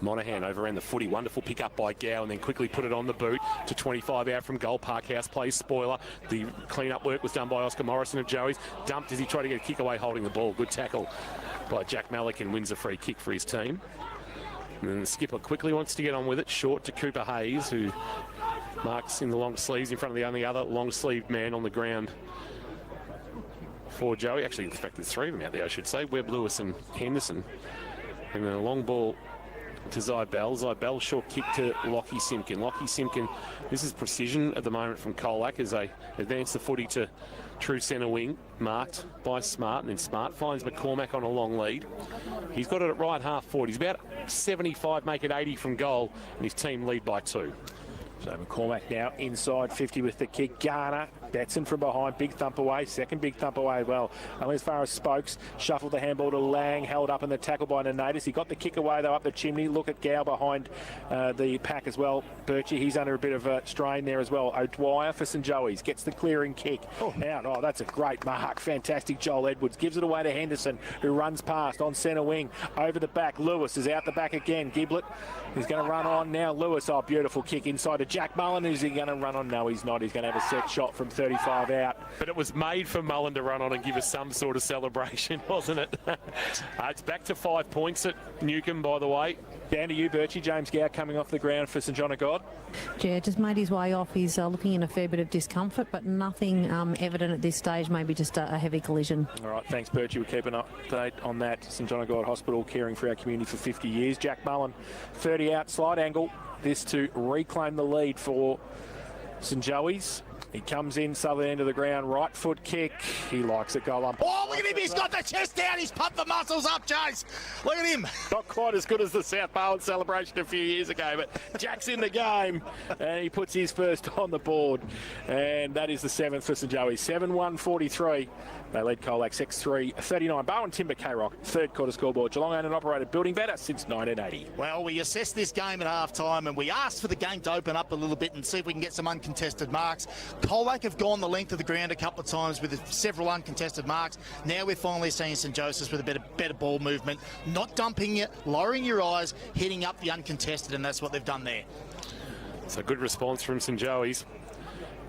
Monahan overran the footy. Wonderful pick up by Gow, and then quickly put it on the boot to 25 out from goal. Parkhouse plays spoiler. The clean-up work was done by Oscar Morrison of Joey's. Dumped as he tried to get a kick away holding the ball. Good tackle by Jack Malik, and wins a free kick for his team. And then the skipper quickly wants to get on with it. Short to Cooper Hayes, who marks in the long sleeves in front of the only other long-sleeved man on the ground for Joey. Actually, in fact, there's 3 of them out there, I should say. Webb, Lewis and Henderson. And then a long ball to Zybell. Zybell short kick to Lockie Simpkin. Lockie Simpkin, this is precision at the moment from Colac as they advance the footy to true centre wing, marked by Smart, and then Smart finds McCormack on a long lead. He's got it at right half forward. He's about 75, make it 80 from goal, and his team lead by 2. So McCormack now inside 50 with the kick. Garner Betson from behind, big thump away, second big thump away well. Only as far as Spokes, shuffled the handball to Lang, held up in the tackle by Nanatis. He got the kick away though up the chimney. Look at Gow behind the pack as well. Birchie, he's under a bit of a strain there as well. O'Dwyer for St Joey's, gets the clearing kick. Out. Oh, that's a great mark. Fantastic. Joel Edwards gives it away to Henderson, who runs past on centre wing. Over the back, Lewis is out the back again. Giblett is going to run on now. Lewis, oh, beautiful kick inside to Jack Mullen. Is he going to run on? No, he's not. He's going to have a set shot from 35 out. But it was made for Mullen to run on and give us some sort of celebration, wasn't it? It's back to 5 points at Newcombe, by the way. Down to you, Birchie. James Gow coming off the ground for St John of God. Yeah, just made his way off. He's looking in a fair bit of discomfort, but nothing evident at this stage, maybe just a heavy collision. All right, thanks, Birchie. We're keeping an update on that. St John of God Hospital, caring for our community for 50 years. Jack Mullen, 30 out, slide angle. This to reclaim the lead for St Joey's. He comes in, southern end of the ground, right foot kick. He likes it, goal ump. Oh, look at him. He's got the chest down. He's pumped the muscles up, Jace. Look at him. Not quite as good as the South Bowen celebration a few years ago, but Jack's in the game and he puts his first on the board. And that is the 7th for St Joey's. 7-1-43. They led Colac 6-3-39. Bowen Timber K-Rock, third quarter scoreboard. Geelong owned and operated, building better since 1980. Well, we assessed this game at half-time and we asked for the game to open up a little bit and see if we can get some uncontested marks. Colac have gone the length of the ground a couple of times with several uncontested marks. Now we're finally seeing St Joseph's with a better ball movement, not dumping it, lowering your eyes, hitting up the uncontested, and that's what they've done there. It's a good response from St Joey's.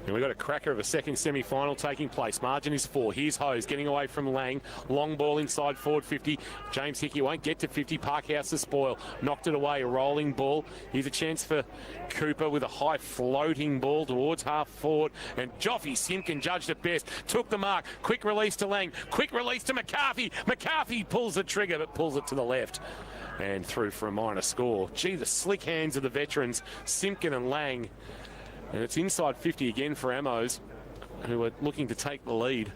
And we've got a cracker of a second semi-final taking place. Margin is 4. Here's Hose getting away from Lang. Long ball inside forward 50. James Hickey won't get to 50. Parkhouse the spoil. Knocked it away. A rolling ball. Here's a chance for Cooper with a high floating ball towards half forward. And Joffy Simpkin judged it best. Took the mark. Quick release to Lang. Quick release to McCarthy. McCarthy pulls the trigger but pulls it to the left. And through for a minor score. Gee, the slick hands of the veterans, Simpkin and Lang. And it's inside 50 again for Amos, who are looking to take the lead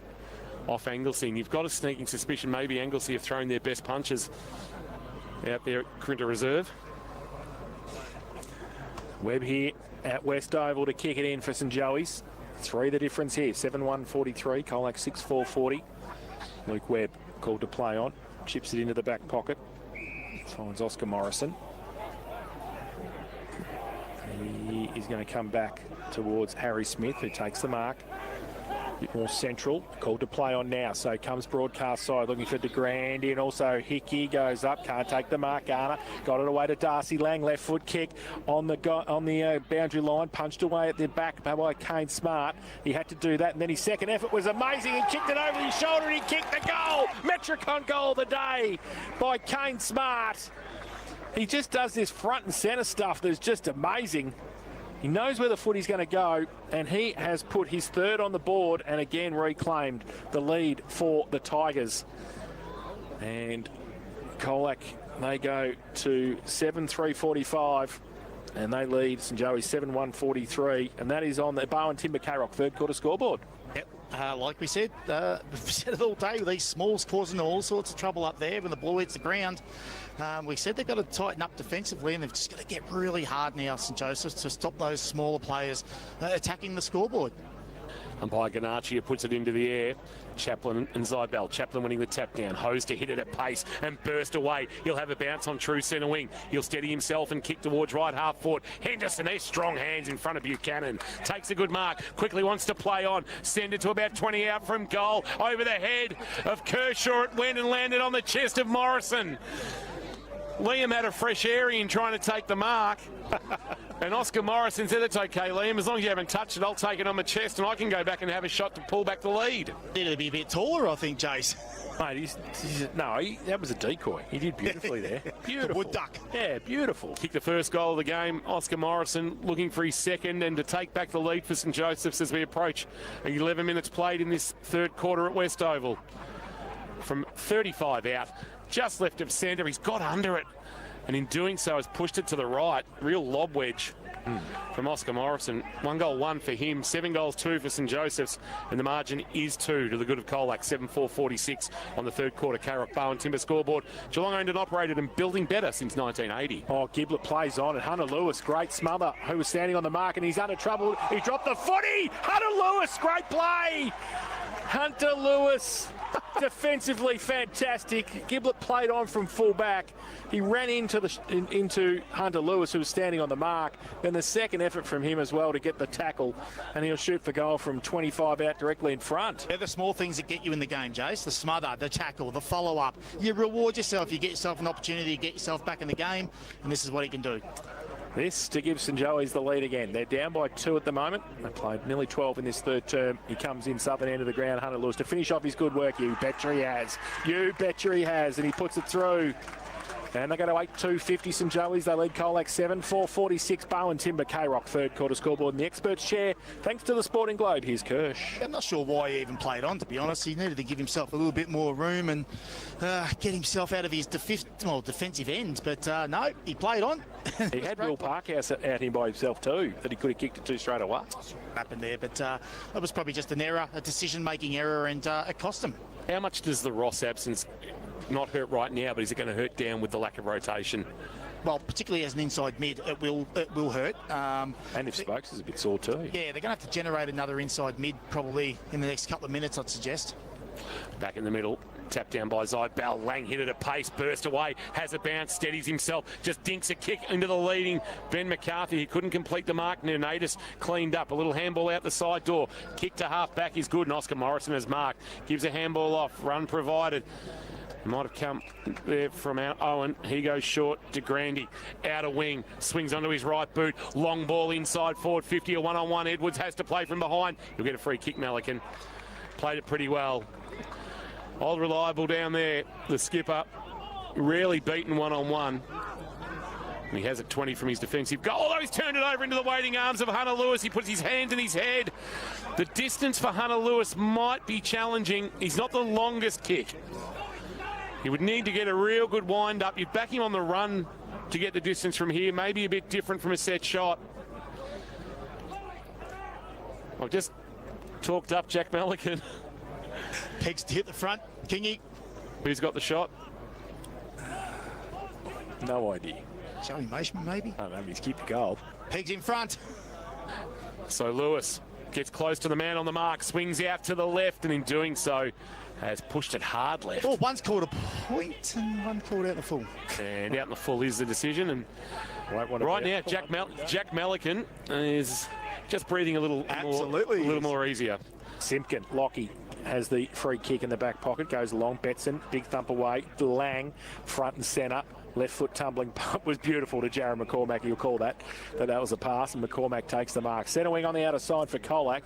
off Anglesey. And you've got a sneaking suspicion maybe Anglesey have thrown their best punches out there at Crinter Reserve. Webb here at West Oval to kick it in for St Joey's. 3 the difference here, 7-1-43, Colac 6-4-40. Luke Webb called to play on, chips it into the back pocket, finds Oscar Morrison. He is going to come back towards Harry Smith, who takes the mark. A bit more central, called to play on now. So comes broadcast side, looking for DeGrande, and also Hickey goes up, can't take the mark. Garner got it away to Darcy Lang, left foot kick on the boundary line, punched away at the back by Kane Smart. He had to do that, and then his second effort was amazing. He kicked it over his shoulder, and he kicked the goal. Metricon goal of the day by Kane Smart. He just does this front and centre stuff that's just amazing. He knows where the footy's going to go, and he has put his third on the board and again reclaimed the lead for the Tigers. And Colac, they go to 7-3-45, and they lead St Joey's 7-1-43, and that is on the Bowen Timber K-Rock third quarter scoreboard. Yep. Like we said, we've said it all day with these smalls causing all sorts of trouble up there when the ball hits the ground. We said they've got to tighten up defensively, and they've just got to get really hard now, St Joseph's, to stop those smaller players attacking the scoreboard. Umpire Ganacci puts it into the air. Chaplin and Zybel. Chaplin winning the tap down. Hose to hit it at pace and burst away. He'll have a bounce on true centre wing. He'll steady himself and kick towards right half forward. Henderson, there's strong hands in front of Buchanan. Takes a good mark. Quickly wants to play on. Send it to about 20 out from goal. Over the head of Kershaw it went and landed on the chest of Morrison. Liam had a fresh area in trying to take the mark. And Oscar Morrison said, "It's okay, Liam, as long as you haven't touched it, I'll take it on my chest and I can go back and have a shot to pull back the lead." Needed to be a bit taller, I think, Jace. Mate, that was a decoy. He did beautifully there. Beautiful. Wood duck. Yeah, beautiful. Kicked the first goal of the game. Oscar Morrison looking for his second and to take back the lead for St Joseph's as we approach 11 minutes played in this third quarter at West Oval. From 35 out, just left of centre, he's got under it. And in doing so, has pushed it to the right. Real lob wedge. from Oscar Morrison. 1 goal, 1 for him. 7 goals, 2 for St Joseph's. And the margin is 2 to the good of Colac. 7-4-46 on the third quarter. Carrock, Bowen Timber scoreboard. Geelong owned and operated and building better since 1980. Oh, Giblett plays on, and Hunter Lewis, great smother, who was standing on the mark, and he's under trouble. He dropped the footy. Hunter Lewis, great play. Hunter Lewis, defensively fantastic. Giblett played on from full back. He ran into Hunter Lewis, who was standing on the mark. Then the second effort from him as well to get the tackle, and he'll shoot for goal from 25 out directly in front. They're the small things that get you in the game, Jace. The smother, the tackle, the follow-up. You reward yourself. You get yourself an opportunity to get yourself back in the game, and this is what he can do. This to give St Joey's the lead again. They're down by 2 at the moment. They played nearly 12 in this third term. He comes in southern end of the ground, Hunter Lewis, to finish off his good work. You betcha he has. You betcha he has. And he puts it through. And they go to 8-2-50 St Joey's. They lead Colac 7-4-46. Bowen Timber, K-Rock, third quarter scoreboard in the experts chair. Thanks to the Sporting Globe. Here's Kirsch. I'm not sure why he even played on, to be honest. He needed to give himself a little bit more room and get himself out of his defensive end. But no, he played on. He had Will Parkhouse at him by himself too, that he could have kicked it to straight away. Happened there, but that was probably just an error, a decision-making error, and it cost him. How much does the Ross absence not hurt right now, but is it going to hurt down with the lack of rotation? Well, particularly as an inside mid, it will hurt. And if Spokes is a bit sore too. Yeah, they're going to have to generate another inside mid probably in the next couple of minutes, I'd suggest. Back in the middle, tapped down by Zybell. Lang hit it at pace, burst away, has a bounce, steadies himself, just dinks a kick into the leading Ben McCarthy. He couldn't complete the mark. Neonatus cleaned up. A little handball out the side door. Kick to half back is good, and Oscar Morrison has marked. Gives a handball off. Run provided. Might have come there from our Owen. He goes short to Grandy. Outer wing. Swings onto his right boot. Long ball inside forward 50. A one-on-one. Edwards has to play from behind. He'll get a free kick, Melican. Played it pretty well. Old Reliable down there. The skipper. Rarely beaten one-on-one. And he has it 20 from his defensive goal. Although he's turned it over into the waiting arms of Hunter Lewis. He puts his hand in his head. The distance for Hunter Lewis might be challenging. He's not the longest kick. He would need to get a real good wind up. You'd back him on the run to get the distance from here. Maybe a bit different from a set shot. I've just talked up Jack Melican. Pegs to hit the front. Kingy. Who's got the shot? No idea. Joey Maishman, maybe? I don't know, he's kept the goal. Pegs in front. So Lewis gets close to the man on the mark, swings out to the left, and in doing so, has pushed it hard left. Oh, one's called a point and one called out the full. And out in the full is the decision. And right now, Jack Melican is just breathing a little more easier. Simpkin, Lockie has the free kick in the back pocket, goes along, Betson, big thump away, Lang, front and centre, left foot tumbling pump was beautiful to Jared McCormack, you'll call that was a pass, and McCormack takes the mark. Centre wing on the outer side for Colac,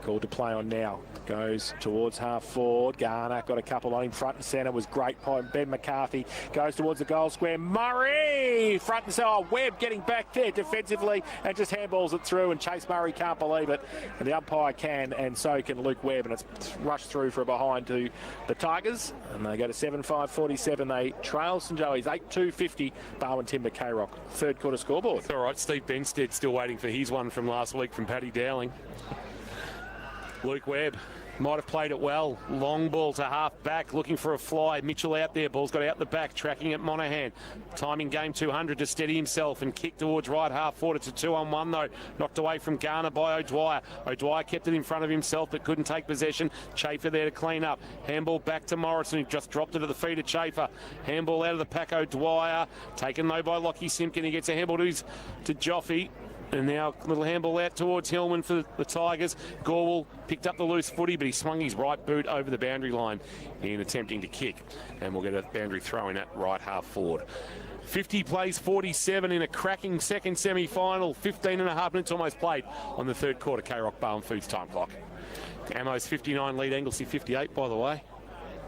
called to play on now. Goes towards half forward. Garner got a couple on him. Front and centre was great. Ben McCarthy goes towards the goal square. Murray front and centre. Oh, Webb getting back there defensively and just handballs it through. And Chase Murray can't believe it. And the umpire can, and so can Luke Webb. And it's rushed through for a behind to the Tigers. And they go to 7-5-47. They trail St Joey's 8-2-50. Bowen Timber, K-Rock. Third quarter scoreboard. All right, Steve Benstead still waiting for his one from last week from Paddy Dowling. Luke Webb might have played it well. Long ball to half back, looking for a fly. Mitchell out there. Ball's got out the back, tracking at Monaghan. Timing game 200 to steady himself and kick towards right half forward. It's a 2-on-1 though. Knocked away from Garner by O'Dwyer. O'Dwyer kept it in front of himself but couldn't take possession. Chafer there to clean up. Handball back to Morrison, who just dropped it at the feet of Chafer. Handball out of the pack, O'Dwyer. Taken though by Lockie Simpkin. He gets a handball to Joffe. And now a little handball out towards Hillman for the Tigers. Gorwell picked up the loose footy, but he swung his right boot over the boundary line in attempting to kick. And we'll get a boundary throw in at right half forward. 50 plays 47 in a cracking second semi-final. 15 and a half minutes almost played on the third quarter. K-Rock Bowen Foods time clock. Ammo's 59, lead Anglesey 58, by the way.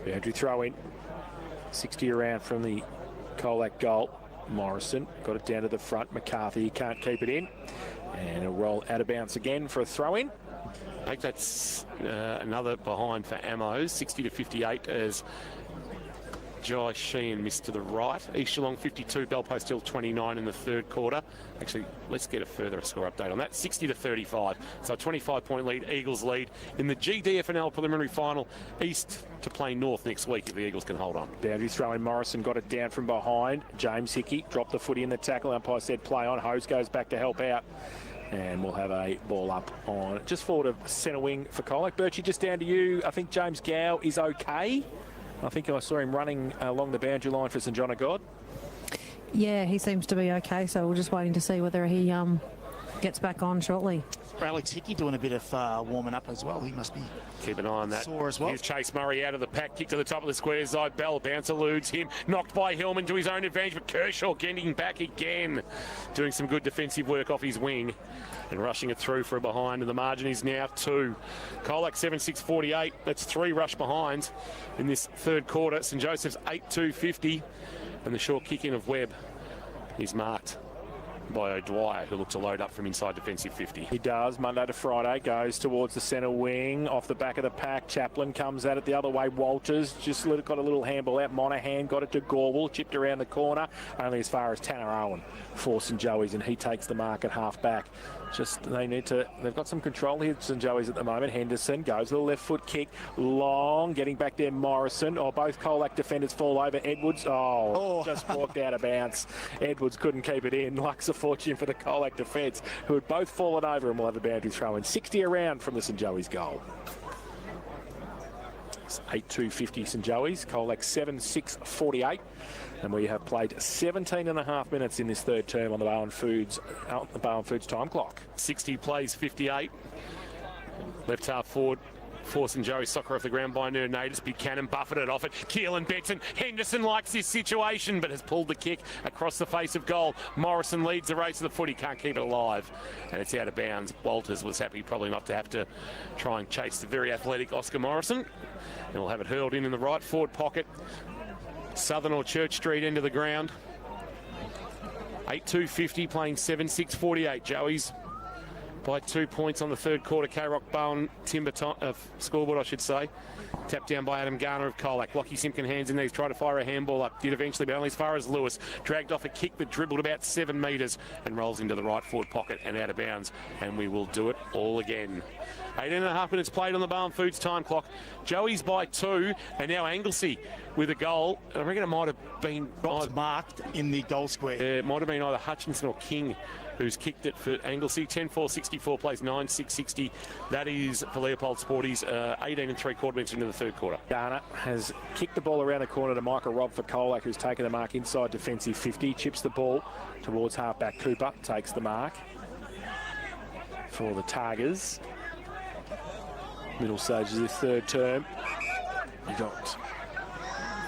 Boundary throw in. 60 around from the Colac goal. Morrison got it down to the front. McCarthy, he can't keep it in. And it'll roll out of bounds again for a throw-in. I think that's another behind for Ammo. 60-58 as Jai Sheehan missed to the right. East Geelong 52, Belpost Hill 29 in the third quarter. Actually, let's get a further score update on that. 60-35. So a 25-point lead, Eagles lead in the GDFNL preliminary final. East to play North next week if the Eagles can hold on. Boundary throwing. Morrison got it down from behind. James Hickey dropped the footy in the tackle. Umpire said play on. Hose goes back to help out. And we'll have a ball up on just forward of centre wing for Colac. Birchie, just down to you. I think James Gow is okay. I think I saw him running along the boundary line for St John of God. Yeah, he seems to be okay, so we're just waiting to see whether he gets back on shortly. Alex Hickey doing a bit of warming up as well. He must be keep an eye on that. Sore as well. Here's Chase Murray out of the pack, kick to the top of the square side. Bell bounce eludes him, knocked by Hillman to his own advantage, but Kershaw getting back again, doing some good defensive work off his wing and rushing it through for a behind, and the margin is now 2. Colac 7-6-48. That's 3 rush behinds in this third quarter. St Joseph's 8-2-50, and the short kick in of Webb is marked by O'Dwyer, who looks to load up from inside defensive 50. He does. Monday to Friday goes towards the centre wing off the back of the pack. Chaplin comes at it the other way. Walters just got a little handball out. Monaghan got it to Gorwell, chipped around the corner only as far as Tanner Owen for St Joey's, and he takes the mark at half back. Just they've got some control here, St Joey's at the moment. Henderson goes with a left foot kick, long, getting back there. Morrison, both Colac defenders fall over. Edwards, just walked out of bounds. Edwards couldn't keep it in. Luck's a fortune for the Colac defence, who had both fallen over, and will have a boundary throw in. 60 around from the St Joey's goal. 8-2-50 St Joey's, Colac 7-6-48. And we have played 17 and a half minutes in this third term on the Bowen Foods time clock. 60 plays 58. Left half forward for St Joey's, soccer off the ground by Nernadis. Buchanan buffeted off it. Keelan Betson. Henderson likes this situation, but has pulled the kick across the face of goal. Morrison leads the race of the footy, can't keep it alive, and it's out of bounds. Walters was happy probably not to have to try and chase the very athletic Oscar Morrison, and we'll have it hurled in the right forward pocket. Southern or Church Street end of the ground. 8-2-50, playing 7-6-48. Joey's by 2 points on the third quarter. K-Rock Bowen Timber scoreboard, I should say. Tapped down by Adam Garner of Colac. Lockie Simpkin hands in there. He's tried to fire a handball up. Did eventually, but only as far as Lewis. Dragged off a kick, but dribbled about 7 metres and rolls into the right forward pocket and out of bounds. And we will do it all again. 18.5 minutes played on the Bowen Foods time clock. Joey's by 2, and now Anglesey with a goal. I reckon it might have been marked in the goal square. It might have been either Hutchinson or King who's kicked it for Anglesey. 10-4-64 plays 9-6-60. That is for Leopold Sporties. 18 and 3/4 minutes into the third quarter. Garner has kicked the ball around the corner to Michael Robb for Colac, who's taken the mark inside defensive 50. Chips the ball towards halfback Cooper. Takes the mark for the Tigers. Middle stages of this third term. He got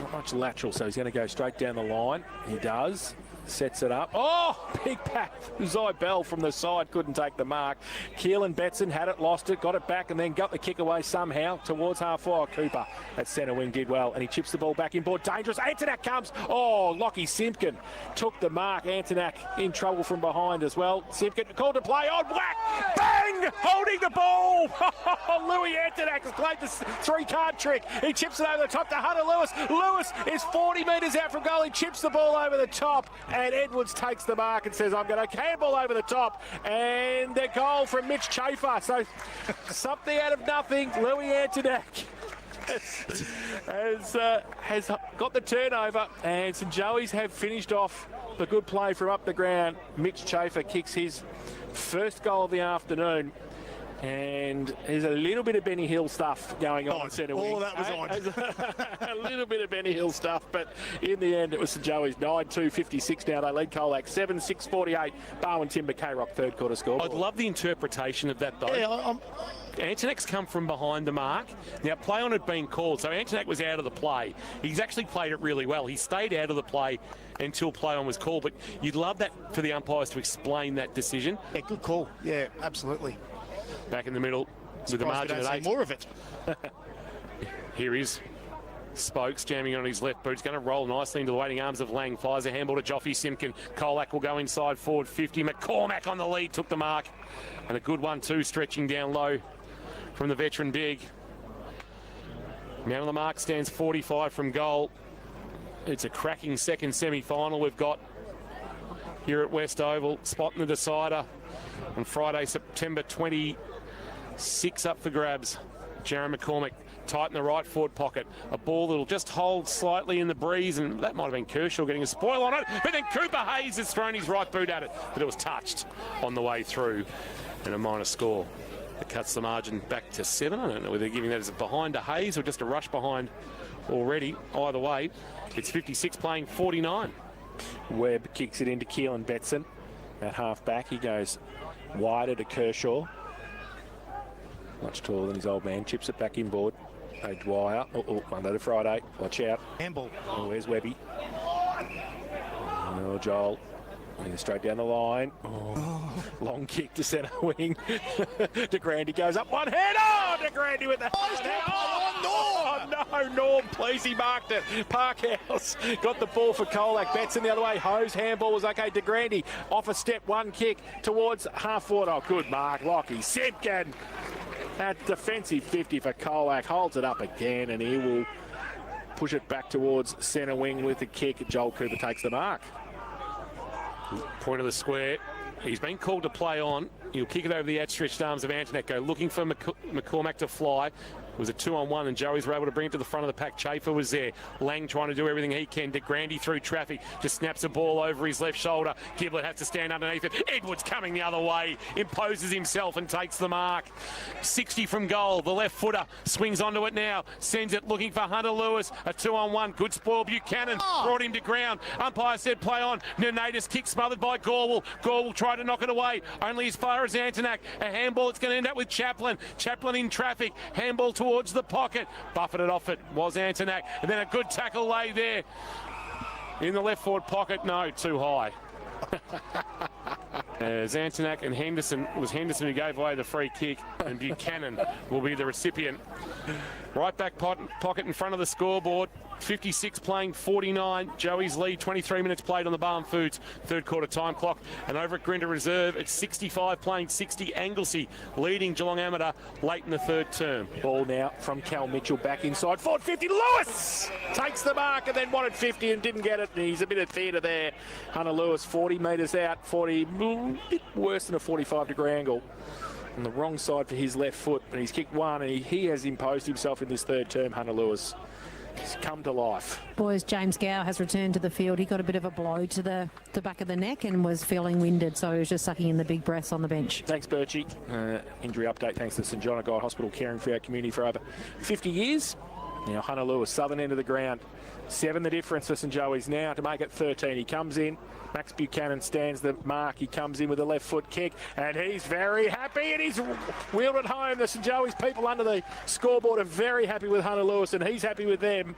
not much lateral, so he's going to go straight down the line. He does. Sets it up. Big pack. Zai Bell from the side couldn't take the mark. Keelan Betson had it, lost it, got it back, and then got the kick away somehow towards half forward. Cooper at centre wing did well, and he chips the ball back in board. Dangerous. Antonak comes. Lockie Simpkin took the mark. Antonak in trouble from behind as well. Simpkin called to play on. Whack! Bang! Holding the ball. Louis Antonak has played the 3-card trick. He chips it over the top to Hunter Lewis. Lewis is 40 metres out from goal. He chips the ball over the top. And Edwards takes the mark and says, I'm going to handball over the top. And the goal from Mitch Chafer. So something out of nothing. Louis Antonak has got the turnover. And St Joey's have finished off the good play from up the ground. Mitch Chafer kicks his first goal of the afternoon. And there's a little bit of Benny Hill stuff going on centre wing. That was odd. A little bit of Benny Hill stuff, but in the end it was St Joey's 9-2-56 now. They lead Colac 7-6-48. Bowen Timber K-Rock third quarter score. I'd love the interpretation of that though. Yeah, Antonak's come from behind the mark. Now, play on had been called, so Antonak was out of the play. He's actually played it really well. He stayed out of the play until play on was called, but you'd love that for the umpires to explain that decision. Yeah, good call. Yeah, absolutely. Back in the middle with the margin at 8. More of it. Here is Spokes jamming on his left boot. He's going to roll nicely into the waiting arms of Lang. Fires a handball to Joffy Simpkin. Colac will go inside forward 50. McCormack on the lead, took the mark. And a good 1-2 stretching down low from the veteran big. Man on the mark stands 45 from goal. It's a cracking second semi-final we've got here at West Oval. Spotting the decider on Friday, September 26 up for grabs. Jaron McCormick tight in the right forward pocket. A ball that'll just hold slightly in the breeze, and that might have been Kershaw getting a spoil on it. But then Cooper Hayes has thrown his right boot at it, but it was touched on the way through, and a minor score. It cuts the margin back to 7. I don't know whether they're giving that as a behind to Hayes or just a rush behind already. Either way, it's 56 playing 49. Webb kicks it into Keelan Betson at half back. He goes wider to Kershaw. Much taller than his old man. Chips it back inboard. Dwyer. Monday to Friday. Watch out. Handball. Oh, where's Webby? Oh, Joel. Straight down the line. Long kick to centre wing. De Grande goes up one hand. Oh, De Grande with the... No, Norm, please, he marked it. Parkhouse got the ball for Colac. Betson the other way. Hose, handball was okay. De Grande off a step, one kick towards half forward. Oh, good mark. Lockie Simpkin. That defensive 50 for Colac. Holds it up again, and he will push it back towards centre wing with the kick. Joel Cooper takes the mark. Point of the square. He's been called to play on. He'll kick it over the outstretched arms of Antonek. Go looking for McCormack to fly. It was a 2-on-1, and Joey's were able to bring it to the front of the pack. Chafer was there. Lang trying to do everything he can. De Grande through traffic. Just snaps a ball over his left shoulder. Giblett has to stand underneath it. Edwards coming the other way. Imposes himself and takes the mark. 60 from goal. The left footer swings onto it now. Sends it looking for Hunter Lewis. A 2-on-1. Good spoil. Buchanan brought him to ground. Umpire said play on. Nenatus kick smothered by Gorwell. Gorwell tried to knock it away. Only as far as Antonak. A handball. It's going to end up with Chaplin. Chaplin in traffic. Handball towards the pocket. Buffeted off it was Antonak. And then a good tackle lay there in the left forward pocket. No, too high. As Antonak and Henderson, it was Henderson who gave away the free kick, and Buchanan will be the recipient. Right back pocket in front of the scoreboard. 56 playing 49. Joey's lead, 23 minutes played on the Barn Foods third quarter time clock. And over at Grinda Reserve, it's 65 playing 60. Anglesey leading Geelong Amateur late in the third term. Ball now from Cal Mitchell back inside. Forward 50. Lewis takes the mark and then wanted 50 and didn't get it. And he's a bit of theatre there. Hunter Lewis 40 metres out. 40, bit worse than a 45-degree angle. On the wrong side for his left foot, but he's kicked one, and he has imposed himself in this third term. Hunter Lewis has come to life. Boys, James Gow has returned to the field. He got a bit of a blow to the back of the neck and was feeling winded, so he was just sucking in the big breaths on the bench. Thanks, Birchie. Injury update thanks to St John Guy Hospital, caring for our community for over 50 years. Now Hunter Lewis, southern end of the ground. 7 the difference for St Joey's now to make it 13. He comes in. Max Buchanan stands the mark. He comes in with a left foot kick, and he's very happy, and he's wheeled it home. The St Joey's people under the scoreboard are very happy with Hunter Lewis, and he's happy with them.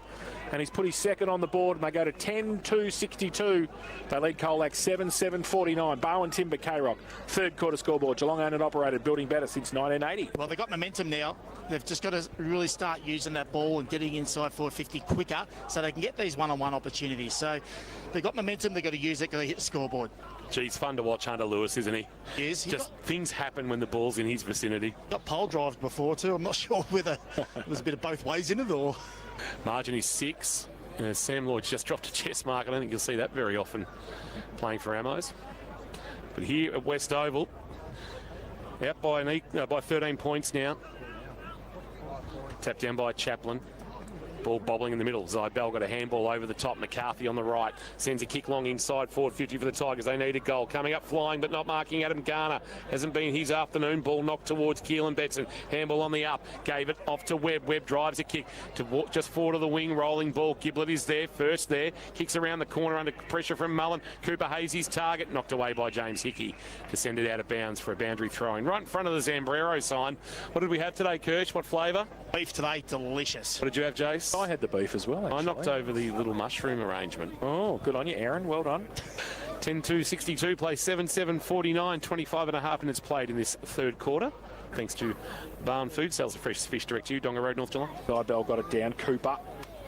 And he's put his second on the board, and they go to 10-2-62. They lead Colac 7-7-49. Barwon Timber, K-Rock. Third quarter scoreboard. Geelong owned and operated, building better since 1980. Well, they've got momentum now. They've just got to really start using that ball and getting inside 450 quicker so they can get these one-on-one opportunities. So they've got momentum. They've got to use it. Got to hit the scoreboard. Geez, fun to watch Hunter Lewis, isn't he? Yes. Just things happen when the ball's in his vicinity. Got pole drives before too. I'm not sure whether it was a bit of both ways in it or... Margin is 6. Sam Lloyd's just dropped a chest mark. I don't think you'll see that very often playing for Amos. But here at West Oval, out by 13 points now. Tapped down by Chaplin. Ball bobbling in the middle. Zybell got a handball over the top. McCarthy on the right. Sends a kick long inside. Forward 50 for the Tigers. They need a goal. Coming up flying but not marking. Adam Garner. Hasn't been his afternoon. Ball knocked towards Keelan Betson. Handball on the up. Gave it off to Webb. Webb drives a kick to just forward of the wing. Rolling ball. Giblett is there. First there. Kicks around the corner under pressure from Mullen. Cooper Hayes' target. Knocked away by James Hickey to send it out of bounds for a boundary throwing. Right in front of the Zambrero sign. What did we have today, Kirsch? What flavour? Beef today. Delicious. What did you have, Jace? I had the beef as well, actually. I knocked over the little mushroom arrangement. Oh, good on you, Aaron. Well done. 10-2-62, play 7-7-49, 25 and a half minutes played in this third quarter. Thanks to Barn Food, sells the fresh fish direct to you, Donga Road, North Geelong. Zybell got it down. Cooper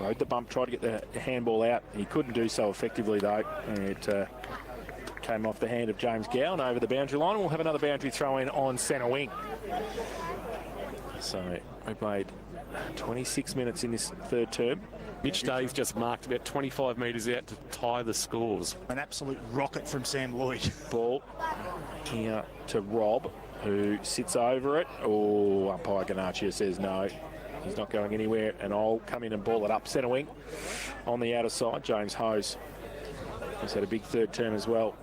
rode the bump, tried to get the handball out. He couldn't do so effectively, though. It came off the hand of James Gowan over the boundary line. We'll have another boundary throw in on centre wing. So we've made 26 minutes in this third term. Mitch Dave's just marked about 25 metres out to tie the scores. An absolute rocket from Sam Lloyd. Ball here to Rob, who sits over it. Oh, umpire Ganaccio says no. He's not going anywhere, and I'll come in and ball it up centre wing on the outer side. James Hose has had a big third term as well.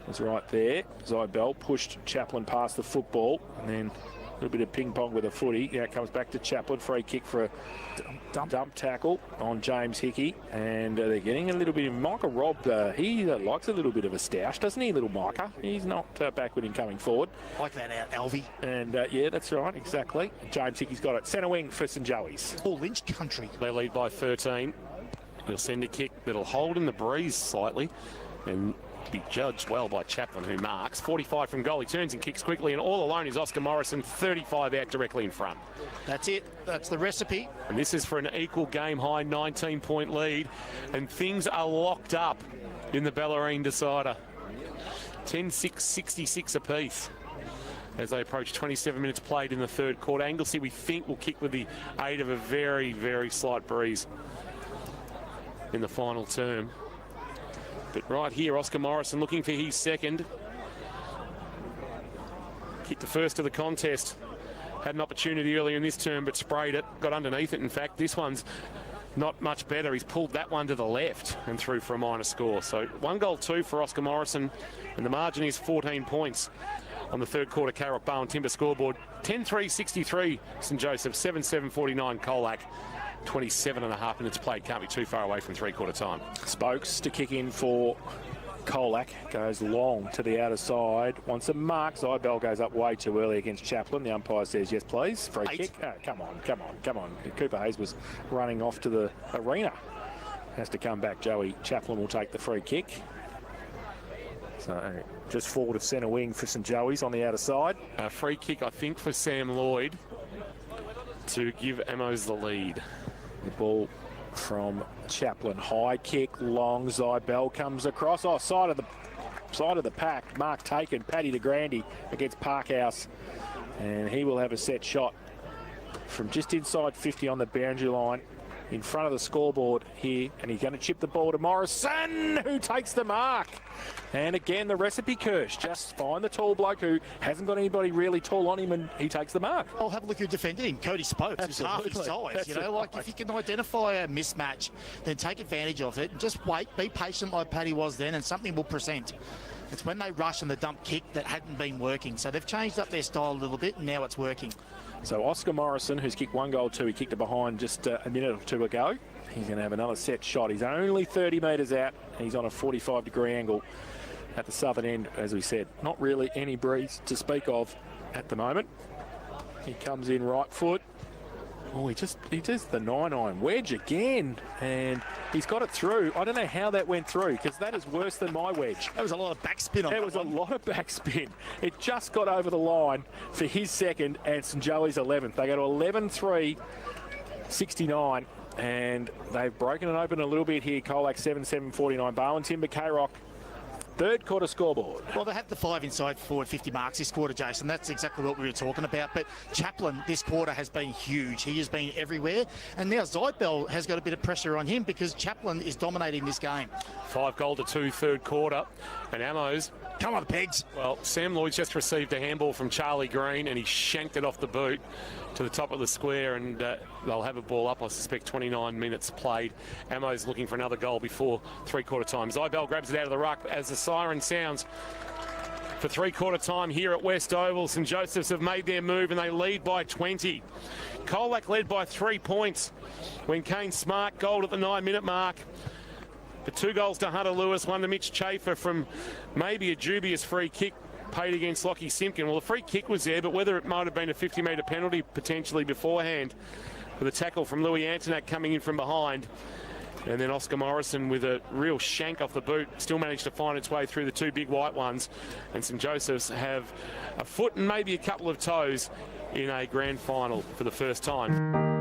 It's right there. Zybell pushed Chaplin past the football, and then a little bit of ping pong with a footy. Now it comes back to Chaplin. Free kick for a dump tackle on James Hickey, and they're getting a little bit of Micah Robb. He likes a little bit of a stoush, doesn't he, little Micah? He's not backward in coming forward. Like that out, Alvy. And yeah, that's right, exactly. James Hickey's got it. Centre wing for St Joey's. All Lynch country. They lead by 13. They'll send a kick that'll hold in the breeze slightly and be judged well by Chaplin, who marks. 45 from goal. He turns and kicks quickly, and all alone is Oscar Morrison, 35 out directly in front. That's it. That's the recipe. And this is for an equal game-high 19-point lead, and things are locked up in the Bellarine decider. 10-6, 66 apiece as they approach 27 minutes played in the third quarter. Anglesey, we think, will kick with the aid of a very, very slight breeze in the final term. But right here, Oscar Morrison looking for his second. Kicked the first of the contest. Had an opportunity earlier in this term, but sprayed it. Got underneath it, in fact. This one's not much better. He's pulled that one to the left and through for a minor score. So 1-2 for Oscar Morrison, and the margin is 14 points on the third quarter Carrock Bowen Timber scoreboard. 10-3-63 St Joseph's, 7-7-49 Colac. 27.5 minutes played. Can't be too far away from three-quarter time. Spokes to kick in for Colac. Goes long to the outer side. Wants a mark. Zybell goes up way too early against Chaplin. The umpire says yes, please. Free kick. Oh, come on. Cooper Hayes was running off to the arena. Has to come back. Joey Chaplin will take the free kick. So just forward of centre wing for St Joey's on the outer side. A free kick, I think, for Sam Lloyd to give Amos the lead. The ball from Chaplin. High kick, long. Zybell comes across. Oh, side of the pack. Mark taken. Paddy de Grande against Parkhouse. And he will have a set shot from just inside 50 on the boundary line in front of the scoreboard here. And he's going to chip the ball to Morrison, who takes the mark. And again, the recipe curse. Just find the tall bloke who hasn't got anybody really tall on him, and he takes the mark. I'll have a look who defended him. Cody Spokes is half his size. You know, like if you can identify a mismatch, then take advantage of it. Just wait, be patient like Paddy was then, and something will present. It's when they rush and the dump kick that hadn't been working. So they've changed up their style a little bit, and now it's working. So Oscar Morrison, who's kicked 1-2, he kicked it behind just a minute or two ago. He's going to have another set shot. He's only 30 metres out. He's on a 45-degree angle at the southern end, as we said. Not really any breeze to speak of at the moment. He comes in right foot. Oh, he does the 9-iron wedge again, and he's got it through. I don't know how that went through, because that is worse than my wedge. That was a lot of backspin on that. It was a lot of backspin. It just got over the line for his second and St Joey's 11th. They go to 11-3, 69, and they've broken it open a little bit here. Colac 7-7-49. Bowen Timber, K-Rock. Third quarter scoreboard. Well, they had the 5 inside forward 50 marks this quarter, Jason. That's exactly what we were talking about. But Chaplin this quarter has been huge. He has been everywhere. And now Zybell has got a bit of pressure on him because Chaplin is dominating this game. 5-2 third quarter. And Amos. Come on, Pegs. Well, Sam Lloyd's just received a handball from Charlie Green, and he shanked it off the boot to the top of the square, and they'll have a ball up, I suspect, 29 minutes played. Amos looking for another goal before three-quarter time. Zybell grabs it out of the ruck as the siren sounds for three-quarter time here at West Oval. St Joseph's have made their move, and they lead by 20. Colac led by 3 points when Kane Smart goaled at the 9-minute mark. The 2 goals to Hunter Lewis, 1 to Mitch Chafer from maybe a dubious free kick paid against Lockie Simpkin. Well, the free kick was there, but whether it might have been a 50-metre penalty potentially beforehand, with a tackle from Louis Antonac coming in from behind. And then Oscar Morrison with a real shank off the boot still managed to find its way through the 2 big white ones. And St Joseph's have a foot and maybe a couple of toes in a grand final for the first time.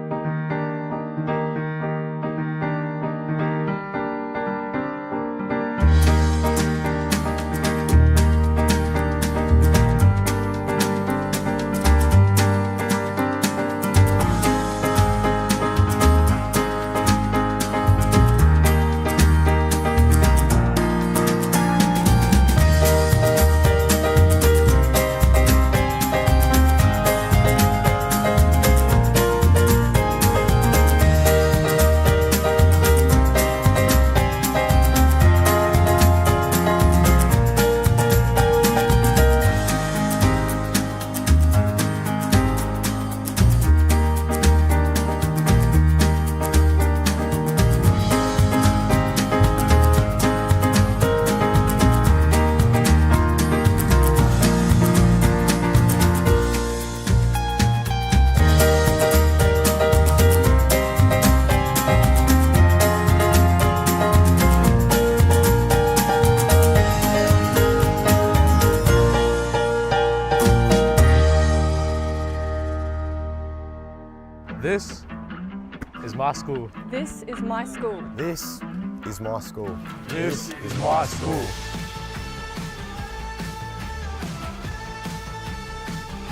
is my school. This is my school. This is my school. This is my school.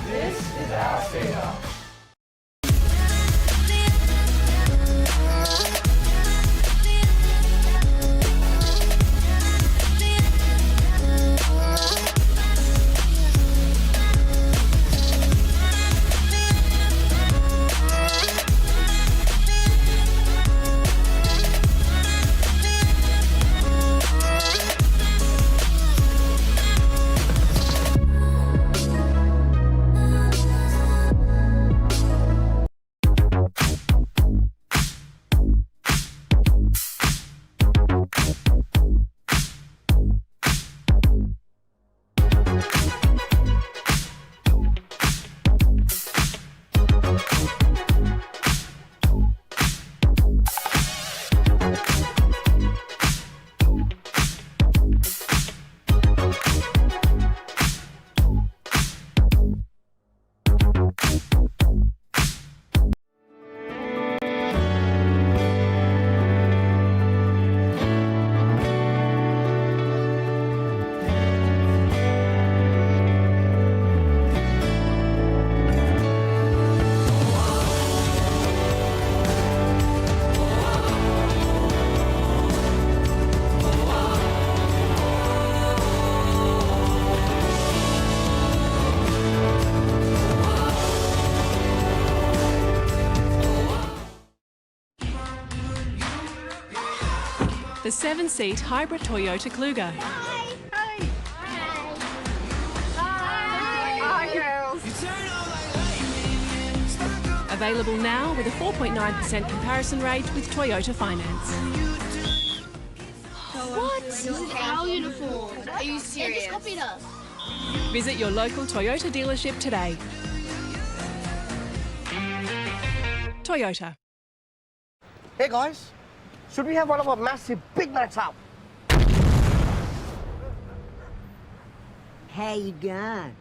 This is our stadium. The 7-seat hybrid Toyota Kluger. Hi, girls. Available now with a 4.9% comparison rate with Toyota Finance. What? This is our uniform. Are you serious? They just copied us. Visit your local Toyota dealership today. Toyota. Hey guys, should we have one of our massive big nights out? How you going?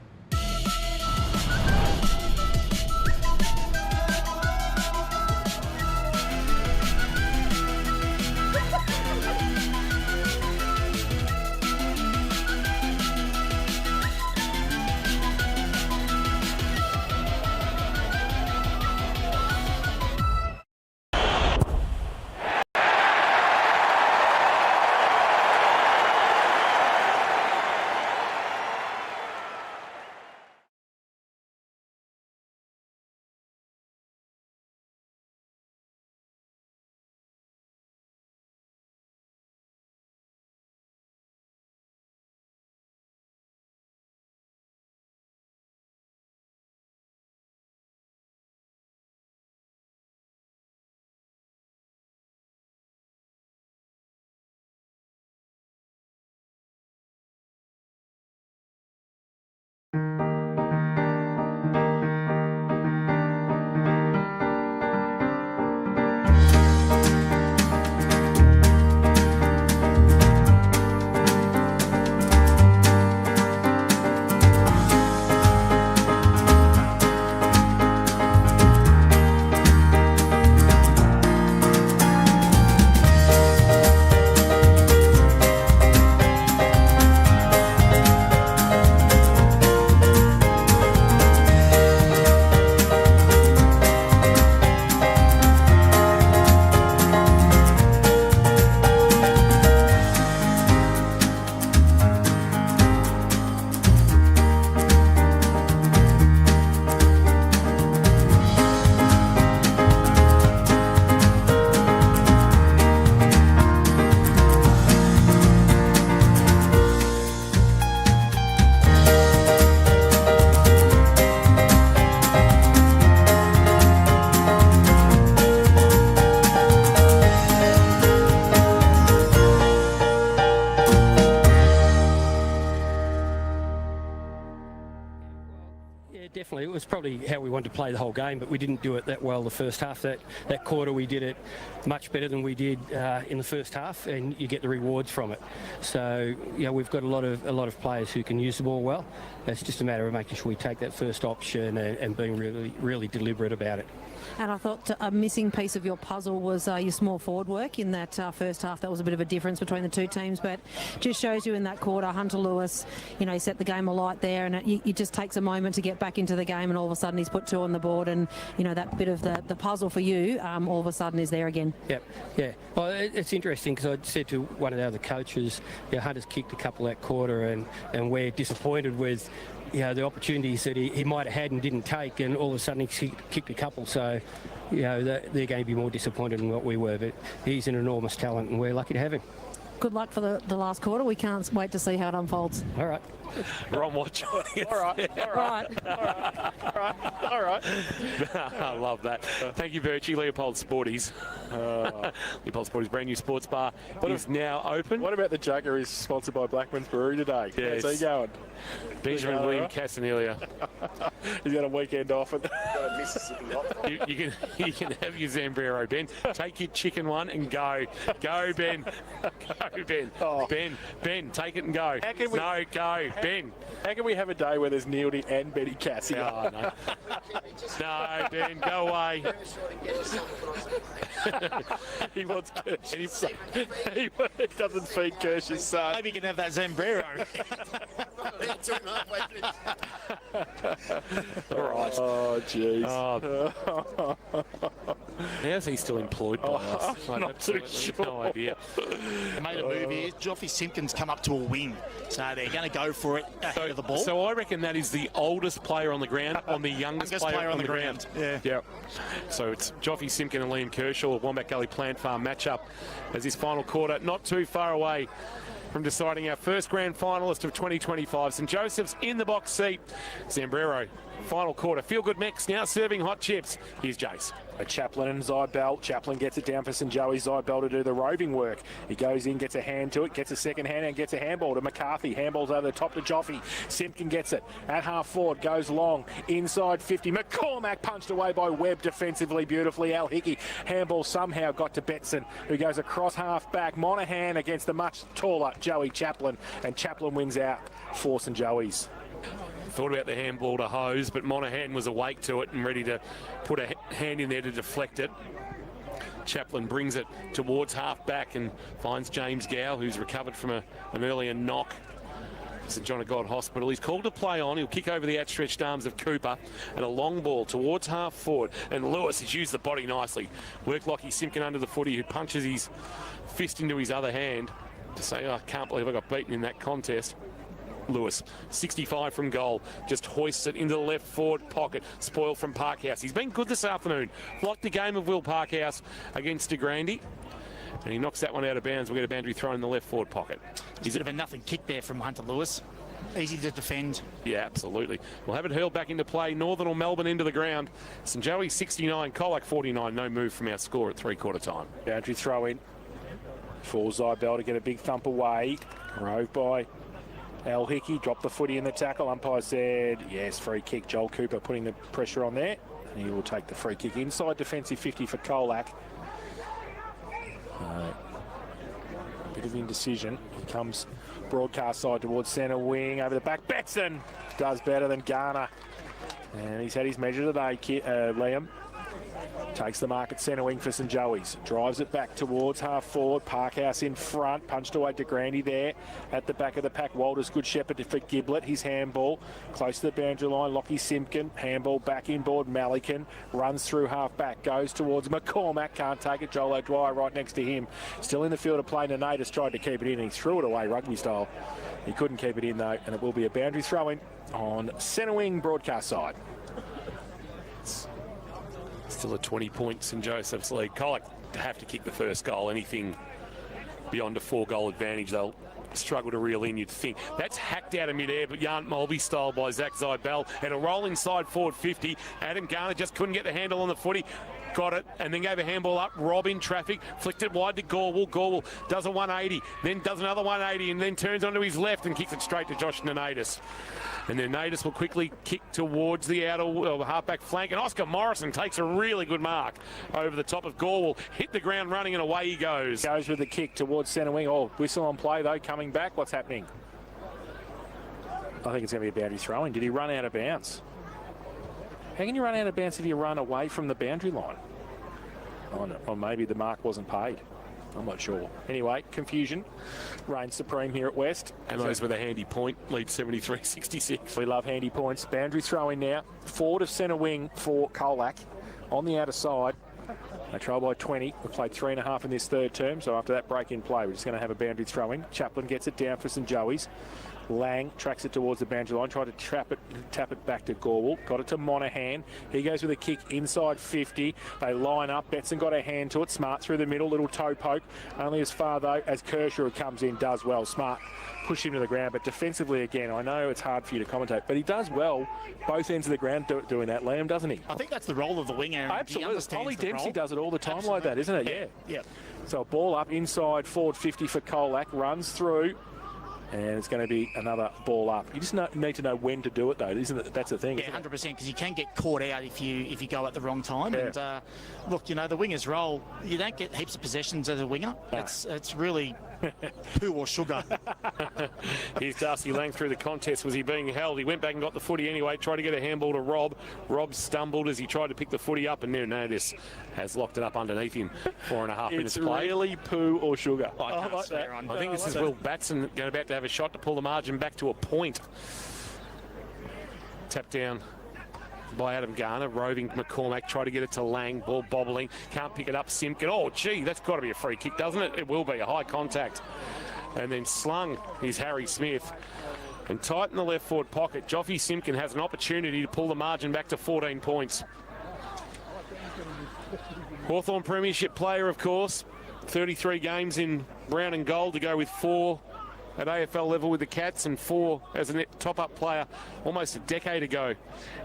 Definitely, it was probably how we wanted to play the whole game, but we didn't do it that well the first half. That quarter we did it much better than we did in the first half, and you get the rewards from it. So we've got a lot of players who can use the ball well. It's just a matter of making sure we take that first option and being really deliberate about it. And I thought a missing piece of your puzzle was your small forward work in that first half. That was a bit of a difference between the two teams, but just shows you in that quarter, Hunter Lewis, you know, he set the game alight there, and it just takes a moment to get back into the game, and all of a sudden he's put 2 on the board, and, you know, that bit of the puzzle for you all of a sudden is there again. Yep, yeah. Well, it's interesting because I said to one of the other coaches, you know, Hunter's kicked a couple that quarter, and we're disappointed with, you know, the opportunities that he might have had and didn't take, and all of a sudden he kicked a couple. So, you know, they're going to be more disappointed than what we were. But he's an enormous talent, and we're lucky to have him. Good luck for the last quarter. We can't wait to see how it unfolds. All right. We're on watch. All right. I love that. Thank you, Virtue. Leopold Sporties. Leopold Sporties, brand new sports bar is now open. What about the Jugger is sponsored by Blackman's Brewery today? Yes. How's he going? Benjamin William Castanelia. He's got a weekend off. You can have your Zambrero, Ben. Take your chicken one and go. Go, Ben. Go, Ben. Oh. Ben, take it and go. Go. Ben. How can we have a day where there's Neildy and Betty Cassie? Oh, no. No, Ben, go away. He wants Kirsch's son. He doesn't feed Kirsch's son. Maybe you can have that Zambrero. All right. Oh, jeez. How's he still employed by us? I'm not too sure. No idea. They made a move here. Joffrey Simpkins come up to a wing, so they're going to go for it ahead of the ball. So I reckon that is the oldest player on the ground on the youngest player on the ground. Yeah. So it's Joffrey Simpkin and Liam Kershaw, Wombat Gully Plant Farm matchup as this final quarter, not too far away from deciding our first grand finalist of 2025. St Joseph's in the box seat. Zambrero, final quarter. Feel good mix now serving hot chips. Here's Jace. Chaplin and Zybell. Chaplin gets it down for St Joey. Zybell to do the roving work. He goes in, gets a hand to it, gets a second hand and gets a handball to McCarthy. Handballs over the top to Joffrey. Simpkin gets it at half forward, goes long, inside 50. McCormack punched away by Webb defensively beautifully. Al Hickey. Handball somehow got to Betson, who goes across half back. Monaghan against the much taller Joey Chaplin, and Chaplin wins out for St Joey's. Thought about the handball to Hose, but Monaghan was awake to it and ready to put a hand in there to deflect it. Chaplin brings it towards half back and finds James Gow, who's recovered from an earlier knock. St John of God Hospital. He's called to play on. He'll kick over the outstretched arms of Cooper and a long ball towards half forward. And Lewis has used the body nicely. Worked Lockie Simpkin under the footy, who punches his fist into his other hand to say, oh, I can't believe I got beaten in that contest. Lewis, 65 from goal, just hoists it into the left forward pocket. Spoiled from Parkhouse. He's been good this afternoon. Like the game of Will Parkhouse against De Grande. And he knocks that one out of bounds. We'll get a boundary throw in the left forward pocket. He's a bit of a nothing kick there from Hunter Lewis. Easy to defend. Yeah, absolutely. We'll have it hurled back into play. Northern or Melbourne into the ground. St Joey 69, Colac 49. No move from our score at three-quarter time. Boundary throw in for Zybell to get a big thump away. Rove by Al Hickey, dropped the footy in the tackle. Umpire said, yes, free kick. Joel Cooper putting the pressure on there. And he will take the free kick inside defensive 50 for Colac. Bit of indecision. Here comes broadcast side towards centre wing. Over the back, Betson does better than Garner. And he's had his measure today, Liam. Takes the mark at centre wing for St Joey's. Drives it back towards half forward. Parkhouse in front. Punched away to Grandy there. At the back of the pack, Walters, good shepherd for Giblett. His handball. Close to the boundary line. Lockie Simpkin. Handball back inboard. Malikan runs through half back. Goes towards McCormack. Can't take it. Joel O'Dwyer right next to him. Still in the field of play. Nanatus tried to keep it in. He threw it away rugby style. He couldn't keep it in though. And it will be a boundary throw in on centre wing broadcast side. Still a 20-point St Joseph's lead. Colac have to kick the first goal. Anything beyond a 4-goal advantage, they'll struggle to reel in, you'd think. That's hacked out of midair, but Yarn Mulvey style by Zach Zybell. And a roll inside forward 50. Adam Garner just couldn't get the handle on the footy. Got it, and then gave a handball up. Rob in traffic, flicked it wide to Gorwell. Gorwell does a 180, then does another 180, and then turns onto his left and kicks it straight to Josh Nanatus. And then Natus will quickly kick towards the outer halfback flank, and Oscar Morrison takes a really good mark over the top of Gorwell. Hit the ground running, and away he goes. Goes with the kick towards centre wing. Oh, whistle on play though, coming back. What's happening? I think it's going to be a boundary throw-in. Did he run out of bounds? How can you run out of bounds if you run away from the boundary line? Or maybe the mark wasn't paid. I'm not sure. Anyway, confusion reigns supreme here at West. And those with a handy point lead 73-66. We love handy points. Boundary throw in now. Forward of centre wing for Colac. On the outer side. They trail by 20. We've played 3.5 in this third term, so after that break in play, we're just going to have a boundary throw in. Chaplin gets it down for St Joey's. Lang tracks it towards the boundary line, tried to tap it back to Gorwell. Got it to Monaghan. He goes with a kick inside 50. They line up. Betson got a hand to it. Smart through the middle, little toe poke. Only as far though as Kershaw comes in, does well. Smart push him to the ground, but defensively again, I know it's hard for you to commentate, but he does well both ends of the ground doing that, Liam, doesn't he? I think that's the role of the winger. Absolutely. Ollie Dempsey does it all the time like that, isn't it? Yeah. So a ball up inside forward 50 for Colac, runs through. And it's going to be another ball up. You just need to know when to do it, though, isn't it? That's the thing. Yeah, 100%, because you can get caught out if you go at the wrong time. Yeah. And look, you know, the winger's role, you don't get heaps of possessions as a winger. No. It's really poo or sugar. Here's Darcy Lang through the contest. Was he being held? He went back and got the footy anyway, tried to get a handball to Rob. Rob stumbled as he tried to pick the footy up, and now Notice has locked it up underneath him. 4.5 minutes play. It's really poo or sugar. I think this is Will Batson going about to have a shot to pull the margin back to a point. Tap down by Adam Garner. Roving McCormack, try to get it to Lang. Ball bobbling. Can't pick it up. Simpkin. Oh, gee, that's got to be a free kick, doesn't it? It will be a high contact. And then slung is Harry Smith. And tight in the left forward pocket, Joffy Simpkin has an opportunity to pull the margin back to 14 points. Hawthorn Premiership player, of course. 33 games in brown and gold to go with 4 at AFL level with the Cats and 4 as a top-up player almost a decade ago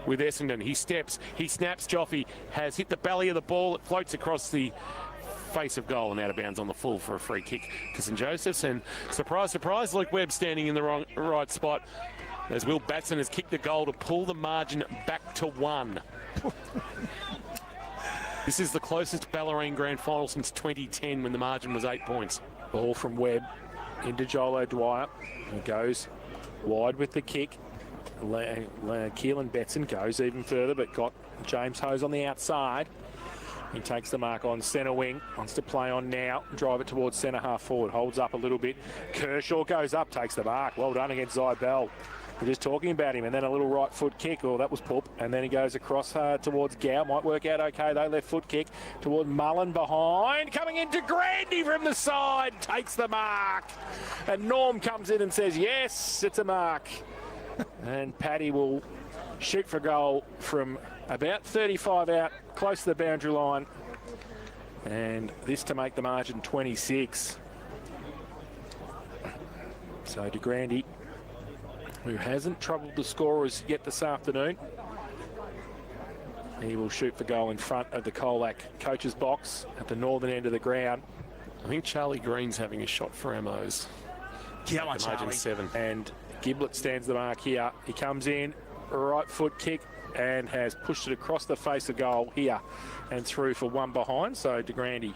with Essendon. He steps, he snaps, Joffy has hit the belly of the ball. It floats across the face of goal and out of bounds on the full for a free kick to St Joseph's. And surprise, surprise, Luke Webb standing in the right spot as Will Batson has kicked the goal to pull the margin back to 1. This is the closest Ballerine Grand Final since 2010 when the margin was 8 points. Ball from Webb into Joel O'Dwyer. He goes wide with the kick. Keelan Betson goes even further, but got James Hose on the outside. He takes the mark on centre wing, wants to play on now, drive it towards centre half forward, holds up a little bit. Kershaw goes up, takes the mark. Well done against Zybell. We're just talking about him, and then a little right foot kick. Oh, that was poop. And then he goes across towards Gow. Might work out okay, though. Left foot kick toward Mullen behind. Coming into Grandy from the side. Takes the mark. And Norm comes in and says, yes, it's a mark. And Paddy will shoot for goal from about 35 out, close to the boundary line. And this to make the margin 26. So de Grandy, who hasn't troubled the scorers yet this afternoon. He will shoot for goal in front of the Colac coach's box at the northern end of the ground. I think Charlie Green's having a shot for Amos. Come on, Charlie. 7. And Giblett stands the mark here. He comes in, right foot kick, and has pushed it across the face of goal here and through for one behind. So de Grandy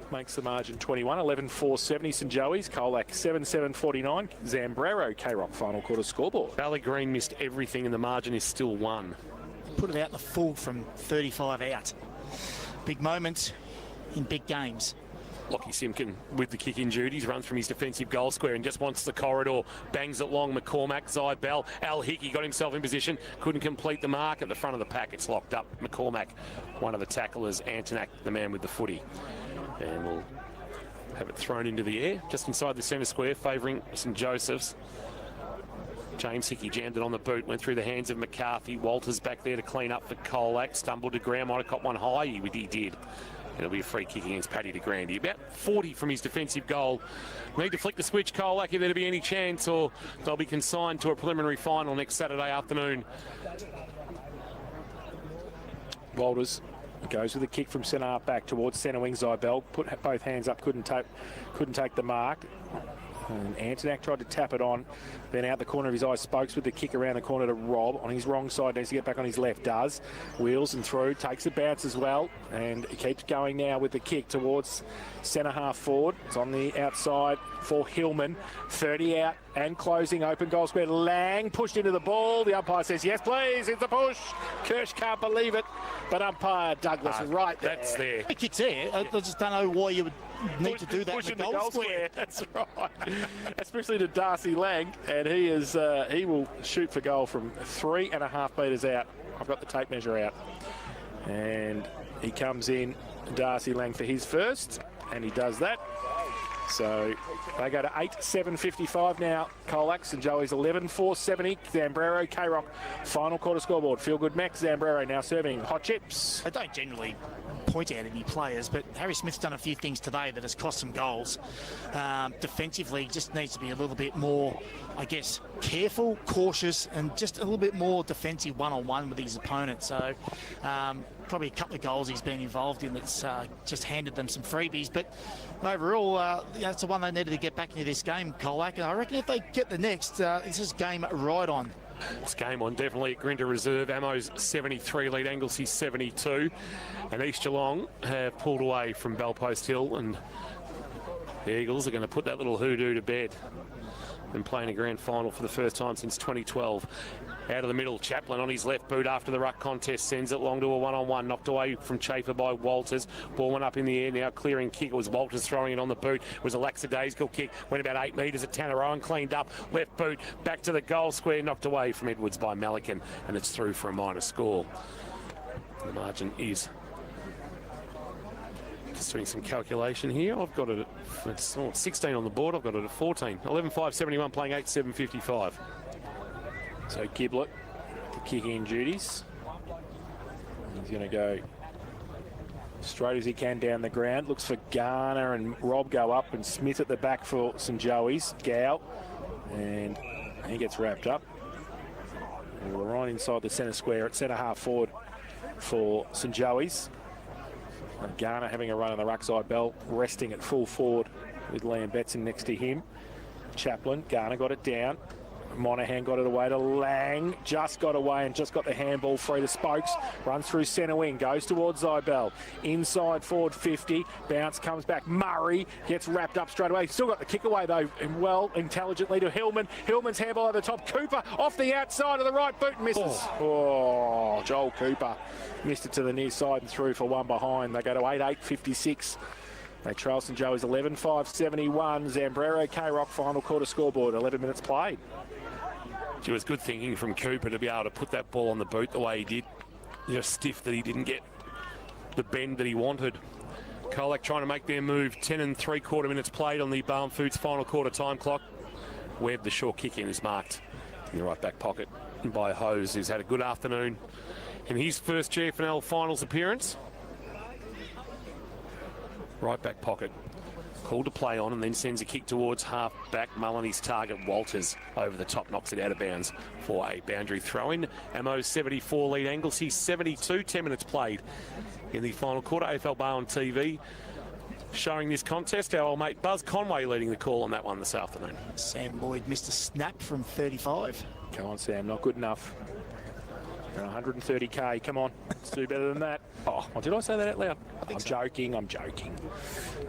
makes the margin 21, 11-4-70 St Joey's, Colac 7-7-49, Zambrero, K-Rock final quarter scoreboard. Valley Green missed everything and the margin is still 1. Put it out the full from 35 out. Big moments in big games. Lockie Simpkin with the kick in duties, runs from his defensive goal square and just wants the corridor, bangs it long. McCormack, Zybell, Al Hickey got himself in position, couldn't complete the mark at the front of the pack. It's locked up. McCormack, one of the tacklers, Antonak, the man with the footy. And we'll have it thrown into the air, just inside the centre square, favouring St Joseph's. James Hickey jammed it on the boot, went through the hands of McCarthy. Walters back there to clean up for Colac, stumbled to ground, might have caught one high, he did. It'll be a free kick against Paddy de Grandy. About 40 from his defensive goal. Need to flick the switch, Colac, if there to be any chance, or they'll be consigned to a preliminary final next Saturday afternoon. Walters goes with a kick from centre half back towards centre wing. Zybell put both hands up, couldn't take the mark. And Antonak tried to tap it on, then out the corner of his eye, Spokes with the kick around the corner to Rob on his wrong side, needs to get back on his left, does, wheels and through, takes a bounce as well, and he keeps going now with the kick towards centre half forward. It's on the outside for Hillman, 30 out and closing open goal square. Lang pushed into the ball. The umpire says, yes, please, it's a push. Kirsch can't believe it, but umpire Douglas is right there. That's there. The kick's there. I just don't know why you would need to do that in the goal square. That's right. Especially to Darcy Lang, and he will shoot for goal from 3.5 metres out. I've got the tape measure out. And he comes in, Darcy Lang, for his first, and he does that. So they go to 8-7-55 now. Colac, St Joey's 11-4-70. Zambrero, K-Rock, final quarter scoreboard. Feel good Max, Zambrero now serving hot chips. I don't generally point out any players, but Harry Smith's done a few things today that has cost some goals. Defensively, just needs to be a little bit more, I guess, careful, cautious, and just a little bit more defensive one-on-one with his opponent. So probably a couple of goals he's been involved in that's just handed them some freebies. But overall, it's the one they needed to get back into this game, Colac. And I reckon if they get the next, this is game right on. It's game on, definitely at Grinda Reserve. Ammo's 73 lead, Anglesey's 72. And East Geelong have pulled away from Bellpost Hill, and the Eagles are going to put that little hoodoo to bed. Been playing a grand final for the first time since 2012. Out of the middle, Chaplin on his left boot after the ruck contest, sends it long to a one-on-one, knocked away from Chafer by Walters. Ball went up in the air, now clearing kick. It was Walters throwing it on the boot. It was a lackadaisical kick, went about 8 metres at Tanner Owen, cleaned up, left boot, back to the goal square, knocked away from Edwards by Malikan, and it's through for a minor score. The margin is... Just doing some calculation here. I've got it at 16 on the board. I've got it at 14. 11-5-71, playing 8-7-55. So Giblett, the kicking duties. He's going to go straight as he can down the ground. Looks for Garner and Rob go up, and Smith at the back for St Joey's. Gow, and he gets wrapped up. And we're right inside the centre square at centre half forward for St Joey's. And Garner having a run on the ruck side. Bell resting at full forward with Liam Betson next to him. Chaplin, Garner got it down. Monaghan got it away to Lang, just got away and just got the handball free to Spokes. Runs through centre wing, goes towards Zybell. Inside forward 50, bounce comes back. Murray gets wrapped up straight away. Still got the kick away though, and well, intelligently to Hillman. Hillman's handball over the top. Cooper off the outside of the right boot, misses. Oh, Joel Cooper missed it to the near side and through for one behind. They go to 8-8-56. They trail St Joey's 11-5-71. Zambrero, K-Rock, final quarter scoreboard, 11 minutes played. It was good thinking from Cooper to be able to put that ball on the boot the way he did. Just stiff that he didn't get the bend that he wanted. Colac trying to make their move. 10 3/4 minutes played on the Balm Foods final quarter time clock. Webb, the short kick in, is marked in the right back pocket by Hose, who's had a good afternoon in his first GFL finals appearance. Right back pocket. Called to play on, and then sends a kick towards half back. Mulleney's target, Walters, over the top, knocks it out of bounds for a boundary throw-in. Ammo's 74 lead, Anglesey 72, 10 minutes played in the final quarter. AFL Bar on TV showing this contest. Our old mate Buzz Conway leading the call on that one this afternoon. Sam Boyd missed a snap from 35. Come on, Sam, not good enough. 130k, come on, let's do better than that. Oh, did I say that out loud? I'm joking.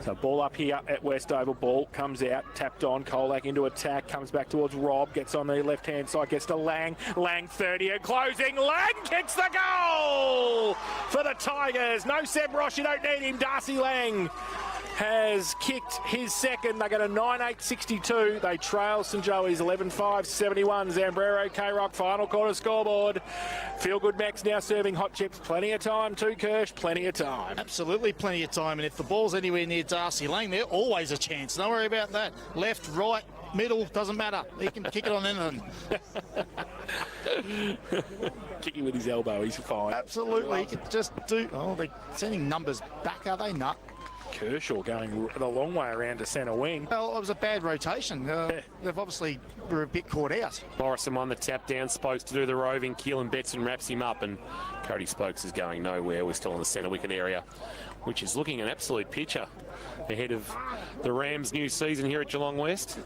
So ball up here at Westover, ball comes out, tapped on, Colac into attack, comes back towards Rob, gets on the left-hand side, gets to Lang, 30 and closing, Lang kicks the goal for the Tigers. No Seb Ross, you don't need him, Darcy Lang has kicked his second. They go to 9-8-62. They trail St Joey's 11-5-71. Zambrero, K-Rock, final quarter scoreboard. Feel good Max now serving hot chips. Plenty of time too, Kirsch. Plenty of time. Absolutely plenty of time. And if the ball's anywhere near Darcy Lang, there's always a chance. Don't worry about that. Left, right, middle, doesn't matter. He can kick it on anything. Kicking with his elbow, he's fine. Absolutely. He can just do... Oh, they're sending numbers back, are they? Not. Kershaw going the long way around to centre wing. Well, it was a bad rotation. They've obviously were a bit caught out. Morrison won the tap down, Spokes to do the roving. Keelan Betson wraps him up, and Cody Spokes is going nowhere. We're still in the centre wicket area, which is looking an absolute picture ahead of the Rams' new season here at Geelong West.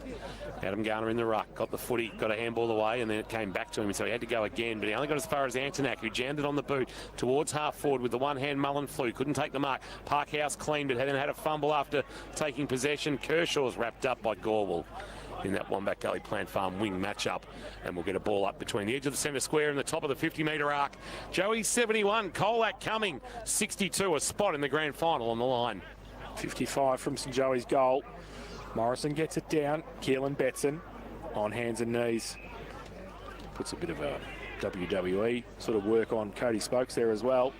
Adam Garner in the ruck, got the footy, got a handball away, and then it came back to him, so he had to go again, but he only got as far as Antonak, who jammed it on the boot towards half forward with the one hand. Mullen flew, couldn't take the mark. Parkhouse cleaned it, then had a fumble after taking possession. Kershaw's wrapped up by Gorwell. in that Wombat Gully Plant Farm wing matchup. And we'll get a ball up between the edge of the centre square and the top of the 50-metre arc. Joey 71, Colac coming 62, a spot in the grand final on the line. 55 from St Joey's goal. Morrison gets it down. Keelan Betson on hands and knees. Puts a bit of a WWE sort of work on Cody Spokes there as well.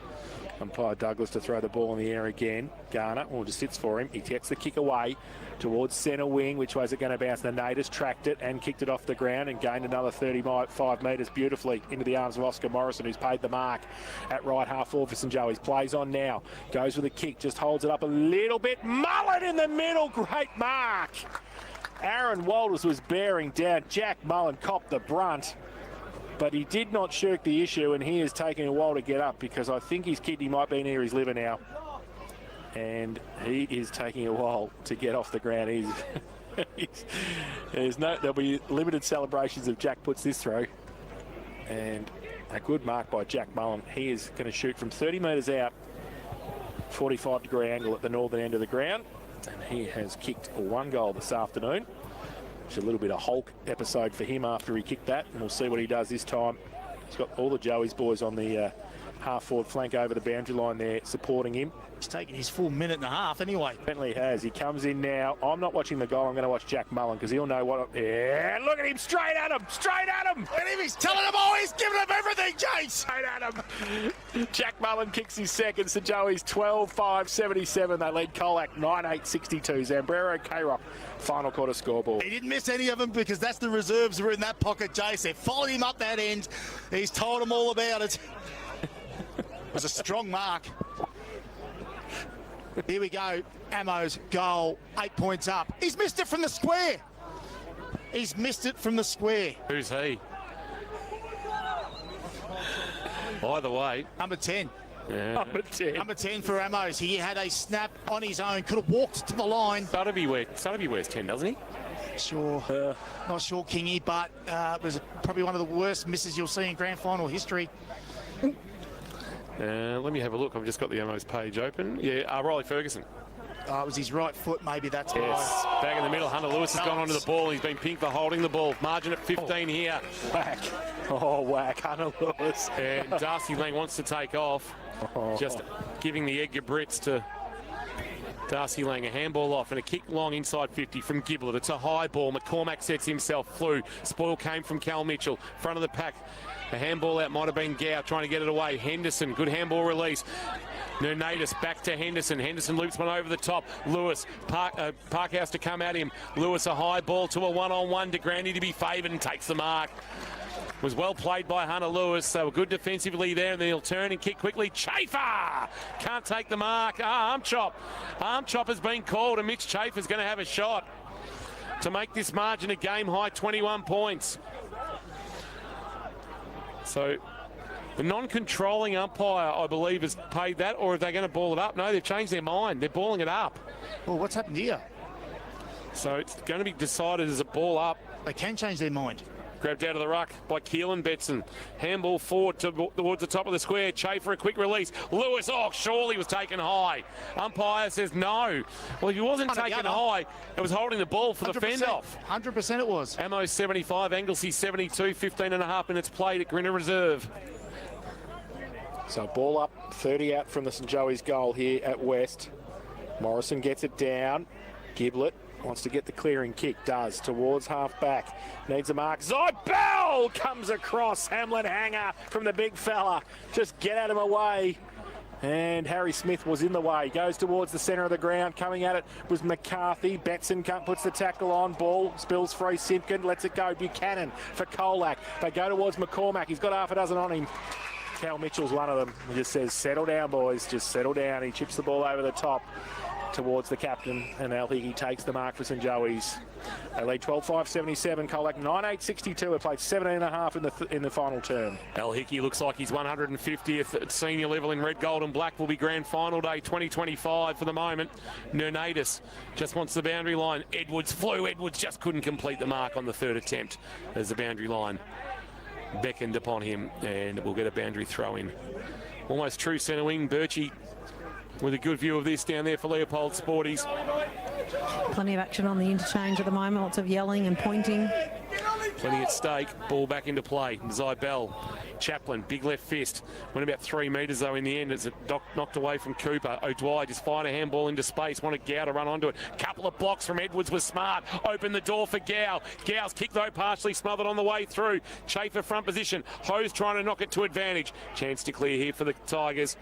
Umpire Douglas to throw the ball in the air again. Garner, just sits for him. He gets the kick away towards centre wing. Which way is it going to bounce? The Naders tracked it and kicked it off the ground and gained another 35 metres beautifully into the arms of Oscar Morrison, who's paid the mark at right half forward for St Joey's. Plays on now. Goes with a kick. Just holds it up a little bit. Mullen in the middle. Great mark. Aaron Walters was bearing down. Jack Mullen copped the brunt. But he did not shirk the issue, and he is taking a while to get up because I think his kidney might be near his liver now. And he is taking a while to get off the ground. There'll be limited celebrations if Jack puts this through. And a good mark by Jack Mullen. He is going to shoot from 30 metres out, 45-degree angle at the northern end of the ground. And he has kicked one goal this afternoon. It's a little bit of Hulk episode for him after he kicked that, and we'll see what he does this time. He's got all the Joey's boys on the half-forward flank over the boundary line there supporting him. He's taking his full minute and a half anyway. Certainly has. He comes in now. I'm not watching the goal. I'm going to watch Jack Mullen because he'll know what... Yeah, look at him. Straight at him. Straight at him. Look at him. He's telling them all. He's giving them everything, Jace. Straight at him. Jack Mullen kicks his second. St Joey's 12-5-77. They lead Colac 9-8-62. Zambrero, K-Rock, final quarter scoreboard. He didn't miss any of them because that's the reserves who are in that pocket, Jace. They followed him up that end. He's told them all about it. It was a strong mark. Here we go. Ammo's goal, 8 points up. He's missed it from the square. He's missed it from the square. Who's he? Either way. Number 10. Yeah. Number 10 for Ammo's. He had a snap on his own. Could have walked to the line. Sutterby wears 10, doesn't he? Sure. Not sure, Kingy, but it was probably one of the worst misses you'll see in grand final history. Let me have a look. I've just got the Ammo's page open. Yeah, Riley Ferguson. It was his right foot, maybe that's yes. why. Back in the middle, Hunter Lewis has gone onto the ball. He's been pinged for holding the ball. Margin at 15 here. Whack. Oh, whack, Hunter Lewis. And Darcy Lang wants to take off. Just giving the Edgar Brits to Darcy Lang. A handball off and a kick long inside 50 from Giblet. It's a high ball. McCormack sets himself. Flew. Spoil came from Cal Mitchell. Front of the pack. A handball out might have been Gow trying to get it away. Henderson, good handball release. Nernadis back to Henderson. Henderson loops one over the top. Lewis, Parkhouse to come at him. Lewis a high ball to a one-on-one. De Grande to be favoured and takes the mark. Was well played by Hunter Lewis. They were good defensively there, and then he'll turn and kick quickly. Chafer can't take the mark. Arm chop. Arm chop has been called, and Mitch Chafer's going to have a shot to make this margin a game high 21 points. So the non-controlling umpire, I believe, has paid that, or are they going to ball it up? No, they've changed their mind. They're balling it up. Well, what's happened here? So it's going to be decided as a ball up. They can change their mind. Grabbed out of the ruck by Keelan Betson. Handball forward towards the top of the square. Chafer, a quick release. Lewis, surely was taken high. Umpire says no. Well, if he wasn't taken high, it was holding the ball for the fend off. 100% it was. Ammo 75, Anglesey 72, 15 and a half minutes played at Grinner Reserve. So ball up, 30 out from the St Joey's goal here at West. Morrison gets it down. Giblet wants to get the clearing kick, does, towards half-back. Needs a mark. Zybell comes across. Hamlin hanger from the big fella. Just get at him away. And Harry Smith was in the way. Goes towards the centre of the ground. Coming at it was McCarthy. Betson puts the tackle on. Ball spills free. Simpkin lets it go. Buchanan for Colac. They go towards McCormack. He's got half a dozen on him. Cal Mitchell's one of them. He just says, settle down, boys. Just settle down. He chips the ball over the top towards the captain, and Al Hickey takes the mark for St Joey's. They lead 12-5-77. Colac 9-8-62. They played 17.5 in the final term. Al Hickey looks like he's 150th at senior level in red, gold and black. Will be grand final day 2025 for the moment. Nernadis just wants the boundary line. Edwards flew. Edwards just couldn't complete the mark on the third attempt as the boundary line beckoned upon him, and we'll get a boundary throw in. Almost true centre wing. Birchie with a good view of this down there for Leopold Sporties. Plenty of action on the interchange at the moment. Lots of yelling and pointing. Plenty at stake. Ball back into play. Zybell. Chaplin, big left fist. Went about 3 metres though in the end. It's knocked away from Cooper. O'Dwyer just fired a handball into space. Wanted Gow to run onto it. Couple of blocks from Edwards was smart. Opened the door for Gow. Gow's kick though partially smothered on the way through. Chafer front position. Hose trying to knock it to advantage. Chance to clear here for the Tigers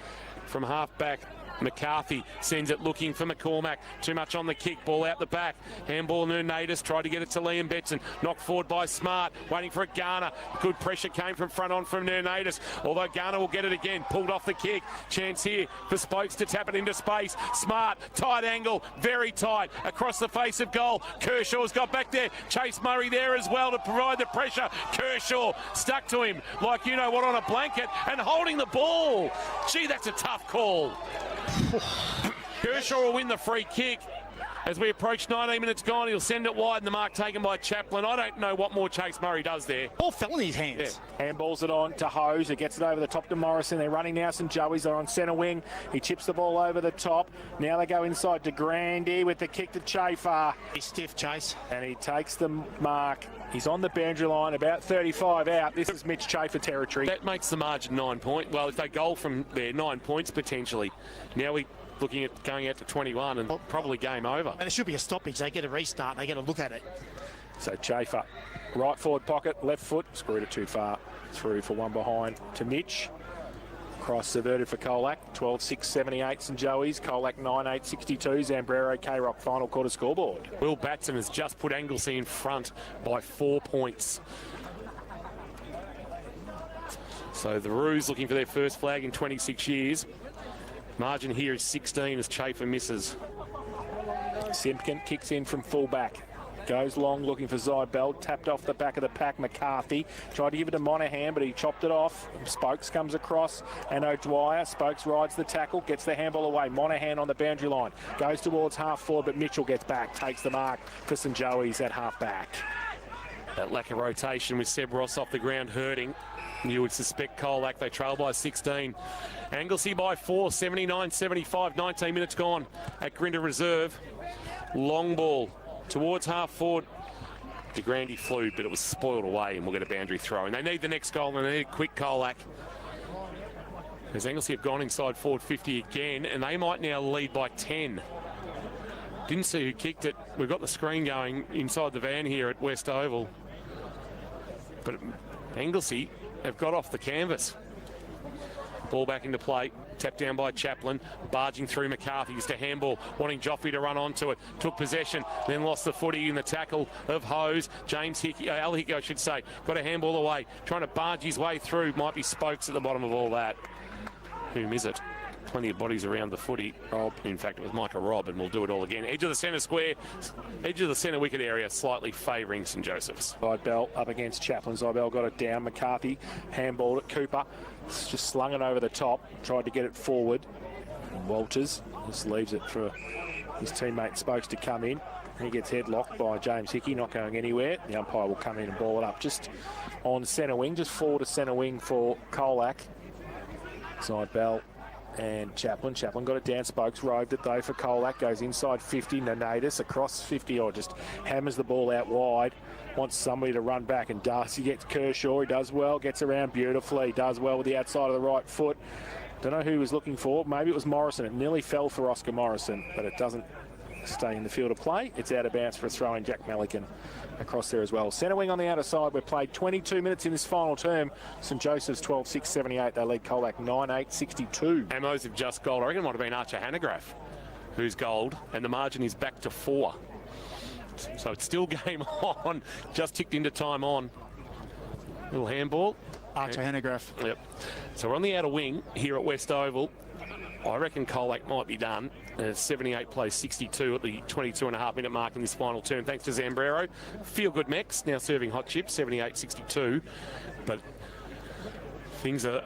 from half back. McCarthy sends it looking for McCormack. Too much on the kick. Ball out the back. Handball Nernadis. Tried to get it to Liam Betson. Knocked forward by Smart. Waiting for it Garner. Good pressure came from front on from Nernadis. Although Garner will get it again. Pulled off the kick. Chance here for Spokes to tap it into space. Smart. Tight angle. Very tight. Across the face of goal. Kershaw's got back there. Chase Murray there as well to provide the pressure. Kershaw stuck to him like you know what on a blanket and holding the ball. Gee, that's a tough call. Kershaw will win the free kick. As we approach 19 minutes gone, he'll send it wide and the mark taken by Chaplin. I don't know what more Chase Murray does there. Ball fell in his hands. Yeah. Handballs it on to Hose, who gets it over the top to Morrison. They're running now. St Joey's are on centre wing. He chips the ball over the top. Now they go inside to Grandy with the kick to Chafer. He's stiff, Chase. And he takes the mark. He's on the boundary line, about 35 out. This is Mitch Chafer territory. That makes the margin 9 points. Well, if they goal from there, 9 points potentially. Now we looking at going out to 21 and probably game over. And there should be a stoppage. They get a restart. They get a look at it. So Chafer, right forward pocket, left foot, screwed it too far. Through for one behind to Mitch. Cross subverted for Colac. 12-6-78 St Joey's. Colac 9-8-62. Zambrero K-Rock final quarter scoreboard. Will Batson has just put Anglesey in front by 4 points. So the Roos looking for their first flag in 26 years. Margin here is 16 as Chafer misses. Simpkin kicks in from full-back. Goes long looking for Zybell. Tapped off the back of the pack. McCarthy tried to give it to Monahan, but he chopped it off. Spokes comes across and O'Dwyer. Spokes rides the tackle, gets the handball away. Monahan on the boundary line. Goes towards half forward, but Mitchell gets back. Takes the mark for St Joey's at half back. That lack of rotation with Seb Ross off the ground hurting. You would suspect Colac. They trail by 16. Anglesey by 4, 79-75. 19 minutes gone at Grinda Reserve. Long ball towards half forward. De Grande flew, but it was spoiled away, and we'll get a boundary throw. And they need the next goal, and they need a quick Colac. As Anglesey have gone inside forward 50 again, and they might now lead by 10. Didn't see who kicked it. We've got the screen going inside the van here at West Oval. But Anglesey have got off the canvas. Ball back into play. Tapped down by Chaplin. Barging through McCarthy. Used a handball. Wanting Joffrey to run onto it. Took possession. Then lost the footy in the tackle of Hose. James Hickey, Al Hickey, I should say. Got a handball away. Trying to barge his way through. Might be Spokes at the bottom of all that. Whom is it? Plenty of bodies around the footy. Rob. In fact, it was Micah Robb, and we'll do it all again. Edge of the centre square. Edge of the centre wicket area, slightly favouring St Joseph's. Zybell up against Chaplin. Zybell got it down. McCarthy handballed it. Cooper just slung it over the top. Tried to get it forward. And Walters just leaves it for his teammate Spokes to come in. He gets headlocked by James Hickey, not going anywhere. The umpire will come in and ball it up just on centre wing, just forward to centre wing for Colac. Zybell and Chaplin. Chaplin got it down. Spokes roved it though for Colac. Goes inside 50. Nernadis across 50 or just hammers the ball out wide. Wants somebody to run back and does. He gets Kershaw. He does well. Gets around beautifully. Does well with the outside of the right foot. Don't know who he was looking for. Maybe it was Morrison. It nearly fell for Oscar Morrison, but it doesn't stay in the field of play. It's out of bounds for a throw in. Jack Melican across there as well. Centre wing on the outer side. We've played 22 minutes in this final term. St Joseph's 12-6-78. They lead Colac 9-8-62. Ammos have just gold. I reckon it might have been Archer Hanegraaff who's gold, and the margin is back to 4. So it's still game on. Just ticked into time on. Little handball. Archer Hanegraaff. Yep. So we're on the outer wing here at West Oval. I reckon Colac might be done. 78 plays 62 at the 22.5 minute mark in this final term. Thanks to Zambrero. Feel good Mex now serving hot chips, 78-62. But things are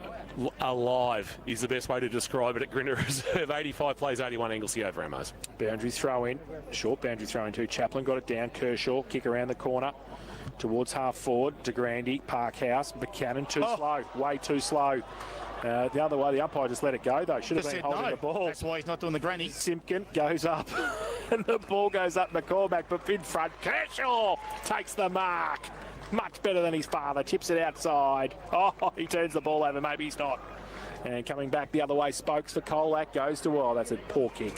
alive is the best way to describe it at Grinda Reserve. 85 plays 81. Anglesey over Ammos. Boundary throw in. Short boundary throw in too. Chaplin got it down. Kershaw kick around the corner. Towards half forward. De Grande, Parkhouse. Buchanan too slow. Way too slow. The other way, the umpire just let it go, though. Should have been holding the ball. That's why he's not doing the granny. Simpkin goes up, and the ball goes up the callback, but in front, Kershaw takes the mark. Much better than his father, chips it outside. Oh, he turns the ball over, maybe he's not. And coming back the other way, Spokes for Colac, goes to, oh, that's a poor kick.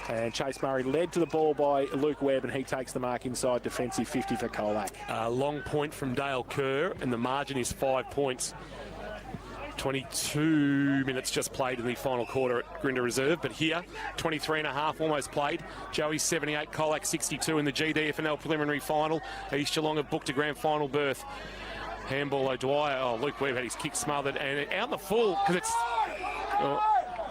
And Chase Murray led to the ball by Luke Webb, and he takes the mark inside, defensive 50 for Colac. Long point from Dale Kerr, and the margin is 5 points. 22 minutes just played in the final quarter at Grinda Reserve, but here 23 and a half almost played. Joey 78, Colac 62 in the GDFNL preliminary final. East Geelong have booked a grand final berth. Handball O'Dwyer. Oh, Luke Webb had his kick smothered and out the full because it's.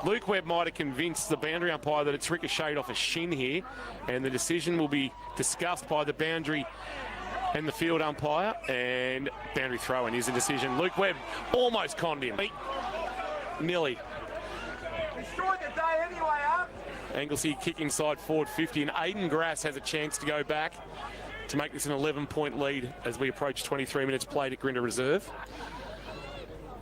Luke Webb might have convinced the boundary umpire that it's ricocheted off a shin here, and the decision will be discussed by the boundary and the field umpire, and boundary throw-in is a decision. Luke Webb almost conned him. Nearly. Destroyed the day anyway, huh? Anglesey kick inside forward 50, and Aiden Grass has a chance to go back to make this an 11-point lead as we approach 23 minutes played at Grinda Reserve.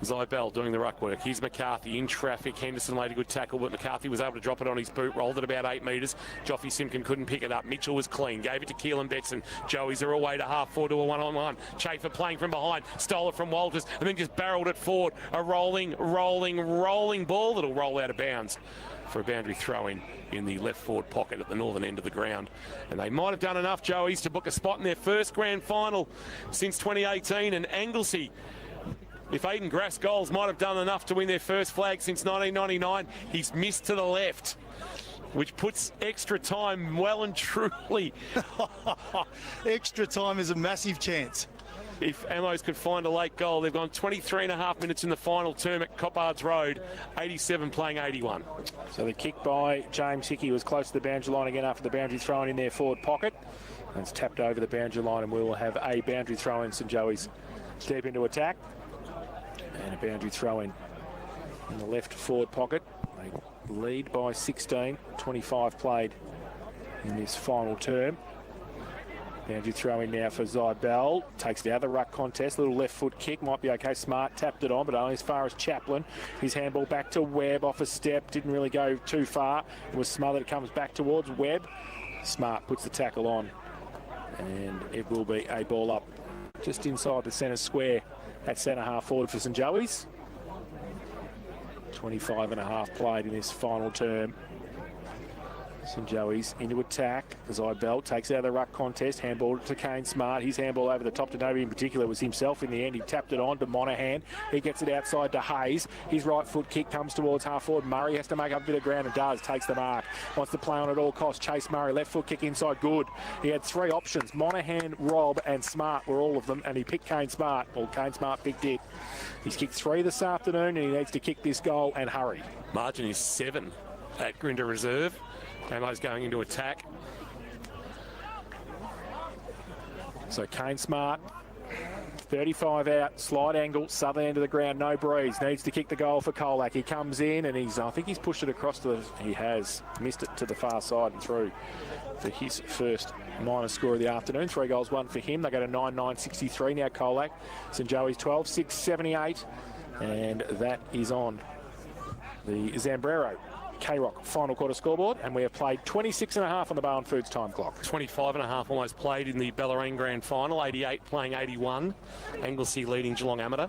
Zybell doing the ruck work. Here's McCarthy in traffic. Henderson laid a good tackle, but McCarthy was able to drop it on his boot, rolled it about 8 metres. Joffy Simpkin couldn't pick it up. Mitchell was clean, gave it to Keelan Betson. Joey's are away to half forward to a one-on-one. Chafer playing from behind, stole it from Walters, and then just barreled it forward. A rolling ball that'll roll out of bounds for a boundary throw-in in the left forward pocket at the northern end of the ground. And they might have done enough, Joey's, to book a spot in their first grand final since 2018, and Anglesey, if Aiden Grass goals might have done enough to win their first flag since 1999, he's missed to the left, which puts extra time well and truly. Extra time is a massive chance. If Amos could find a late goal, they've gone 23 and a half minutes in the final term at Coppards Road, 87 playing 81. So the kick by James Hickey was close to the boundary line again after the boundary thrown in their forward pocket. And it's tapped over the boundary line, and we will have a boundary throw in. St Joey's step into attack. And a boundary throw in the left forward pocket. They lead by 16, 25 played in this final term. Boundary throw in now for Zybell. Takes it out of the ruck contest. Little left foot kick. Might be okay. Smart tapped it on, but only as far as Chaplin. His handball back to Webb off a step. Didn't really go too far. It was smothered. It comes back towards Webb. Smart puts the tackle on. And it will be a ball up just inside the centre square. At centre half forward for St Joey's. 25 and a half played in this final term. St Joey's into attack. Zybell takes it out of the ruck contest. Handball to Kane Smart. His handball over the top to nobody in particular was himself in the end. He tapped it on to Monaghan. He gets it outside to Hayes. His right foot kick comes towards half forward. Murray has to make up a bit of ground and does. Takes the mark. Wants to play on at all costs. Chase Murray. Left foot kick inside. Good. He had 3 options. Monaghan, Robb and Smart were all of them, and he picked Kane Smart. Well, Kane Smart picked it. He's kicked 3 this afternoon, and he needs to kick this goal and hurry. Margin is 7 at Grinda Reserve. Amo's going into attack. So Kane Smart, 35 out, slide angle, southern end of the ground, no breeze. Needs to kick the goal for Colac. He comes in and I think he's pushed it across to the, he has missed it to the far side and through for his first minor score of the afternoon. 3 goals, 1 for him. They go to 9-9-63 now, Colac. St Joey's 12-6-78, and that is on the Zambrero K-Rock final quarter scoreboard, and we have played 26 and a half on the Bowen Foods time clock. 25 and a half almost played in the Bellarine Grand Final, 88 playing 81. Anglesey leading Geelong Amateur.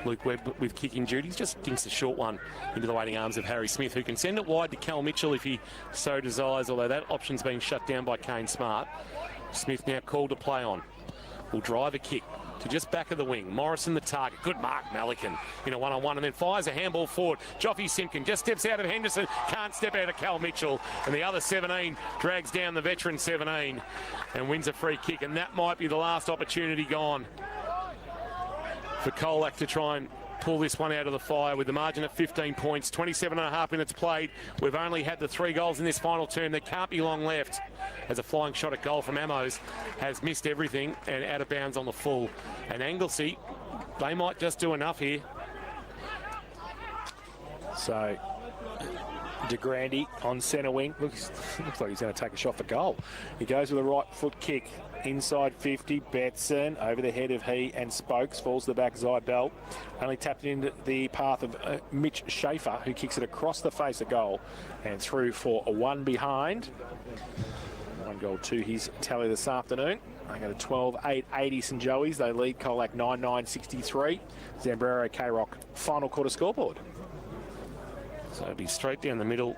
Luke Webb with kicking duties, just dinks a short one into the waiting arms of Harry Smith, who can send it wide to Cal Mitchell if he so desires, although that option's been shut down by Kane Smart. Smith now called to play on. Will drive a kick to just back of the wing. Morrison the target. Good mark, Malikan in a one-on-one, and then fires a handball forward. Joffy Simpkin just steps out of Henderson. Can't step out of Cal Mitchell. And the other 17 drags down the veteran 17 and wins a free kick. And that might be the last opportunity gone for Colac to try and pull this one out of the fire with the margin at 15 points. 27 and a half minutes played. We've only had the 3 goals in this final term. There can't be long left, as a flying shot at goal from Amos has missed everything and out of bounds on the full. And Anglesey, they might just do enough here. So De Grande on centre wing. Looks like he's going to take a shot for goal. He goes with a right foot kick. Inside 50, Betson over the head of he and Spokes, falls to the back Zybel. Only tapped into the path of Mitch Schaefer, who kicks it across the face of goal and through for a 1 behind. 1 goal to his tally this afternoon. They go to 12-8-80 St Joey's. They lead Colac 9-9-63. Zambrero K-Rock final quarter scoreboard. So it'll be straight down the middle,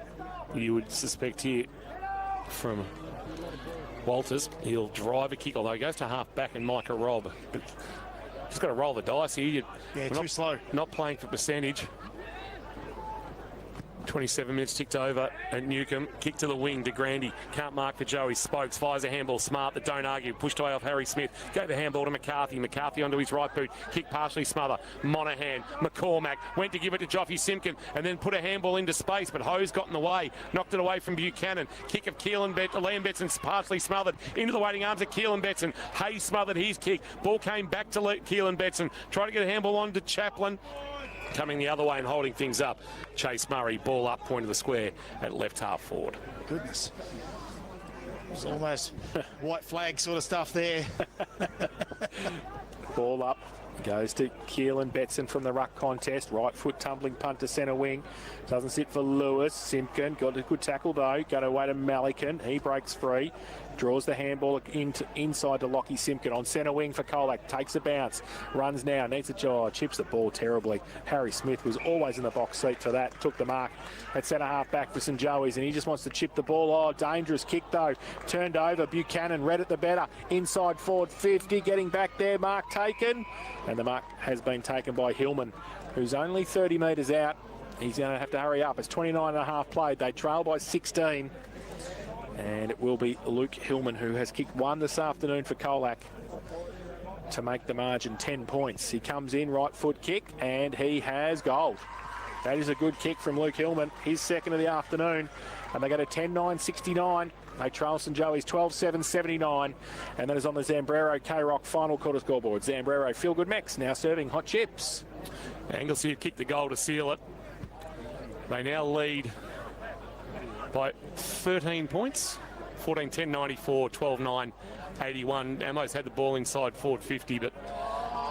you would suspect here from Walters. He'll drive a kick, although he goes to half back and Micah Robb. But just got to roll the dice here. Yeah, too slow. Not playing for percentage. 27 minutes ticked over at Newcombe. Kick to the wing. De Grande can't mark for Joey. Spokes fires a handball. Smart, but don't argue. Pushed away off Harry Smith. Gave the handball to McCarthy. McCarthy onto his right boot. Kick partially smother. Monaghan. McCormack went to give it to Joffy Simpkin and then put a handball into space, but Hose got in the way. Knocked it away from Buchanan. Kick of Liam Betson partially smothered into the waiting arms of Keelan Betson. Hayes smothered his kick. Ball came back to Keelan Betson. Tried to get a handball on to Chaplin. Coming the other way and holding things up. Chase Murray, ball up, point of the square at left half forward. Goodness. It's almost white flag sort of stuff there. Ball up. Goes to Keelan Betson from the ruck contest. Right foot tumbling punt to centre wing. Doesn't sit for Lewis. Simpkin got a good tackle though. Got away to Malikan. He breaks free. Draws the handball inside to Lockie Simpkin on centre wing for Colac. Takes a bounce. Runs now. Needs a jaw. Chips the ball terribly. Harry Smith was always in the box seat for that. Took the mark at centre half back for St Joey's and he just wants to chip the ball. Oh, dangerous kick though. Turned over. Buchanan read it the better. Inside forward 50. Getting back there. Mark taken. And the mark has been taken by Hillman, who's only 30 metres out. He's going to have to hurry up. It's 29.5 played. They trail by 16. And it will be Luke Hillman, who has kicked 1 this afternoon for Colac to make the margin 10 points. He comes in, right foot kick, and he has goal. That is a good kick from Luke Hillman, his second of the afternoon. And they go to 10-9-69. They trail St Joey's 12-7-79. And that is on the Zambrero K-Rock final quarter scoreboard. Zambrero Feel Good Mex now serving hot chips. Anglesey kicked the goal to seal it. They now lead by 13 points. 14-10-94, 12-9-81. Ammo's had the ball inside forward 50, but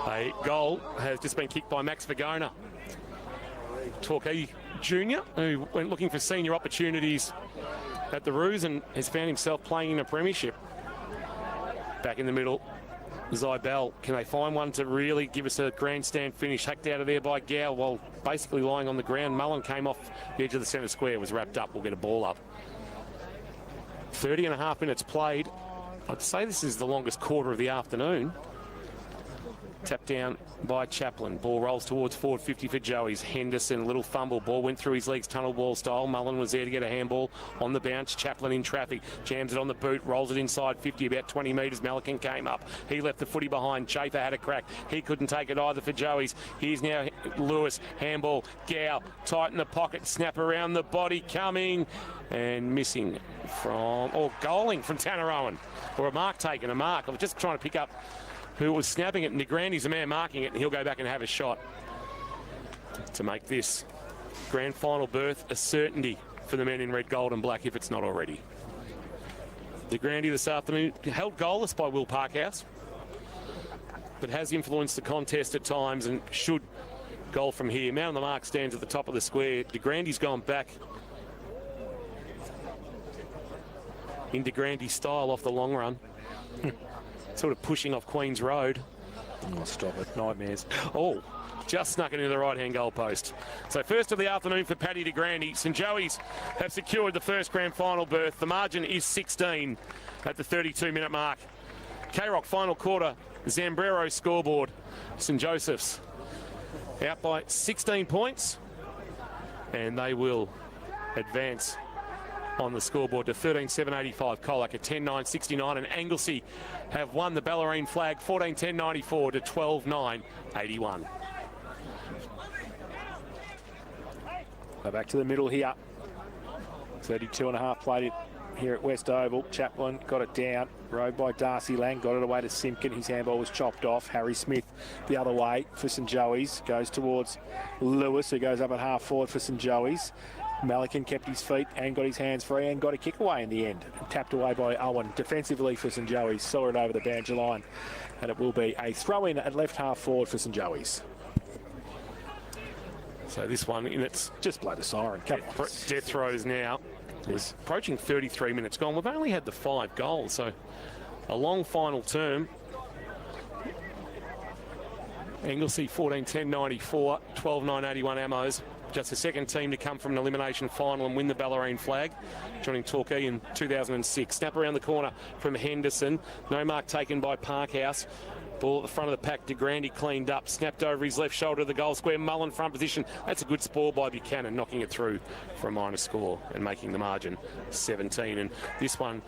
a goal has just been kicked by Max Vagona. Torquay Junior, who went looking for senior opportunities at the Roos and has found himself playing in a premiership. Back in the middle, Zybel. Can they find one to really give us a grandstand finish? Hacked out of there by Gow while basically lying on the ground. Mullen came off the edge of the centre square, was wrapped up. We'll get a ball up. 30.5 minutes played. I'd say this is the longest quarter of the afternoon. Tapped down by Chaplin. Ball rolls towards forward 50 for Joey's. Henderson, a little fumble. Ball went through his legs, tunnel ball style. Mullen was there to get a handball on the bounce. Chaplin in traffic. Jams it on the boot. Rolls it inside 50, about 20 metres. Malikan came up. He left the footy behind. Schaefer had a crack. He couldn't take it either for Joey's. Here's now Lewis. Handball. Gow. Tight in the pocket. Snap around the body. Coming. And missing from, or goaling from Tanner Owen. Or a mark taken. A mark. I'm just trying to pick up who was snapping it, and Negrandi's the man marking it, and he'll go back and have a shot to make this grand final berth a certainty for the men in red, gold and black, if it's not already. Negrandi this afternoon held goalless by Will Parkhouse, but has influenced the contest at times and should goal from here. Man on the mark stands at the top of the square. Negrandi's gone back in Negrandi's style off the long run. Sort of pushing off Queen's Road. Oh, stop it. Nightmares. Oh, just snuck it into the right-hand goal post. So first of the afternoon for Paddy de Grande. St Joey's have secured the first grand final berth. The margin is 16 at the 32-minute mark. K-Rock final quarter. Zambrero scoreboard. St Joseph's out by 16 points. And they will advance on the scoreboard to 13-7-85. Colac at 10-9-69, and Anglesey have won the Ballerine flag 14-10-94 to 12-9-81. So back to the middle here. 32.5 played it here at West Oval. Chaplin got it down. Rode by Darcy Lang, got it away to Simpkin. His handball was chopped off. Harry Smith the other way for St Joey's. Goes towards Lewis, who goes up at half forward for St Joey's. Malikan kept his feet and got his hands free and got a kick away in the end. Tapped away by Owen. Defensively for St Joey's. Saw it over the boundary line. And it will be a throw-in at left half forward for St Joey's. So this one, in its just blow the siren. Come on. Death throws now. It's approaching 33 minutes gone. We've only had the 5 goals, so a long final term. Anglesey 14-10-94, 12-9-81 Ammos. Just the second team to come from an elimination final and win the Bellarine flag, joining Torquay in 2006. Snap around the corner from Henderson. No mark taken by Parkhouse. Ball at the front of the pack. DeGrande cleaned up. Snapped over his left shoulder of the goal square. Mullen front position. That's a good spoil by Buchanan, knocking it through for a minor score and making the margin 17. And this one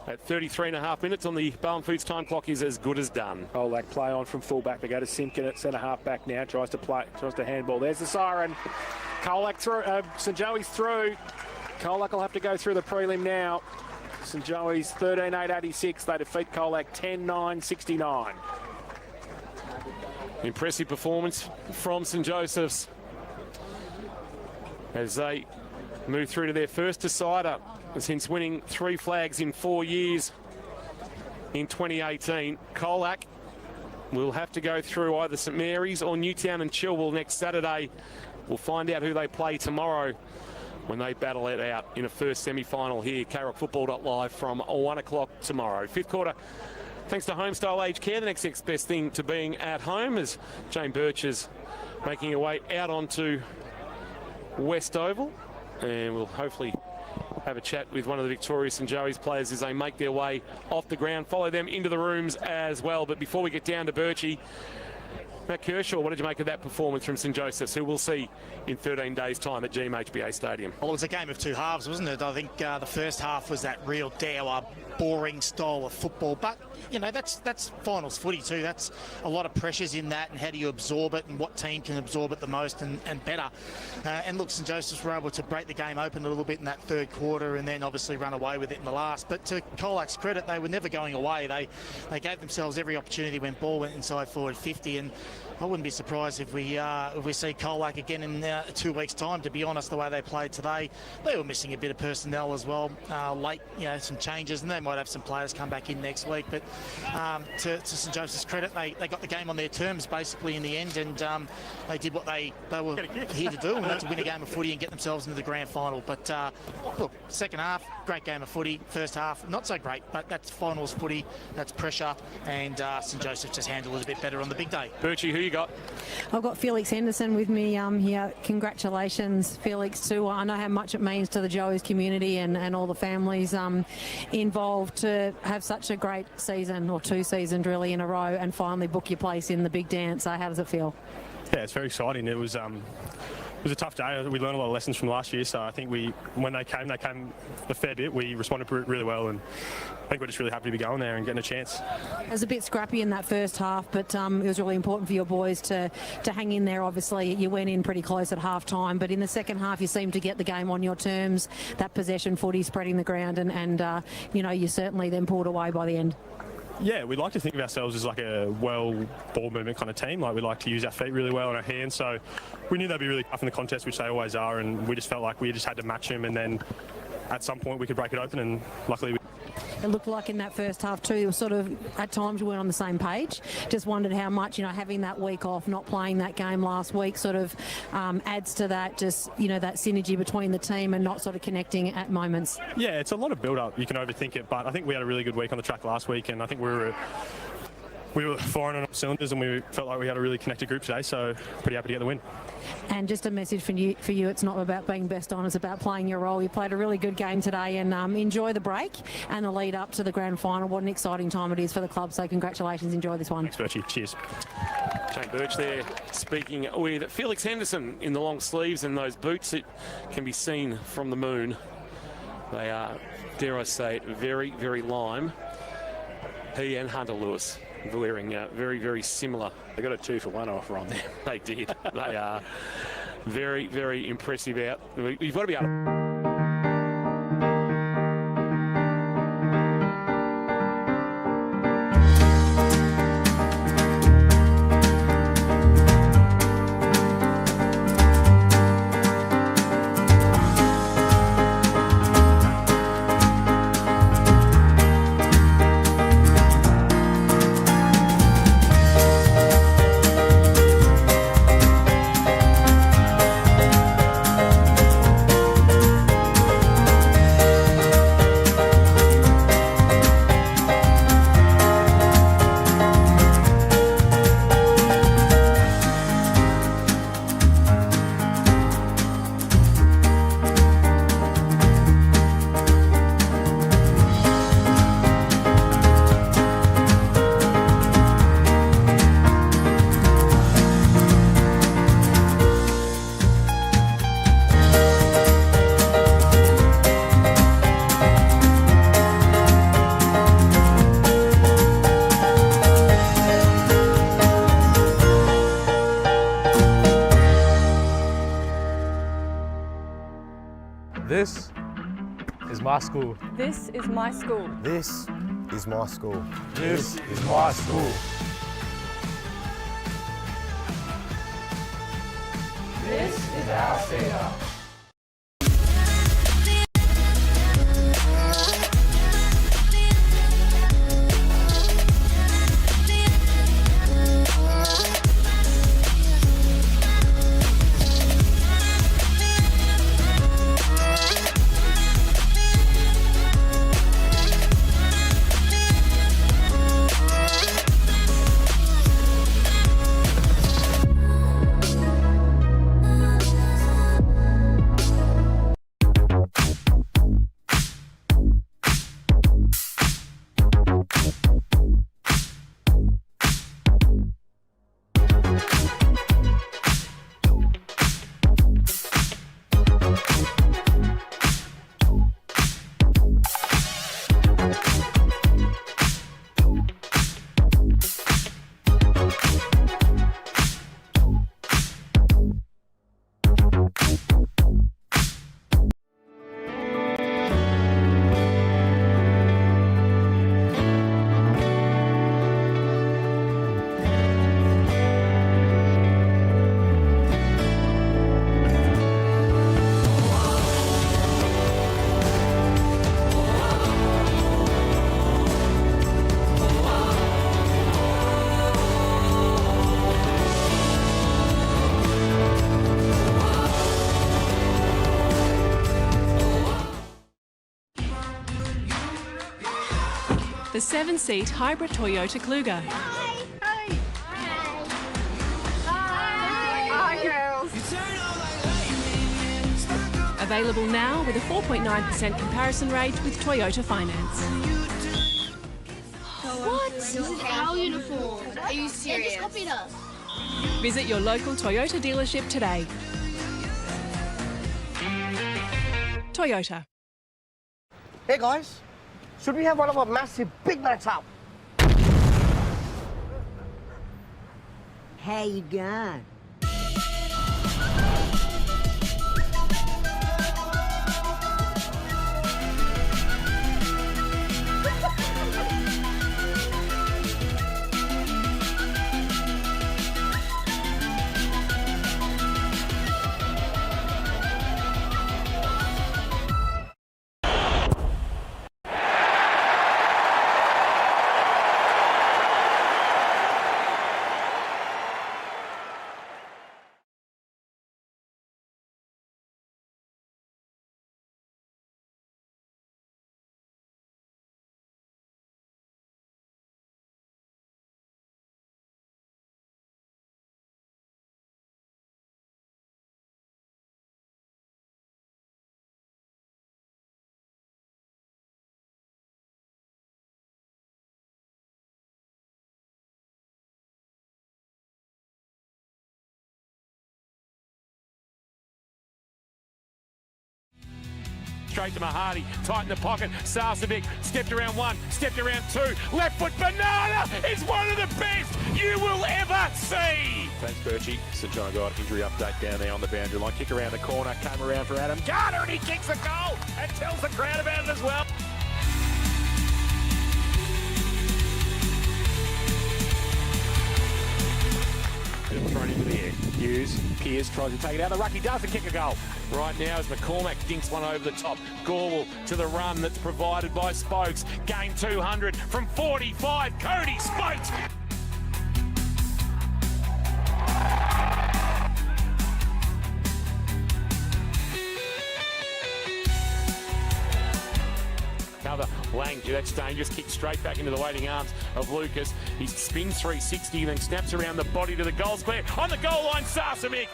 at 33.5 minutes on the Bowen Foods time clock is as good as done. Colac play on from fullback. They go to Simpkin at centre half back now. Tries to handball. There's the siren. Colac through. St Joey's through. Colac will have to go through the prelim now. St Joey's 13-8-86. They defeat Colac 10-9-69. Impressive performance from St Joseph's as they move through to their first decider since winning 3 flags in 4 years in 2018. Colac will have to go through either St Mary's or Newtown and Chilwell next Saturday. We'll find out who they play tomorrow when they battle it out in a first semi-final here. KRockFootball.live from 1 o'clock tomorrow. 5th quarter, thanks to Homestyle Aged Care, the next best thing to being at home, as Jane Birch is making her way out onto West Oval. And we'll hopefully have a chat with one of the Victoria St Joey's players as they make their way off the ground. Follow them into the rooms as well. But before we get down to Birchie, Matt Kershaw, what did you make of that performance from St Joseph's, who we'll see in 13 days' time at GMHBA Stadium? Well, it was a game of 2 halves, wasn't it? I think the first half was that real dour, boring style of football. But, you know, that's finals footy too. That's a lot of pressures in that, and how do you absorb it, and what team can absorb it the most and better. And look, St Joseph's were able to break the game open a little bit in that third quarter and then obviously run away with it in the last. But to Colac's credit, they were never going away. They gave themselves every opportunity when ball went inside forward 50, and I wouldn't be surprised if we see Colac again in 2 weeks' time. To be honest, the way they played today, they were missing a bit of personnel as well. Late, you know, some changes, and they might have some players come back in next week. But to St Joseph's credit, they got the game on their terms basically in the end, and they did what they were here to do, and that's to win a game of footy and get themselves into the grand final. But look, second half, great game of footy. First half, not so great, but that's finals footy. That's pressure, and St Joseph just handled it a bit better on the big day. Birchie, who you got? I've got Felix Henderson with me here. Congratulations, Felix, too. I know how much it means to the Joey's community and all the families involved to have such a great season, or 2 seasons really in a row, and finally book your place in the big dance. So how does it feel? Yeah, it's very exciting. It was a tough day. We learned a lot of lessons from last year, so I think when they came a fair bit. We responded really well, and I think we're just really happy to be going there and getting a chance. It was a bit scrappy in that first half, but it was really important for your boys to hang in there. Obviously, you went in pretty close at half-time, but in the second half, you seemed to get the game on your terms, that possession footy, spreading the ground, and you know, you certainly then pulled away by the end. Yeah, we like to think of ourselves as like a well ball movement kind of team. Like, we like to use our feet really well and our hands. So we knew they'd be really tough in the contest, which they always are. And we just felt like we just had to match them. And then at some point we could break it open. And luckily it looked like in that first half too, sort of at times we weren't on the same page. Just wondered how much, you know, having that week off, not playing that game last week, sort of adds to that, just, you know, that synergy between the team and not sort of connecting at moments. Yeah, it's a lot of build-up. You can overthink it, but I think we had a really good week on the track last week, and I think we were firing on all cylinders, and we felt like we had a really connected group today, so pretty happy to get the win. And just a message for you, it's not about being best on, it's about playing your role. You played a really good game today, and enjoy the break and the lead up to the grand final. What an exciting time it is for the club, so congratulations, enjoy this one. Thanks, Birchie. Cheers. Jane Birch there speaking with Felix Henderson in the long sleeves and those boots that can be seen from the moon. They are, dare I say it, very, very lime. He and Hunter Lewis wearing very, very similar. They got a 2-for-1 offer on there. They did. They are very, very impressive out. You've got to be able to... my school. This is my school. This is my school. This is my school. This is our centre. The 7-seat hybrid Toyota Kluger. Hi, girls. Available now with a 4.9% comparison rate with Toyota Finance. What? This is our uniform. Are you serious? They just copied us. Visit your local Toyota dealership today. Toyota. Hey guys, should we have one of our massive big nights out? How you going? Straight to Mahadi, tight in the pocket. Sarcevic stepped around one, stepped around two. Left foot banana is one of the best you will ever see. Thanks, Birchie. St John got injury update down there on the boundary line. Kick around the corner, came around for Adam Garner, and he kicks the goal and tells the crowd about it as well. Thrown into the air. Pierce tries to take it out. The ruck, he does and kick a goal. Right now as McCormack dinks one over the top. Gorwell to the run that's provided by Spokes. Gain 200 from 45. Cody Spokes. Cover, Lang, that's dangerous, kick straight back into the waiting arms of Lucas. He spins 360, then snaps around the body to the goal square. On the goal line, Sarcevic.